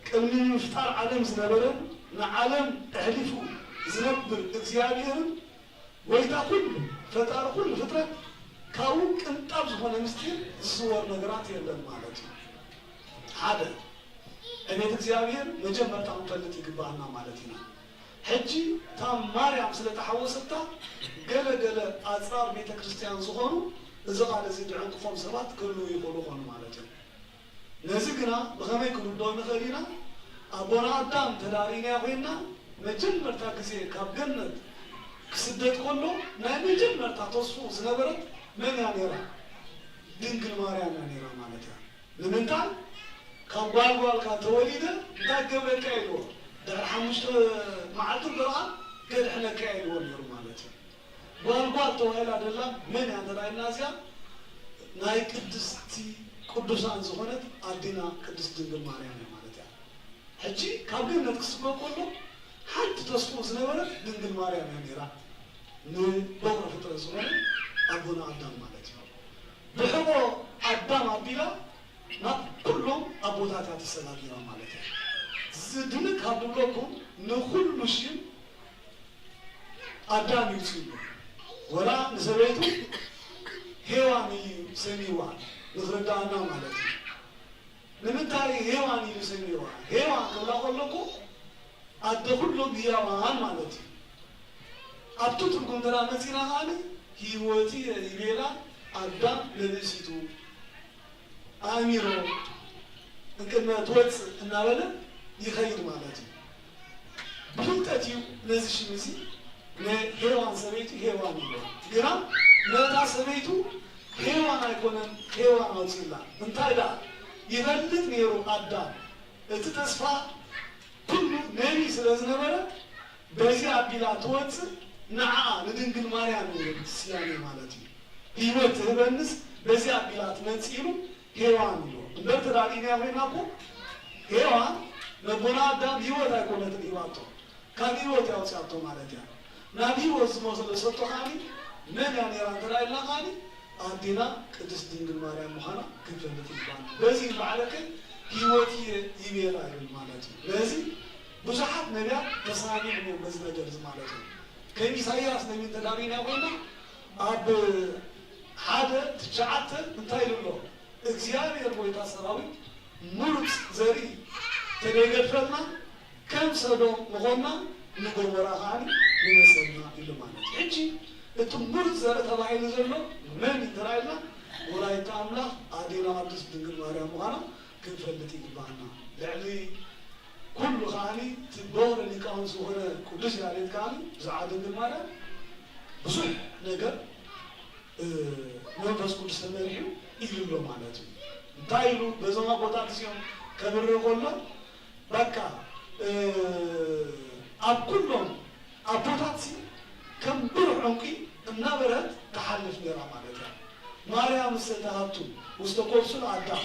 ቅድሚ ምፍጣር ዓለም ዝነበረን ንዓለም ኣሕሊፉ ዝነብር እግዚአብሔርን ወይታ ኩሉ ፈጣሪ ኩሉ ፍጥረት ካብኡ ቅንጣብ ዝኾነ ምስጢር ዝስወር ነገራት የለን ማለት እዩ። ሓደ ዕቤት እግዚአብሔር መጀመርታ ክንፈልጥ ይግባአና ማለት ኢና። ሕጂ እታ ማርያም ስለተሓወሰታ ገለገለ ኣፅራር ቤተ ክርስቲያን ዝኾኑ እዚ ቃል እዚ ድዕንቅፎም ሰባት ክህልው ይኽእሉ ኾኑ ማለት እዩ። ነዚ ግና ብኸመይ ክንውዶ ንኽእል ኢና? ኣቦና ኣዳም ተዳሪና ኮይና መጀመርታ ግዜ ካብ ገነት ክስደት ከሎ ናይ መጀመርታ ተስፉ ዝነበረት መን እያ ነይራ? ድንግል ማርያም እያ ነይራ ማለት እያ። ንምንታይ? ካብ ጓልጓልካ ተወሊደ እንታይ ገብረካ ኢልዎ ድሕሪ 5 መዓልቲ ብርሃን ገድሕነካ ኢልዎ ነይሩ ማለት እዩ። ጓልጓል ተባሂላ ደላ መን እያ ተራኢልና እዚኣ? ናይ ቅድስቲ ቅዱሳን ዝኾነት ኣዴና ቅድስት ድንግል ማርያም እያ ማለት እያ። ሕጂ ካብ ገነት ክስበቅ ከሎ ሓንቲ ተስፎ ዝነበረት ድንግል ማርያም እያ ነይራ ንበኩረ ፍጥረት ዝኾነ ኣቦና ኣዳም ማለት እዩ ብሕቆ ኣዳም ኣቢላ ናብ ኩሎም ኣቦታት እያ ተሰናጊራ ማለት እዩ ዝድንቅ ካብ ንብለኩም ንኩሉ ሽም ኣዳም ይውፅኡ ወላ ንሰበይቱ ሄዋን እዩ ሰሚዋ ንኽረዳእና ማለት እዩ ንምንታይ ሄዋን እዩ ሰሚዋ ሄዋን ክብላ ከለኩ ኣደ ኩሎም ህያዋን ማለት እዩ ኣብቱ ትርጉም ተራ መፂና ኸዓኒ ሂወቲ ይቤላ ኣዳም ንርእሲቱ ኣእሚሮ እንቅድመ ትወፅእ እናበለ ይኸይድ ማለት እዩ ብፍልጠት እዩ ነዚ ሽም እዚ ንሄዋን ሰበይቱ ሄዋን ይብሎ ግና ነታ ሰበይቱ ሄዋን ኣይኮነን ሄዋን ኣውፅኢላ እንታይ ዳ ይፈልጥ ነይሩ ኣዳም እቲ ተስፋ ኩሉ ነቢ ስለ ዝነበረ በዚ ኣቢላ ትወፅእ ንዓዓ ንድንግል ማርያም ስያሜ ማለት እዩ ህይወት ትህበንስ በዚ ኣቢላ ትመፅእ ኢሉ ሄዋን ይብሎ እምበር ተዳሊና ኮይና እኮ ሄዋን ነቦና ኣዳም ህይወት ኣይኮነትን ሂባቶ ካብ ህይወት ያውፅያቶ ማለት እያ ናብ ህይወት ዝመስሎ ሰጥቶ ኸዓኒ መን እያ ነይራ እንተዳኢልና ኸዓኒ ኣዴና ቅድስት ድንግል ማርያም ምዃና ክንፈልጥ ይግባእ በዚ በዕለከ ህይወት ይቤላ ይብል ማለት እዩ በዚ ብዙሓት ነቢያት ተሰናሚዕ እዮም በዚ ነገር እዚ ማለት እዩ ከም ኢሳይያስ ነቢ ተዳሪና ኮይና ኣብ ሓደ ትሽዓተ እንታይ ይብሎ እግዚኣብሔር ጎይታ ሰራዊት ሙሉፅ ዘርኢ ተደገድፈልና ከም ሰዶም ንኾና ንጎሞራ ኸዓኒ ንመሰልና ኢሉ ማለት እዩ ሕጂ እቲ ሙሉፅ ዘርኢ ተባሂሉ ዘሎ መን ተራኢልና ወላዲተ ኣምላኽ ኣዴና ቅድስት ድንግል ማርያም ምዃና ክንፈልጥ ይግባአና ልዕሊ ኩሉ ኸዓኒ ትበወረ ሊቃውንት ዝኾነ ቅዱስ ያሬድ ኸዓኒ ብዛዕባ ድንግል ማርያም ብዙሕ ነገር መንፈስ ቅዱስ ተመሪሑ ይብሎ ማለት እዩ እንታይ ኢሉ በዞም ኣቦታት እዚኦም ከብርር ከሎ በቃ ኣብ ኩሎም ኣቦታት ከም ብሩሕ ዕንቂ እናበረት ተሓልፍ ነይራ ማለት እያ ማርያም ዝተሃብቱ ውስተ ቆብሱል ኣዳም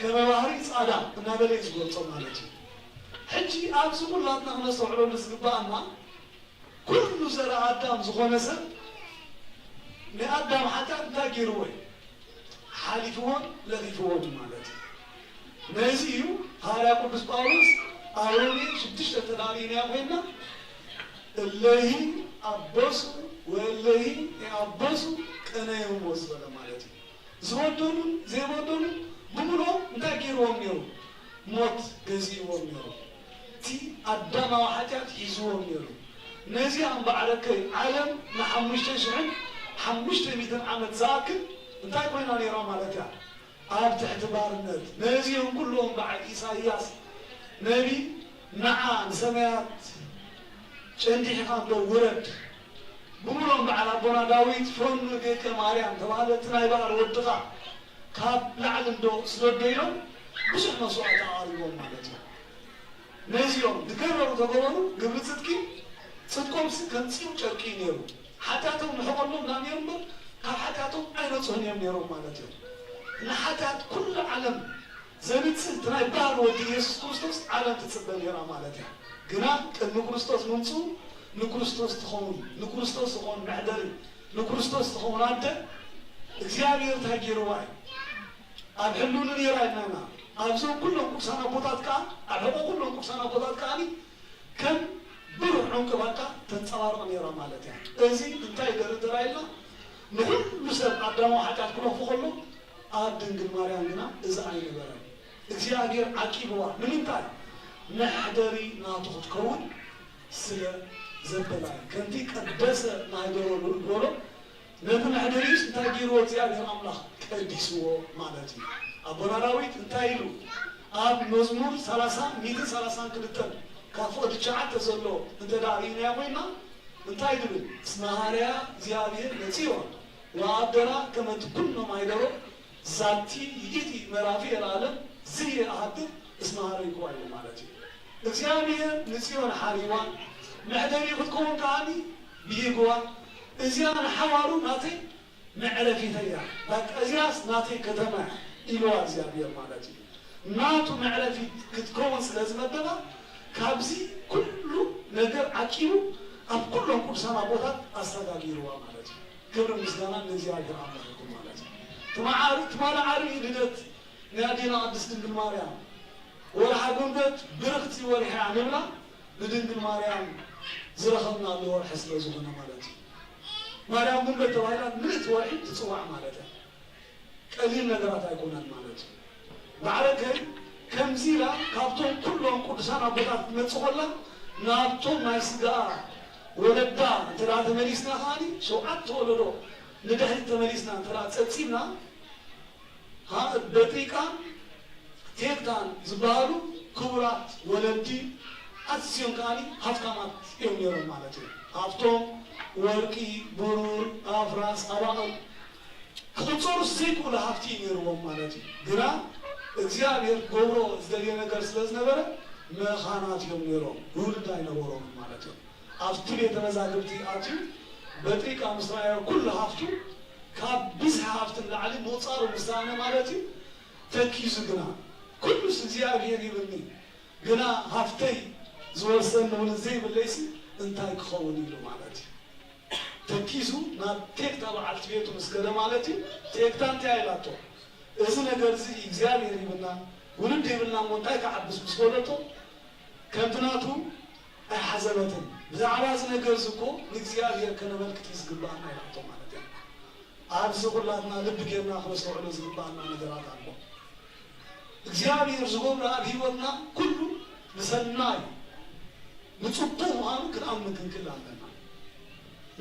ከመ ባህሪ ፃዕዳ እናበለ እዩ ዝገልፆ ማለት እዩ ሕጂ ኣብዚ ኩላትና ክነስተውዕለሉ ዝግባአና ኩሉ ዘረ ኣዳም ዝኾነ ሰብ ንኣዳም ሓጢኣት እንታይ ገይርዎ እዩ ሓሊፍዎን ለኺፍዎን ማለት እዩ ነዚ እዩ ሃዋርያ ቅዱስ ጳውሎስ ኣብ ሮሜ 6 ተዳሊና ኮይና እለሂ ኣበሱ ወእለሂ ይኣበሱ ቀነዮሞ ዝበለ ማለት እዩ ዝወደሉን ዘይወደሉን ብምሎም እንታይ ገይርዎም ነይሩ ሞት ገዚእዎም ነይሩ እቲ ኣዳማዊ ሓጢኣት ሒዝዎም ነይሩ ነዚኣ እምበዓለከይ ዓለም ን5,500 ዓመት ዝኣክል እንታይ ኮይና ነይራ ማለት እያ ኣብ ትሕቲ ባርነት ነዚኦም ኩሎም በዓል ኢሳይያስ ነቢ ንዓ ንሰማያት ጨንዲሕኻ እምበር ውረድ ብምሎም በዓል ኣቦና ዳዊት ፈኑ ደቀ ማርያም ተባሃለ እቲ ናይ በዓል ወድኻ ካብ ላዕሊ እንዶ ስለደኢሎም ብዙሕ መስዋዕቲ ኣቕሪቦም ማለት እዩ ነዚኦም ዝገበሩ ተገበሩ ግብሪ ፅድቂ ፅድቆምሲ ከንፂኡ ጨርቂ ነይሩ ሓጢኣቶም ንሕቐሎም ና ነይሩ እምበር ካብ ሓጢኣቶም ኣይነፅሁን እዮም ነይሮም ማለት እዩ ንሓጢኣት ኩሉ ዓለም ዘንፅህ እቲ ናይ ባህል ወዲ ኢየሱስ ክርስቶስ ዓለም ትፅበ ነይራ ማለት እያ ግና ቅድሚ ክርስቶስ ምምፅኡ ንክርስቶስ ትኸውን ንክርስቶስ ትኸውን መሕደሪ ንክርስቶስ ትኸውን ኣደ እግዚኣብሔር እንታይ ገይርዋ እዩ ኣብ ሕሉን ነይራ ኢልና ኣብዞም ኩሎም ቅዱሳን ኣቦታት ከዓ ኣብ ሕቆ ኩሎም ቅዱሳን ኣቦታት ከዓኒ ከም ብሩሕ ዕንቂ በቃ ተንፀባርቕ ነይራ ማለት እያ እዚ እንታይ ገር ተራኢልና ንኩሉ ሰብ ኣዳማዊ ሓጢኣት ክለኽፉ ከሎ ኣብ ድንግል ማርያም ግና እዚ ኣይነበረን እግዚኣብሔር ዓቂብዋ ንምንታይ መሕደሪ ናቱ ክትከውን ስለ ዘበላ ከምቲ ቀደሰ ማህደሮ ንብሎ ነቲ መሕደሪስ እንታይ ገይርዎ እግዚኣብሔር ኣምላኽ ቀዲስዎ ማለት እዩ ኣቦና ዳዊት እንታይ ኢሉ ኣብ መዝሙር 132 ካብ ፍቅዲ 9 ዘሎ እንተዳሪእናያ ኮይና እንታይ ድብል እስመ ሃርያ እግዚኣብሔር ነፂዮን ወኣደራ ከመ ትኩኖ ማህደሮ ዛቲ ይእቲ ምዕራፊ የለዓለም ዝየ ኣሃድር እስመ ሃረይክዋ ኢሉ ማለት እዩ እግዚኣብሔር ንፅዮን ሓሪዋን መሕደሪ ክትከውን ከዓኒ ብሂግዋ እዚያ ንሓዋሩ ናተይ መዕረፊተ እያ በቃ እዚያስ ናተይ ከተማ ኢልዋ እግዚኣብሔር ማለት እዩ ناتو معرفي كتكون سلازم الدبا كابزي كله نجر عكيو أب كلهم كل سنة بوتات أستغاليروا مالتي كبر مسلمنا نزي عجر عملكم مالتي تما عاري لدت نادينا قدس دنجل مريم ورح قلت برختي ورح عملنا لدنجل مريم زرخنا اللي هو حسب زغنا مالتي مريم قلت وايلا نت واحد تصوع مالتها قليل نجرات يكونن مالتي بعدك كم زيلا كابتون كلهم قدسان أبوات متصولا نابتون ما يسقى ولدا ترى تمليسنا خاني شو أتولدو ندهي تمليسنا ترى تسيبنا ها دقيقة تيكتان زبالو كبرات ولدي أتسيون كاني هفتمات يوم يوم مالتي هفتم ورقي برور أفراس أراغل كتصور سيكو لهفتين يوم مالتي قرا እግዚአብሔር ጎብሮ ዘየ ነገር ስለዝነበረ መኻናት እዮም ነሮም ውልድ አይነበሮም ማለት ነው አፍቱ የተመዛግብቲ አቱ በጥቂቃ ምስራያ ኩሉ ሀፍቱ ካብዝ ሀፍት ለዓሊ ሞጻሩ ምሳነ ማለት ተኪዙ ግና ኩሉስ እግዚአብሔር ይብኒ ግና ሀፍተይ ዝወሰን ነው ለዘይ ብለይሲ እንታይ ክኸውን ይሉ ማለት ተኪዙ ና ቴክታ በዓልት ቤቱ መስከረ ማለት ቴክታንት ያይላቶ እዚ ነገር እዚ እግዚአብሔር ይብና ውልድ ይብና ሞንታይ ከዓብስ መስኮለቶ ከምትናቱ አይሐዘበትን ብዛዕባዝ ነገር ዝኮ እግዚአብሔር ከነበልክት ይዝግባና ይላቶ ማለት ነው አብዝ ሁላትና ልብ ጌርና ክርስቶስ ዝግባና ነገራት አለ እግዚአብሔር ዝጎብራ ቢወና ኩሉ ለሰናይ ንጹጡ ማኑ ከአምን ክንክላልና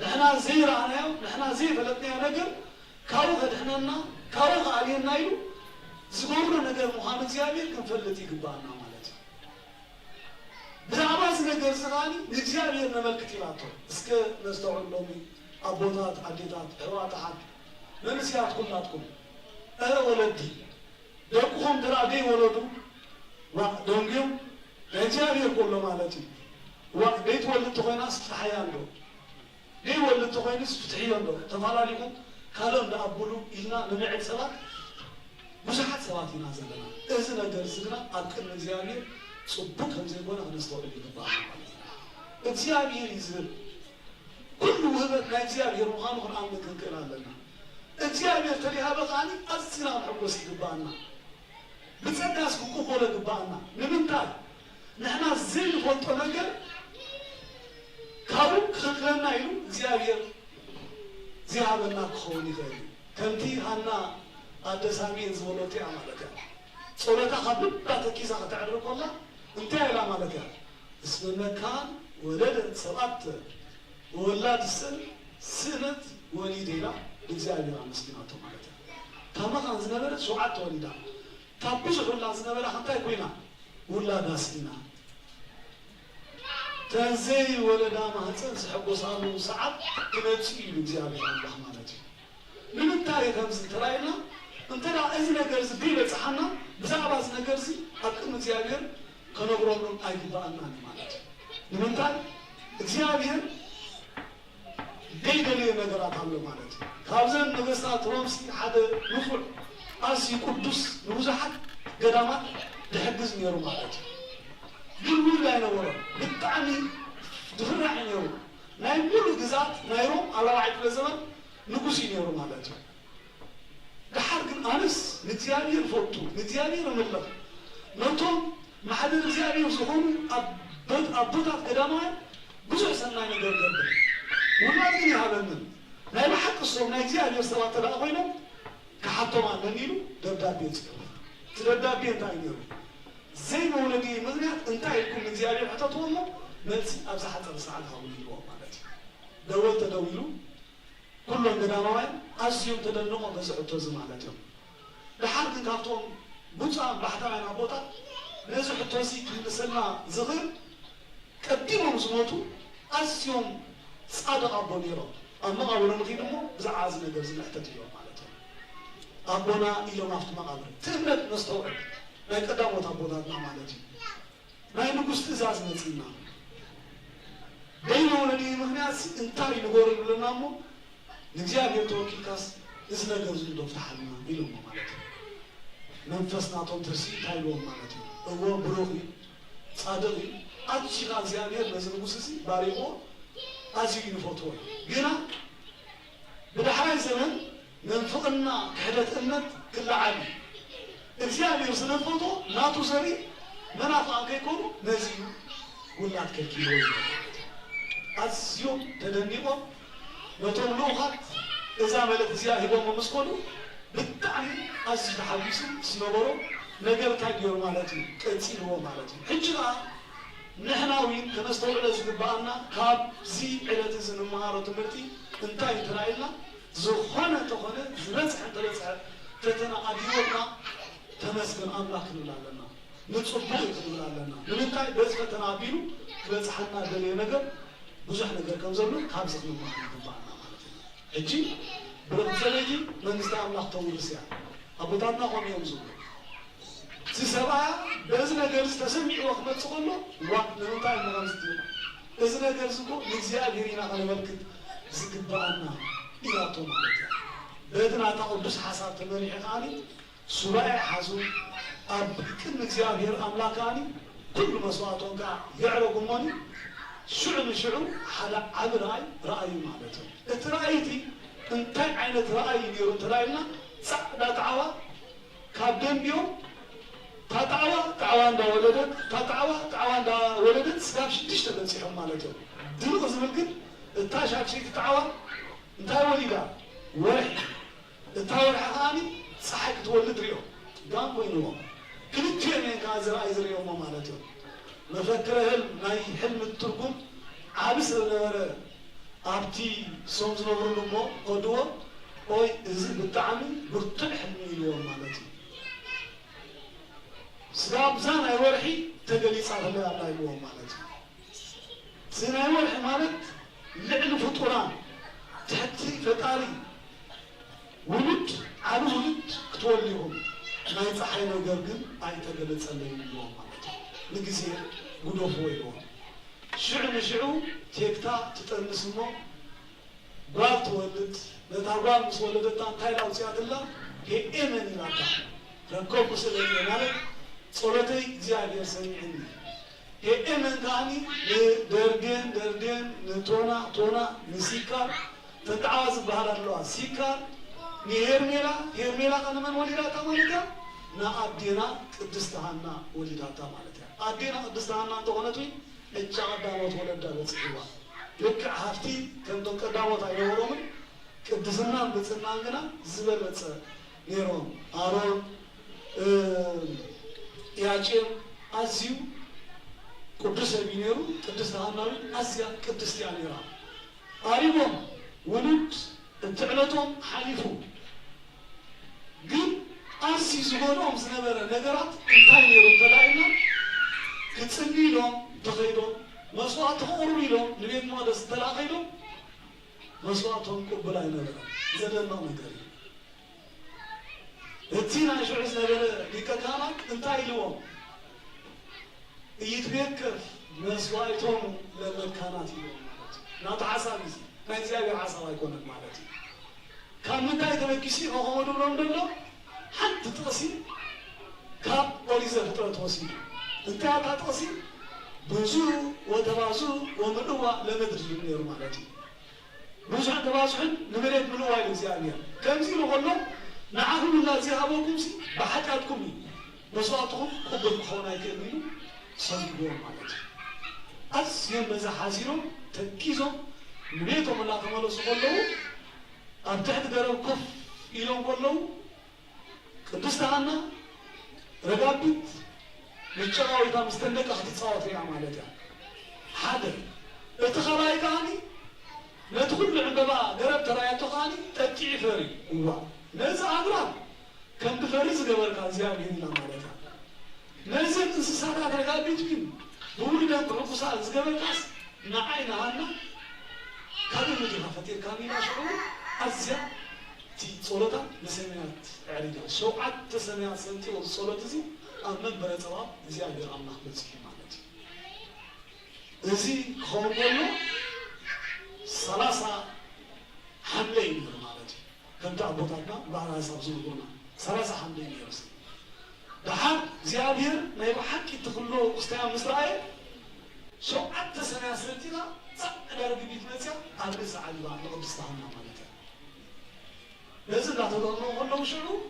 ለحنا زيرانا لحنا زي فلتنا ነገር ካው ገድህነና ካው አሊና ይሉ ዝጎብራ ነገር መሐመድ እግዚአብሔር ከፈልት ይግባና ማለት ነው ብዛዕባዝ ነገር ዝራኒ እግዚአብሔር ነመልክት ይላቶ እስከ ነስተውሎሚ አቦታት አዲታት ህዋታት ለምስያት ኩላትኩም ወለዲ ደቁም ድራዴ ወለዱ ወዶንጊም ለእግዚአብሔር ቆሎ ማለት ነው ወዴት ወልት ሆይናስ ተሐያንዶ ዴ ወልት ሆይንስ ፍትሕዮንዶ ተማላሊኩም ካለም ለአቡሉ ኢልና ለነዕድ ሰባት ብዙሓት ሰባት ይናዘለና እዚ ነገር ዝግና አቅም እግዚአብሔር ጽቡቅ ከምዘይጎነ አነስተውል ይገባል እግዚአብሔር ይዝብ ኩሉ ህበት ለእግዚአብሔር መሃኑ ቁርአን ተከለለና እግዚአብሔር ተሊሃ በቃኒ አዝና ሕጎስ ይገባና بتصدقس كوكولا جبانا نبنتاي نحنا زين فوتو نجر كابو خلنا يلو زيابير زيابنا كوني غير كنتي هنا أدسامين زولتي عملك صورتها خبط باتكيزا تعرف والله انتهى إلى عملك اسم المكان ولدت سبعة ولاد سنة وليدينا زيابير مسكيناتهم مالك كما كان زنبرة سعات وليدا تابوس ولا زنبرة حتى يكوينا ولا داسينا تنزي ولدا ما هتنس حقو صالو ساعات تنتي بزيابير الله مالك من التاريخ همز تراينا انت لا اذن نجرز بيبه صحنا بزعباز نجرزي حقم زيابير كنبرون ايبانا مالك من تاع زيابير ديدلي نجرات عملو مالك كابزن نغسات رومسي حدا نفر اسي قدوس نوزحت قدامات تحجز نيرو مالك دول لا ينورو بالطعمي دفرع نيرو ناي كل جزات نايرو على واحد الزمن نقصي نيرو مالك دحرق انس نتيابير فوتو نتيابير ملك نوتو ما حدا نتيابير زخون ابوطات قدامات بزح سناي نجر جنب وما ديني هذا لا يحق الصوم نتيابير سوات لا وينو كحطو ما نيلو دبدابي تدبدابي تاينيرو زي ما ولدي مزنات انتهى يكون نتيابير حتى تومو ملسي ابزحت بساعتها وليلو مالك دولت دويلو كلهم قداماوين أسيوم تدنقوا بزعتو زمالتهم لحرق كافتهم بوطا بحثاين عبوطا نزح التوسي كنسلنا زغير قديمهم زموتو أسيوم صادق أبو نيرو أما أولا مخيدمو بزعاز نقر زنحتتيهم مالتهم أبونا إلو نافت مقابر تهمت نستوعب ما يقداموت أبوطاتنا مالتهم ما ينقص تزاز نتينا بينه ولدي مغناس انتاري نقول لنامو نجيب يتوكل كاس إذا نجرز ندوف تحلنا بيلوم مالك መንፈስናቶም ትርሲ ታይሎም ማለት ነው እዎ ብሩኽ ጻድቕ አጅጋ እግዚአብሔር ለዝንጉስ እዚ ባሪቆ አዚዩ ይፈትዎ ግና በዳህራይ ዘመን መንፍቅና ክህደት እምነት ክላዓል እግዚአብሔር ስለፈቶ ናቱ ዘሪ መናፍቃን ከይኮኑ ነዚዩ ውላት ከልኪሎ አዝዮም ተደኒቆም ነቶም ልኡኻት እዛ መልእክት እዚኣ ሂቦሞ ምስ ኮኑ ብጣዕሚ ኣዝዩ ተሓዊሱ ዝነበሮ ነገር እንታይ ገይሩ ማለት እዩ ቀፂልዎ ማለት እዩ ሕጂ ከዓ ንሕና እውን ከነስተውዕሎ ዝግባአና ካብዚ ዕለት እዚ ንመሃሮ ትምህርቲ እንታይ እንትራኢልና ዝኾነ ተኾነ ዝበፅሐ እንተበፅሐ ፈተና ኣድሂቦና ተመስገን ኣምላክ ክንብል ኣለና ንፅቡቅ ክንብል ኣለና ንምንታይ በዚ ፈተና ኣቢሉ ክበፅሐና ደልዮ ነገር ብዙሕ ነገር ከም ዘሎ ካብዚ ክንመሃር ይግባአና ማለት እዩ ሕጂ ብረክቲ ሰበይቲ መንግስቲ ኣምላክ ተውርስ እያ ኣቦታትና ከምኡ እዮም ዝብሉ እቲ ሰብኣያ በዚ ነገር ተሰሚዕዎ ክመፅእ ከሎ ዋ ንምንታይ ምኸምዝት እዚ ነገር ዝኮ ንእግዚአብሔር ኢና ከነመልክት ዝግባአና ኢላቶ ማለት እያ በድናታ ቅዱስ ሓሳብ ተመሪሐ ከዓኒ ሱባኤ ሓዙ ኣብ ቅድሚ እግዚአብሔር ኣምላክ ከዓኒ ኩሉ መስዋዕቶም ከዓ የዕረጉሞኒ ሽዑ ንሽዑ ሓደ ዓብ ረኣዩ ማለት እዩ እቲ ረኣይቲ እንታይ ዓይነት ረኣይ ነይሩ እንተራኢልና ፃዕዳ ጣዕዋ ካብ ደንቢዮም ታጣዕዋ ጣዕዋ እንዳወለደት ታጣዕዋ ጣዕዋ እንዳወለደት ስጋብ 6 በፂሖም ማለት እዩ ድርቕ ዝብል ግን እታ ሻክሸይቲ ጣዕዋ እንታይ ወሊዳ ወርሒ እታ ወርሒ ከዓኒ ፀሓይ ክትወልድ ሪኦ ጋን ኮይኑዎም ክልቲኦም እየን ከዓ ዝረኣይ ዝሪኦሞ ማለት እዩ መፈክረ ህልም ናይ ሕልሚ ትርጉም ዓብ ስለነበረ ኣብቲ ሶም ዝነብሩሉ እሞ ከድዎ ኦይ እዚ ብጣዕሚ ብርቱዕ ሕልሚ ኢልዎም ማለት እዩ ስጋብዛ ናይ ወርሒ ተገሊፃ ከለያ ኣላ ኢልዎም ማለት እዩ እዚ ናይ ወርሒ ማለት ልዕሊ ፍጡራን ትሕቲ ፈጣሪ ውሉድ ዓብ ውሉድ ክትወልይኹም ናይ ፀሓይ ነገር ግን ኣይተገለፀለይ ኢልዎም ማለት እዩ ንግዜ ጉደፍዎ ኢልዎም ሽዑ ንሽዑ ቴክታ ትጠንስ እሞ ጓል ትወልድ ነታ ጓል ምስ ወለደታ እንታይ ላውፅያትላ የኤመን ኢላታ ረከብኩ ስለየ ማለት ጸሎተይ እግዚአብሔር ሰሚዕኒ የኤመን ከዓኒ ንደርዴን ንቶና ንሲካር ተጣዕዋ ዝበሃል ኣለዋ ሲካር ንሄርሜላ ከነመን ወሊዳታ ማለት እያ ንኣዴና ቅድስቲ ሃና ወሊዳታ ማለት እያ ኣዴና ቅድስቲ ሃና እንተኾነት እቻ ቀዳሞት ወለዳ በፅሒዋ ልክዕ ሃፍቲ ከምቶም ቀዳሞት ኣይነበሮምን ቅድስናን ብፅናን ግና ዝበለፀ ነይሮም ኣሮን ያቄም ኣዝዩ ቅዱስ ሰብ ነይሩ ቅድስቲ ሃና ኣዝያ ቅድስቲ እያ ነይራ ኣሪቦም ውሉድ እቲ ዕለቶም ሓሊፉ ግን ኣዝዩ ዝጎድኦም ዝነበረ ነገራት እንታይ ነይሩ እንተላኢልና ክፅሊ ኢሎም ተኸይዶም መስዋዕት ተቕርቡ ኢሎም ንቤት መቅደስ ተላኸይዶም መስዋዕቶም ቅቡል ኣይነበረ ዘደንቕ ነገር እዩ እቲ ናይ ሽዑ ዝነበረ ሊቀ ካህናት እንታይ ኢልዎም እይትቤከፍ መስዋዕቶም ለመካናት ኢልዎም ማለት እዩ ናቱ ሓሳብ እዚ ናይ እግዚኣብሔር ሓሳብ ኣይኮነን ማለት እዩ ካብ ምንታይ ተበኪሲ ከኸመ ድብሎም ደሎ ሓንቲ ጥቕሲ ካብ ኦሪት ዘፍጥረት ወሲዱ እንታይ ኣታ ጥቕሲ ብዙ ወተባዙ ወምልዋ ለምድር ዝብል ነይሩ ማለት እዩ ብዙሕ ተባዝሑን ንመሬት ምልዋ ኢሉ እግዚኣብሔር ከምዚ ኢሉ ከሎ ንዓኹም ላ ዝሃበኩም ብሓጢኣትኩም እዩ መስዋዕትኩም ቅቡል ክኸውን ኣይክእል ኢሉ ሰንኪዎም ማለት እዩ ኣዝዮም በዛ ሓዚሮም ተኪዞም ንቤቶም እናተመለሱ ከለዉ ኣብ ትሕቲ ገረብ ኮፍ ኢሎም ከለዉ ቅድስቲ ሃና ረጋቢት ንጨዋዊታ ምስ ተንደቃ ክትፃወት እያ ማለት እያ ሓደ እቲ ኸባይ ከዓኒ ነቲ ኩሉ ዕንበባ ገረብ ተራእያቶ ከዓኒ ጠጢዕ ፈሪ እዋ ነዚ ኣግራብ ከም ብፈሪ ዝገበርካ እግዚኣብሔር ኢላ ማለት እያ ነዚ እንስሳታት ረጋቢት ግን ብውሉደን ክሕጉሳ ዝገበርካስ ንዓይ ንሃና ካልእ ምድርካ ፈጢርካ ኢላ ሽዑ ኣዝያ እቲ ጸሎታ ንሰማያት ኣዕሪዳ 7 ሰማያት ሰንጢቑ ዝጸሎት እዚ ኣብ መንበረ ፀባ እግዚኣብሔር ኣምላኽ በፂሑ ማለት እዩ እዚ ክኸውን ከሎ 30 ሓምለ እዩ ማለት እዩ ከምቲ ኣቦታትና ባህሪ ሃሳብ ዝብሉና 30 ሓምለ ነይሩ دحر زيابير ما يبقى حكي تخلو أستاذ مصرائي شو حتى سنة سنتنا صعد ربيت متى ألبس على بعض لقبس تهنا مالته لازم لا تضلوا ولا وشلو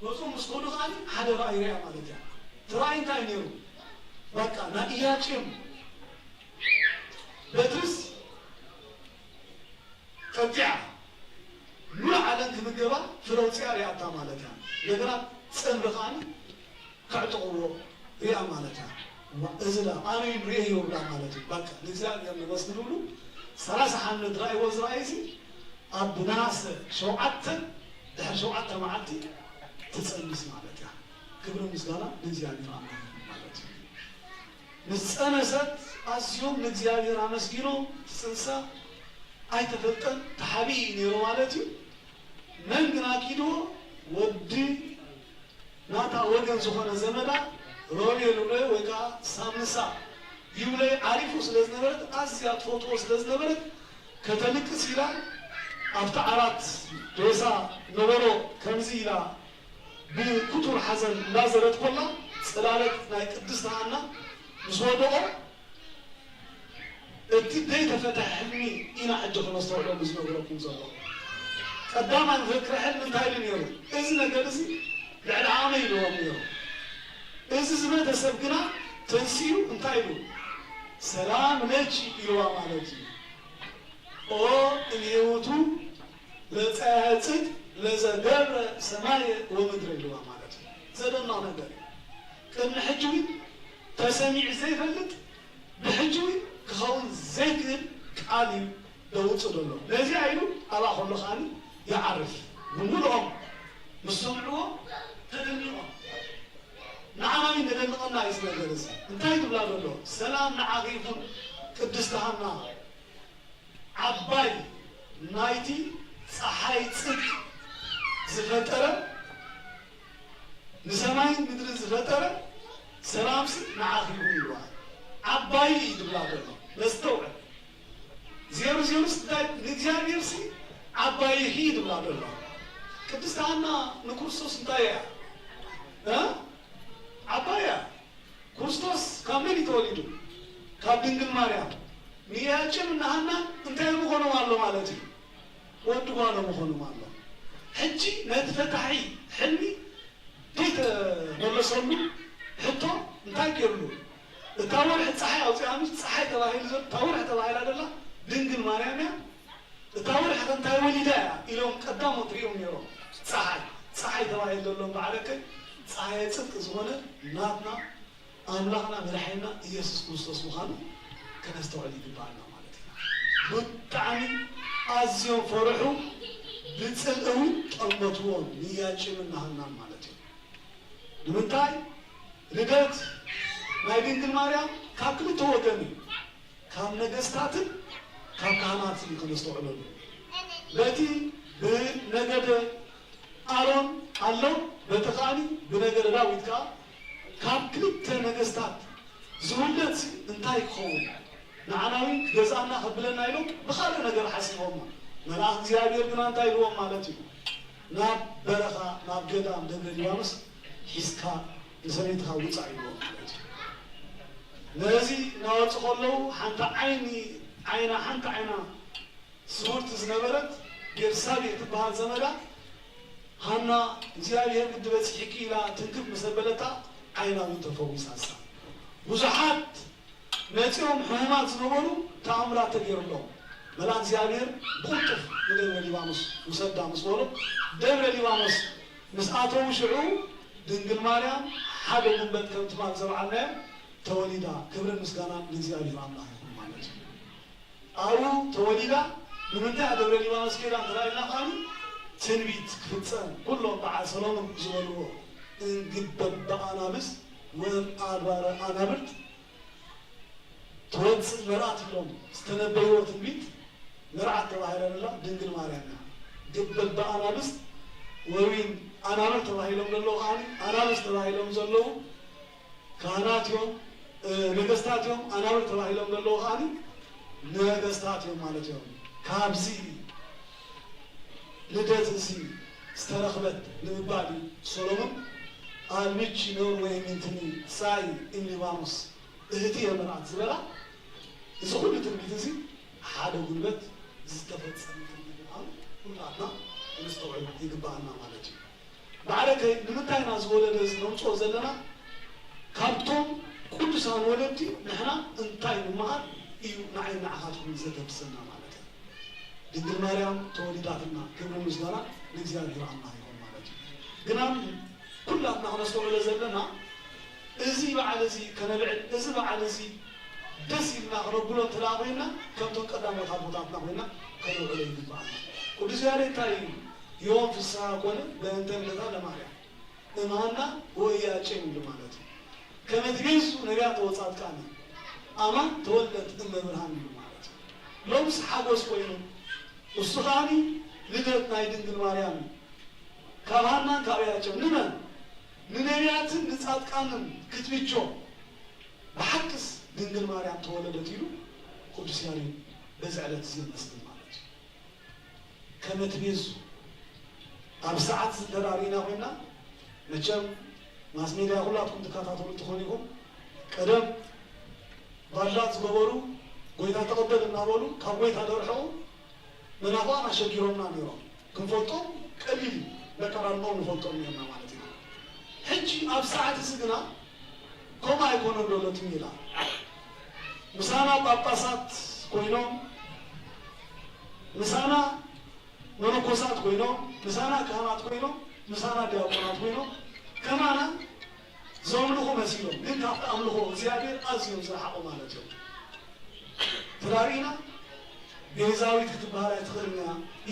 وصوم مسكونو غالي حدا رأي رأي مالته ترى أنت ينيرو بقى نائياتهم بدرس قطع نوع على كمجبا فروتيار يا تا مالته لكن صندقاني كعطوا ريا مالته وإذا أمين ريو بلا مالته بقى نزال يوم نسلولو ثلاثة حمل رأي وزرائزي أبناس شوعت ده شوعت معتي تسألني مالته كبر مسجانا نزال يوم مالته نسأنست أسيوم نزال يوم مسجينو تسنسا أي تفلتن تحبي نيرو مالتي من جناكيدو ودي ناتا وجن زخنا زمدا رولي لولي وكا سامنسا يولي عارفو سلز نبرت أسيات فوتو سلز نبرت كتلك سيلا أفتعرات ريسا نبرو كمزيلا بكتور حزن نازلت كلها سلالت نايك الدستانا مزودو ابتدي تفتح حلمي إنا حجة نستوعب بزنا وركم زلوا قدام عن فكرة حلم تايلين يوم إذن جلسي لعل عامي لهم يوم إذا زمان تسبقنا تنسيو انتايلو سلام ليتشي إلوا مالتي أو اليوتو لتأهتد لزدبر سماي ومدر إلوا مالتي زدنا ندر كم حجوي تسميع زي فلت بحجوي كخون زيكن كعالي دوت صدلو لذي عينو على خلو خاني يعرف بنقولهم مستمعوا تدنيهم نعم من دنقنا اسمه جلس انتهي تبلا دلو سلام نعاقيفون قدستهنا عباي نايتي صحاي صدق زفتره نسمعين مدر زفتره سلام سي نعاقيفون يلوان عباي تبلا دلو نستوعب زيرو زيرو ستايت نجابير سي عباي هي تبلا دلو قدستهنا نكرسوس انتايا ها عبايا كريستوس كامل يتولدوا كابدنجل مريم مياچم نهانا انتي مخونو مالو مالتي ودو مالو مخونو مالو حجي نتفتحي حلمي ديت نلسلو حتى انتي كيرلو التاور حتى صحي او صحي صحي تباهيل زو تاور حتى باهيل ادلا دنجل مريم يا التاور حتى انتي وليدا اليوم قدامو تريهم يرو صحي تباهيل دولهم بعركه صحيح صدق زونه ناتنا أملاكنا مرحينا يسوع كريستوس مخانو كنستوعب يبالنا مالتنا بتعني أزيون فرحو بتسلقو طلبتون نياتي من نهنا مالتنا دمنتاي لدت ما يدين مريم كاكل توجني كام نجستاتن كام كهاناتن كنستوعبون لتي بنجد أرون الله بتقاني بنجر داوود كاب كلت نجستات زولت انتاي خون نعناوي جزانا خبلنا يلوم بخارج نجر حسبهم ملاك زيادير كنا انتاي لهم مالتي ناب برخا ناب جدام دمر اليامس حسكا نسميت خاوص عيلهم مالتي نازي نوات خلو حنت عينا حنت عينا صورت زنبرت يرسابي تبهان زمدا هنا زيادة قد بس حكي لا تنكب مسبلتا عينا متفوز هسا وزحات نتيهم حمامات نقولوا تأمرات تغير لهم ملان زيادة بقطف دبر ليبانوس مسدا مسولو دبر ليبانوس مسأتو شعو دنجل مريم حدا من بيت كم تمام زرعنا توليدا كبر المسكانة لزيادة الله مالك أو توليدا من انتهى دبر ليبانوس كده ترى لنا خاني تنبيت كفتان كلهم بعد سلام زولوا إن جبت بقى بس وين أدبار أنا برد توص مرات لهم استنبيوا تنبيت مرات الله الله دنجل مارينا جبت بقى بس وين أنا برد الله لهم لله خاني أنا بس الله لهم زلوا كانات يوم نجستات يوم أنا برد الله لهم لله خاني نجستات يوم مالت يوم كابزي لدات زي استرخبت لمبالي سولومون الميتشي نور ويمنتني ساي إني باموس እህቴ የመራት ዝበላ እዚ ሁሉ ትንቢት እዚ ሓደ ጉልበት ዝተፈጸመ ትንቢት አለ ሁላና እንስተውዕል ይግባና ማለት ነው ባዕረከ ንምንታይና ዝወለደ ዝነውጾ ዘለና ካብቶም ቅዱሳን ወለዲ ንሕና እንታይ ንመሃር እዩ ንዓይ ንዓኻትኩም ዘገብሰና ማለት ነው ድንግል ማርያም ተወሊዳትና ክብሪ ምስጋና ለእግዚአብሔር አምላክ ይሁን ማለት ነው ግናም ኩላትና ክነስተውዕለ ዘለና እዚ በዓል እዚ ከነብዕል እዚ በዓል እዚ ደስ ይልና ክነብሎ ተላኺና ከምቶም ቀዳሞት አቦታትና ኮይና ከነብዕሎ ይግባል ቅዱስ ያሬድ እንታይ ዮም ፍስሐ ኮነ በእንተ እምነታ ለማርያም እማና ወያጬን ይሉ ማለት ነው ከመትቤሱ ነቢያት ወጻድቃን አማን ተወለደት እመብርሃን ይሉ ማለት ነው ሎምስ ሓጎስ ኮይኑ እሱ ኸዓኒ ልደት ናይ ድንግል ማርያም ካብ ሃናን ካብ ያጬን ንመን ንነቢያትን ንጻድቃንን ክትብቾ በሐቅስ ድንግል ማርያም ተወለደት ይሉ ቅዱስ ያሬድ በዚህ ዕለት ዝመስል ማለት ነው ከመትቤዙ ኣብ ሰዓት ዝተዳሪና ኮይና መቸም ማስ ሚዲያ ሁላትኩም ተከታተሉ ትኾኑ ኢኹም ቀደም ባላት ዝገበሩ ጎይታ ተቀበል እናበሉ ካብ ጎይታ ደርሐው መናፋን አሸጊሮምና ነይሮም ክንፈልጦም ቀሊል በቀራንበው ንፈልጦም ነይርና ማለት ነው ሕጂ ኣብ ሰዓት ስግና ኮማ ኣይኮነም ዶሎትም ይላል ምሳና ጳጳሳት ኮይኖም ምሳና መነኮሳት ኮይኖም ምሳና ካህናት ኮይኖም ምሳና ዲያቆናት ኮይኖም ከማና ዘምልኹ መሲሎም ግን ካብቲ ኣምልኾ እግዚአብሔር ኣዝዮም ዝረሓቑ ማለት እዩ ተዳሪና ቤዛዊት ክትበሃል ኣይትኽእልና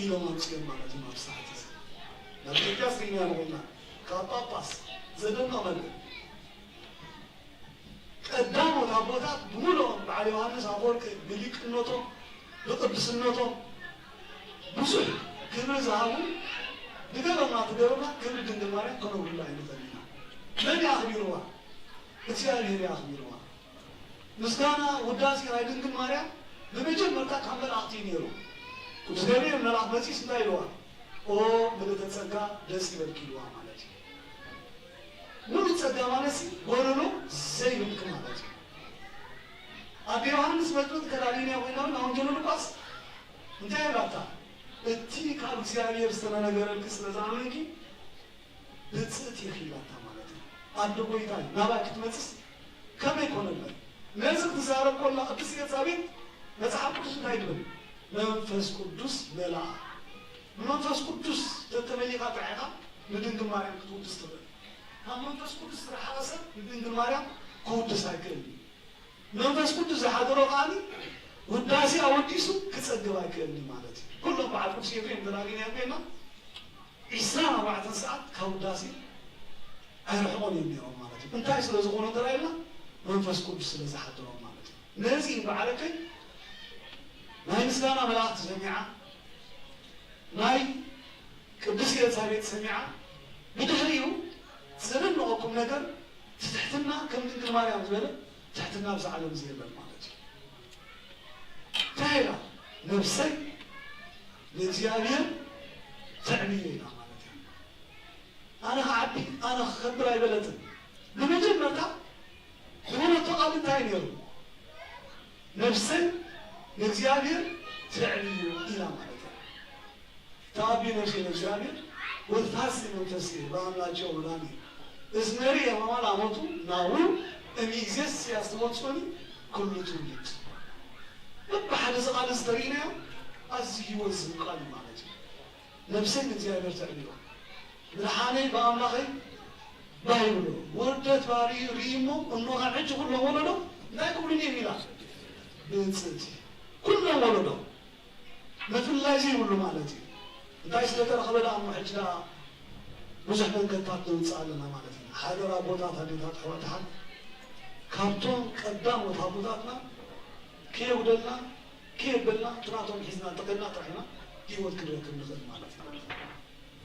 ኢሎም ኣምፅኦም ማለት እዩ ኣብ ሰዓት እዚ ናብ ኢትዮጵያ ስሪና ንኾና ካብ ጳጳስ ዘደንቕ ነገር ቀዳሞት አቦታት ብሙሉኦም በዓል ዮሐንስ አፈወርቅ ብሊቅነቶም ብቅዱስነቶም ብዙሕ ክብሪ ዝሃቡ ንገበርና ትገበርና ክብሪ ድንግል ማርያም ከነብሩላ ኣይንኽእልና መን ያኽቢሩዋ እግዚአብሔር ያኽቢሩዋ ምስጋና ውዳሴ ናይ ድንግል ማርያም በመጀመርታ ካብ መላእኽቲ ነይሩ ቅዱስ ገብርኤል መልአክ መፂስ እንታይ ኢልዋ ኦ ምልዕተ ጸጋ ደስ ይበልኪ ኢልዋ ማለት እዩ ምሉእ ጸጋ ማለት ጎደሎ ዘይብልክ ማለት እዩ ኣብ ዮሐንስ መጥምቅ ከዳሊና ኮይና ወንጌሉ ሉቃስ እንታይ ይላታ እቲ ካብ እግዚአብሔር ዝተነገረልክ ስለዛመንኪ ብፅእት ይኽላታ ማለት እዩ ኣደ ጎይታ ናባይ ክትመፅስ ከመይ ኮነለን ነዚ ክትዛረብ ኮላ ቅዱስ ኤልሳቤጥ መጽሐፍ ቅዱስ እንታይ ይብል መንፈስ ቅዱስ መልአ ብመንፈስ ቅዱስ ተተመሊኻ ጥዕኻ ንድንግል ማርያም ክትውድስ ትኽእል ካብ መንፈስ ቅዱስ ዝረሓቐ ሰብ ንድንግል ማርያም ክውድስ ኣይክእልኒ መንፈስ ቅዱስ ዝሓደሮ ከዓኒ ውዳሴ ኣወዲሱ ክጸግብ ኣይክእልኒ ማለት እዩ ኩሎም በዓል ቅዱስ ኤፍሬም ተላጊና ኮይና 24 ሰዓት ካብ ውዳሴ ኣይርሕቆን እዮም ነይሮም ማለት እዩ እንታይ ስለ ዝኾኑ ተራኢልና መንፈስ ቅዱስ ስለ ዝሓደሮም ማለት እዩ ነዚ በዓለከይ ናይ ምስጋና መላእኽቲ ሰሚዓ ናይ ቅዱስ ኤልሳቤጥ ሰሚዓ ብድሕሪኡ ዘደንቐኩም ነገር ትሕትና ከም ድንግል ማርያም ዝበለ ትሕትና ብዛ ዓለም ዝየለን ማለት እዩ እንታይ ኢላ ነብሰይ ንእግዚአብሔር ተዕብዮ ኢላ ማለት እዩ ኣነ ክዓቢ ኣነ ክከብር ኣይበለጥን ብመጀመርታ ዝኾነቶ ቃል እንታይ ነይሩ ነብሰይ ለእግዚአብሔር ተዕብዮ ኢላ ማለት እዩ ተዓቢ ነፍሴ ለእግዚአብሔር ወትፋሲ መንፈሴ በአምላኬ ወላዲ እዝነሪ የማማል አመቱ ናሁ እሚእዜስ ያስተወፅኒ ኩሉ ትውልድ በባሕደ ዝቃል ዝተሪእናዮ ኣዝዩ ህይወት ዝህብ ቃል ማለት እዩ ነብሰይ ንእግዚአብሔር ተዕብዮ ብርሓነይ በአምላኸይ ባይብሎ ወርደት ባሪ ርኢሞ እኖኻ ሕጂ ኩሎም ወለዶ እንታይ ክብሉን እዮም ኢላ ብፅእቲ ኩሎም ወለዶ መፍላይ ዘይብሉ ማለት እዩ እንታይ ስለተረኸበ ዳ እሞ ሕጂ ዳ ብዙሕ መንገድታት ንውፅእ ኣለና ማለት እዩ ሓደራ ቦታት ኣዴታት ኣሕዋትሓን ካብቶም ቀዳሞት ኣቦታትና ከየጉደልና ከየበልና ትናቶም ሒዝና ተቐድና ጥርሕና ህይወት ክንረክብ ንኽእል ማለት እዩ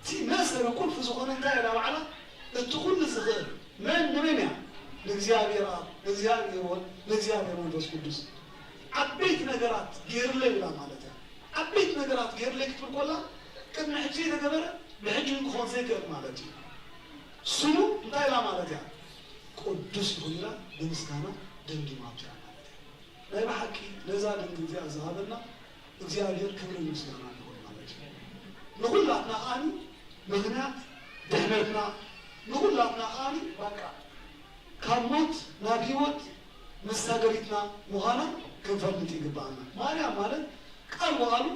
እቲ መሰረ ቁልፊ ዝኾነ እንታይ ኢላ ባዕላ እቲ ኩሉ ዝኽእል መን ንመን እያ ንእግዚአብሔር ኣብ ንእግዚአብሔር ወልድ ንእግዚአብሔር መንፈስ ቅዱስ ዓበይቲ ነገራት ገይርለይ ኢላ ማለት እዩ ዓበይቲ ነገራት ገይርለይ ክትብል ኮላ ቅድሚ ሕጂ የተገበረ ብሕጂ ክኾን ዘይክእል ማለት እዩ ስሙ እንታይ ኢላ ማለት እያ ቅዱስ ይሁን ኢላ ብምስጋና ድምድም ኣብዚኣ ማለት እያ ናይ ብሓቂ ነዛ ድምድም እዚኣ ዝሃበና እግዚአብሔር ክብርን ምስጋና ይሁን ማለት እዩ ንኩላትና ኣኒ ምክንያት ድሕነትና ንኩላትና ኣኒ በቃ ካብ ሞት ናብ ሂወት መሳገሪትና ምዃና ክንፈልጥ ይግባአና ማርያም ማለት ቃል በቃሉ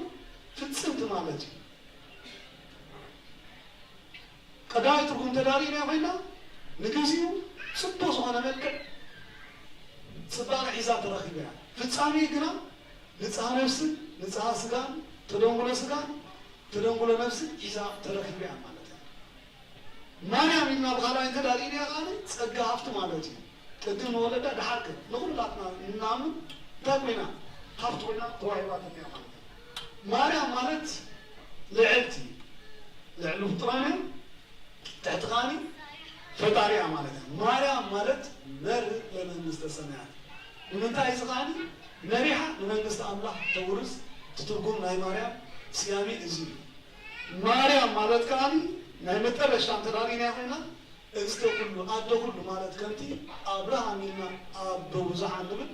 ፍጽምት ማለት እዩ ቀዳማይ ትርጉም ተዳሪና ኮይና ንግዚኡ ጽቡቕ ዝኾነ መልክዕ ጽባቐ ሒዛ ተረኺባ እያ ፍጻሜ ግና ንጽሐ ነፍስን ንጽሐ ስጋን ተደንጉሎ ስጋን ተደንጉሎ ነፍስን ሒዛ ተረኺባ እያ ማለት እዩ ማርያም ኢልና ብኻልኣይ ተዳሪና ቃል ጸጋ ሃፍቲ ማለት እዩ ቅድም ንወለዳ ድሓርክ ንኩላትና እናምን እንታይ ኮይና ሃፍቲ ኮይና ተዋሂባትና እያ ማለት እዩ ማርያም ማለት ልዕልቲ ልዕሊ ፍጡራን እያ تحتقاني فطاري عمالها مريم مالت مر لمنجسة السماوات ومن تاي زغاني مريحة لمنجسة الله تورث تترجم ناي مريم سيامي إزيل مريم مالت كاني ناي مترش عن تراري ناحنا استقل أدخل مالت كنتي أبراهام لنا أبوزح النبي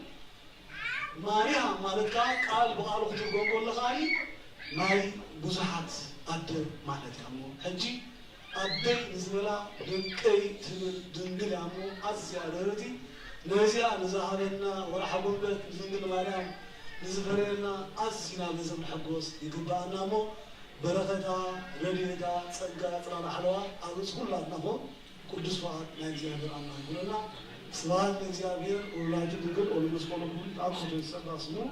مريم مالت كان قال بقالو ترجم كل خاري ناي بوزحات أدر مالت كمو هجي أبدي نزملا دنكي تمن دنجل عمو أزيا درتي نزيا نزهرنا ورحبون بك دنجل مريم نزفرنا أزينا نزم حقوس يقبعنا مو بركتا رديتا صدقا طلعنا حلوة أرز كلها نمو قدس فعاد نجزي عبر الله يقولنا سواء نجزي عبر ولاجه دنجل أولي مسكونا كل أكو تنسى سمو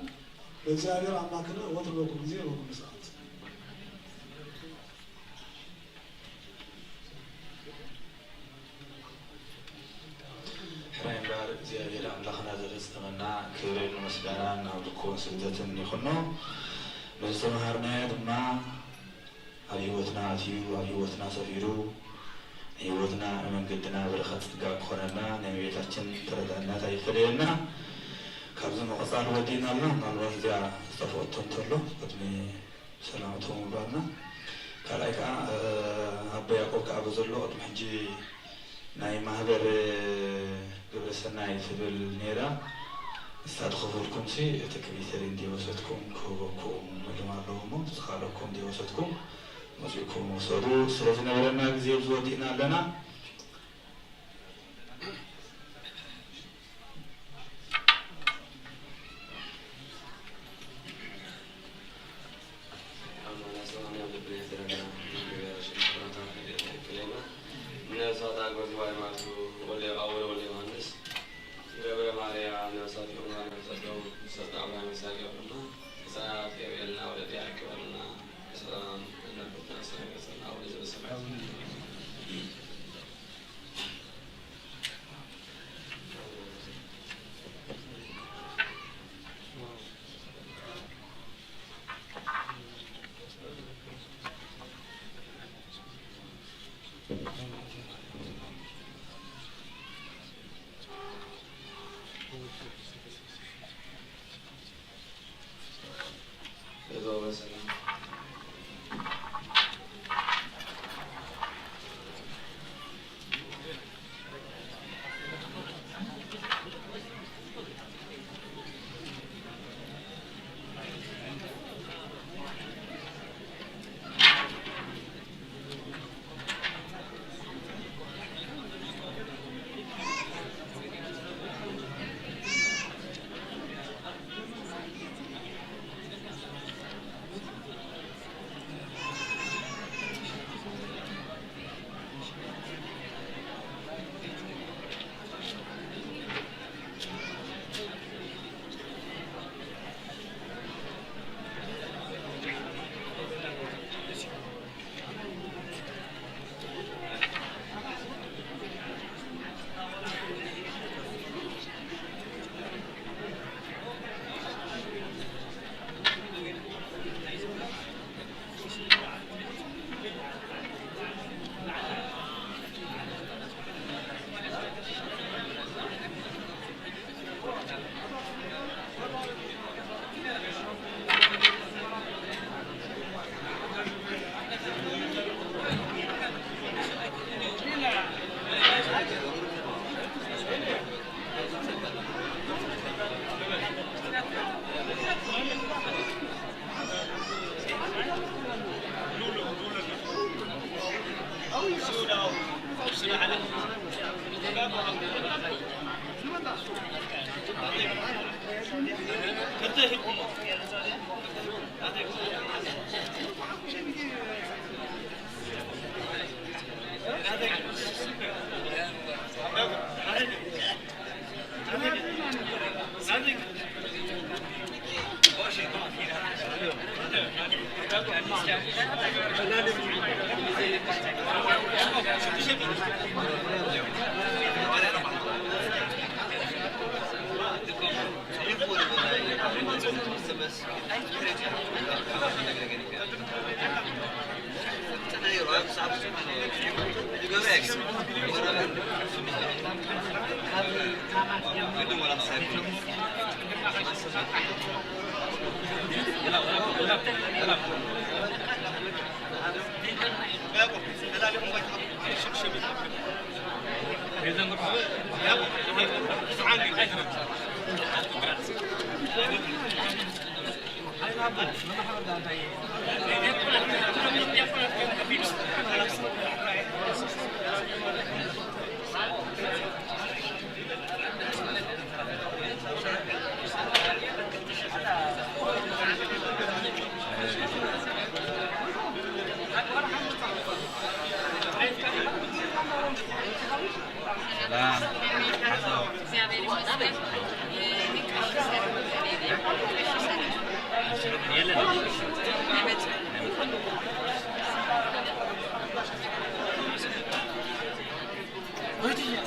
نجزي عبر عنا كنا وطلبكم زي وكم ساعات እግዚአብሔር አምላክና ዘተስተመና ክብርን ምስጋናን አምልኮን ስግደትን ይኹኖ በስተመሃርናያ ድማ ኣብ ህይወትና ኣትዩ ኣብ ህይወትና ሰፊሩ ህይወትና መንገድና በረኸት ጽጋ ክኾነና ናይ ቤታችን ተረዳእናታ ይፈልየና ካብዚ መቐፃል ወዲና ኣላ ምናልባት እዚኣ ዝተፈወቶ እንተሎ ቅድሚ ሰላምቶም ምባልና ካልኣይ ከዓ ኣቦ ያዕቆብ ከዓ ዘሎ ቅድሚ ሕጂ ናይ ማህበር ግብረ ሰናይ ትብል ነይራ استدخلكم سي تكبيتر دي وسطكم كوبكم مجمع لهم تخالكم دي وسطكم مزيكم وصدو سلازنا ولنا غزيب زودينا لنا What?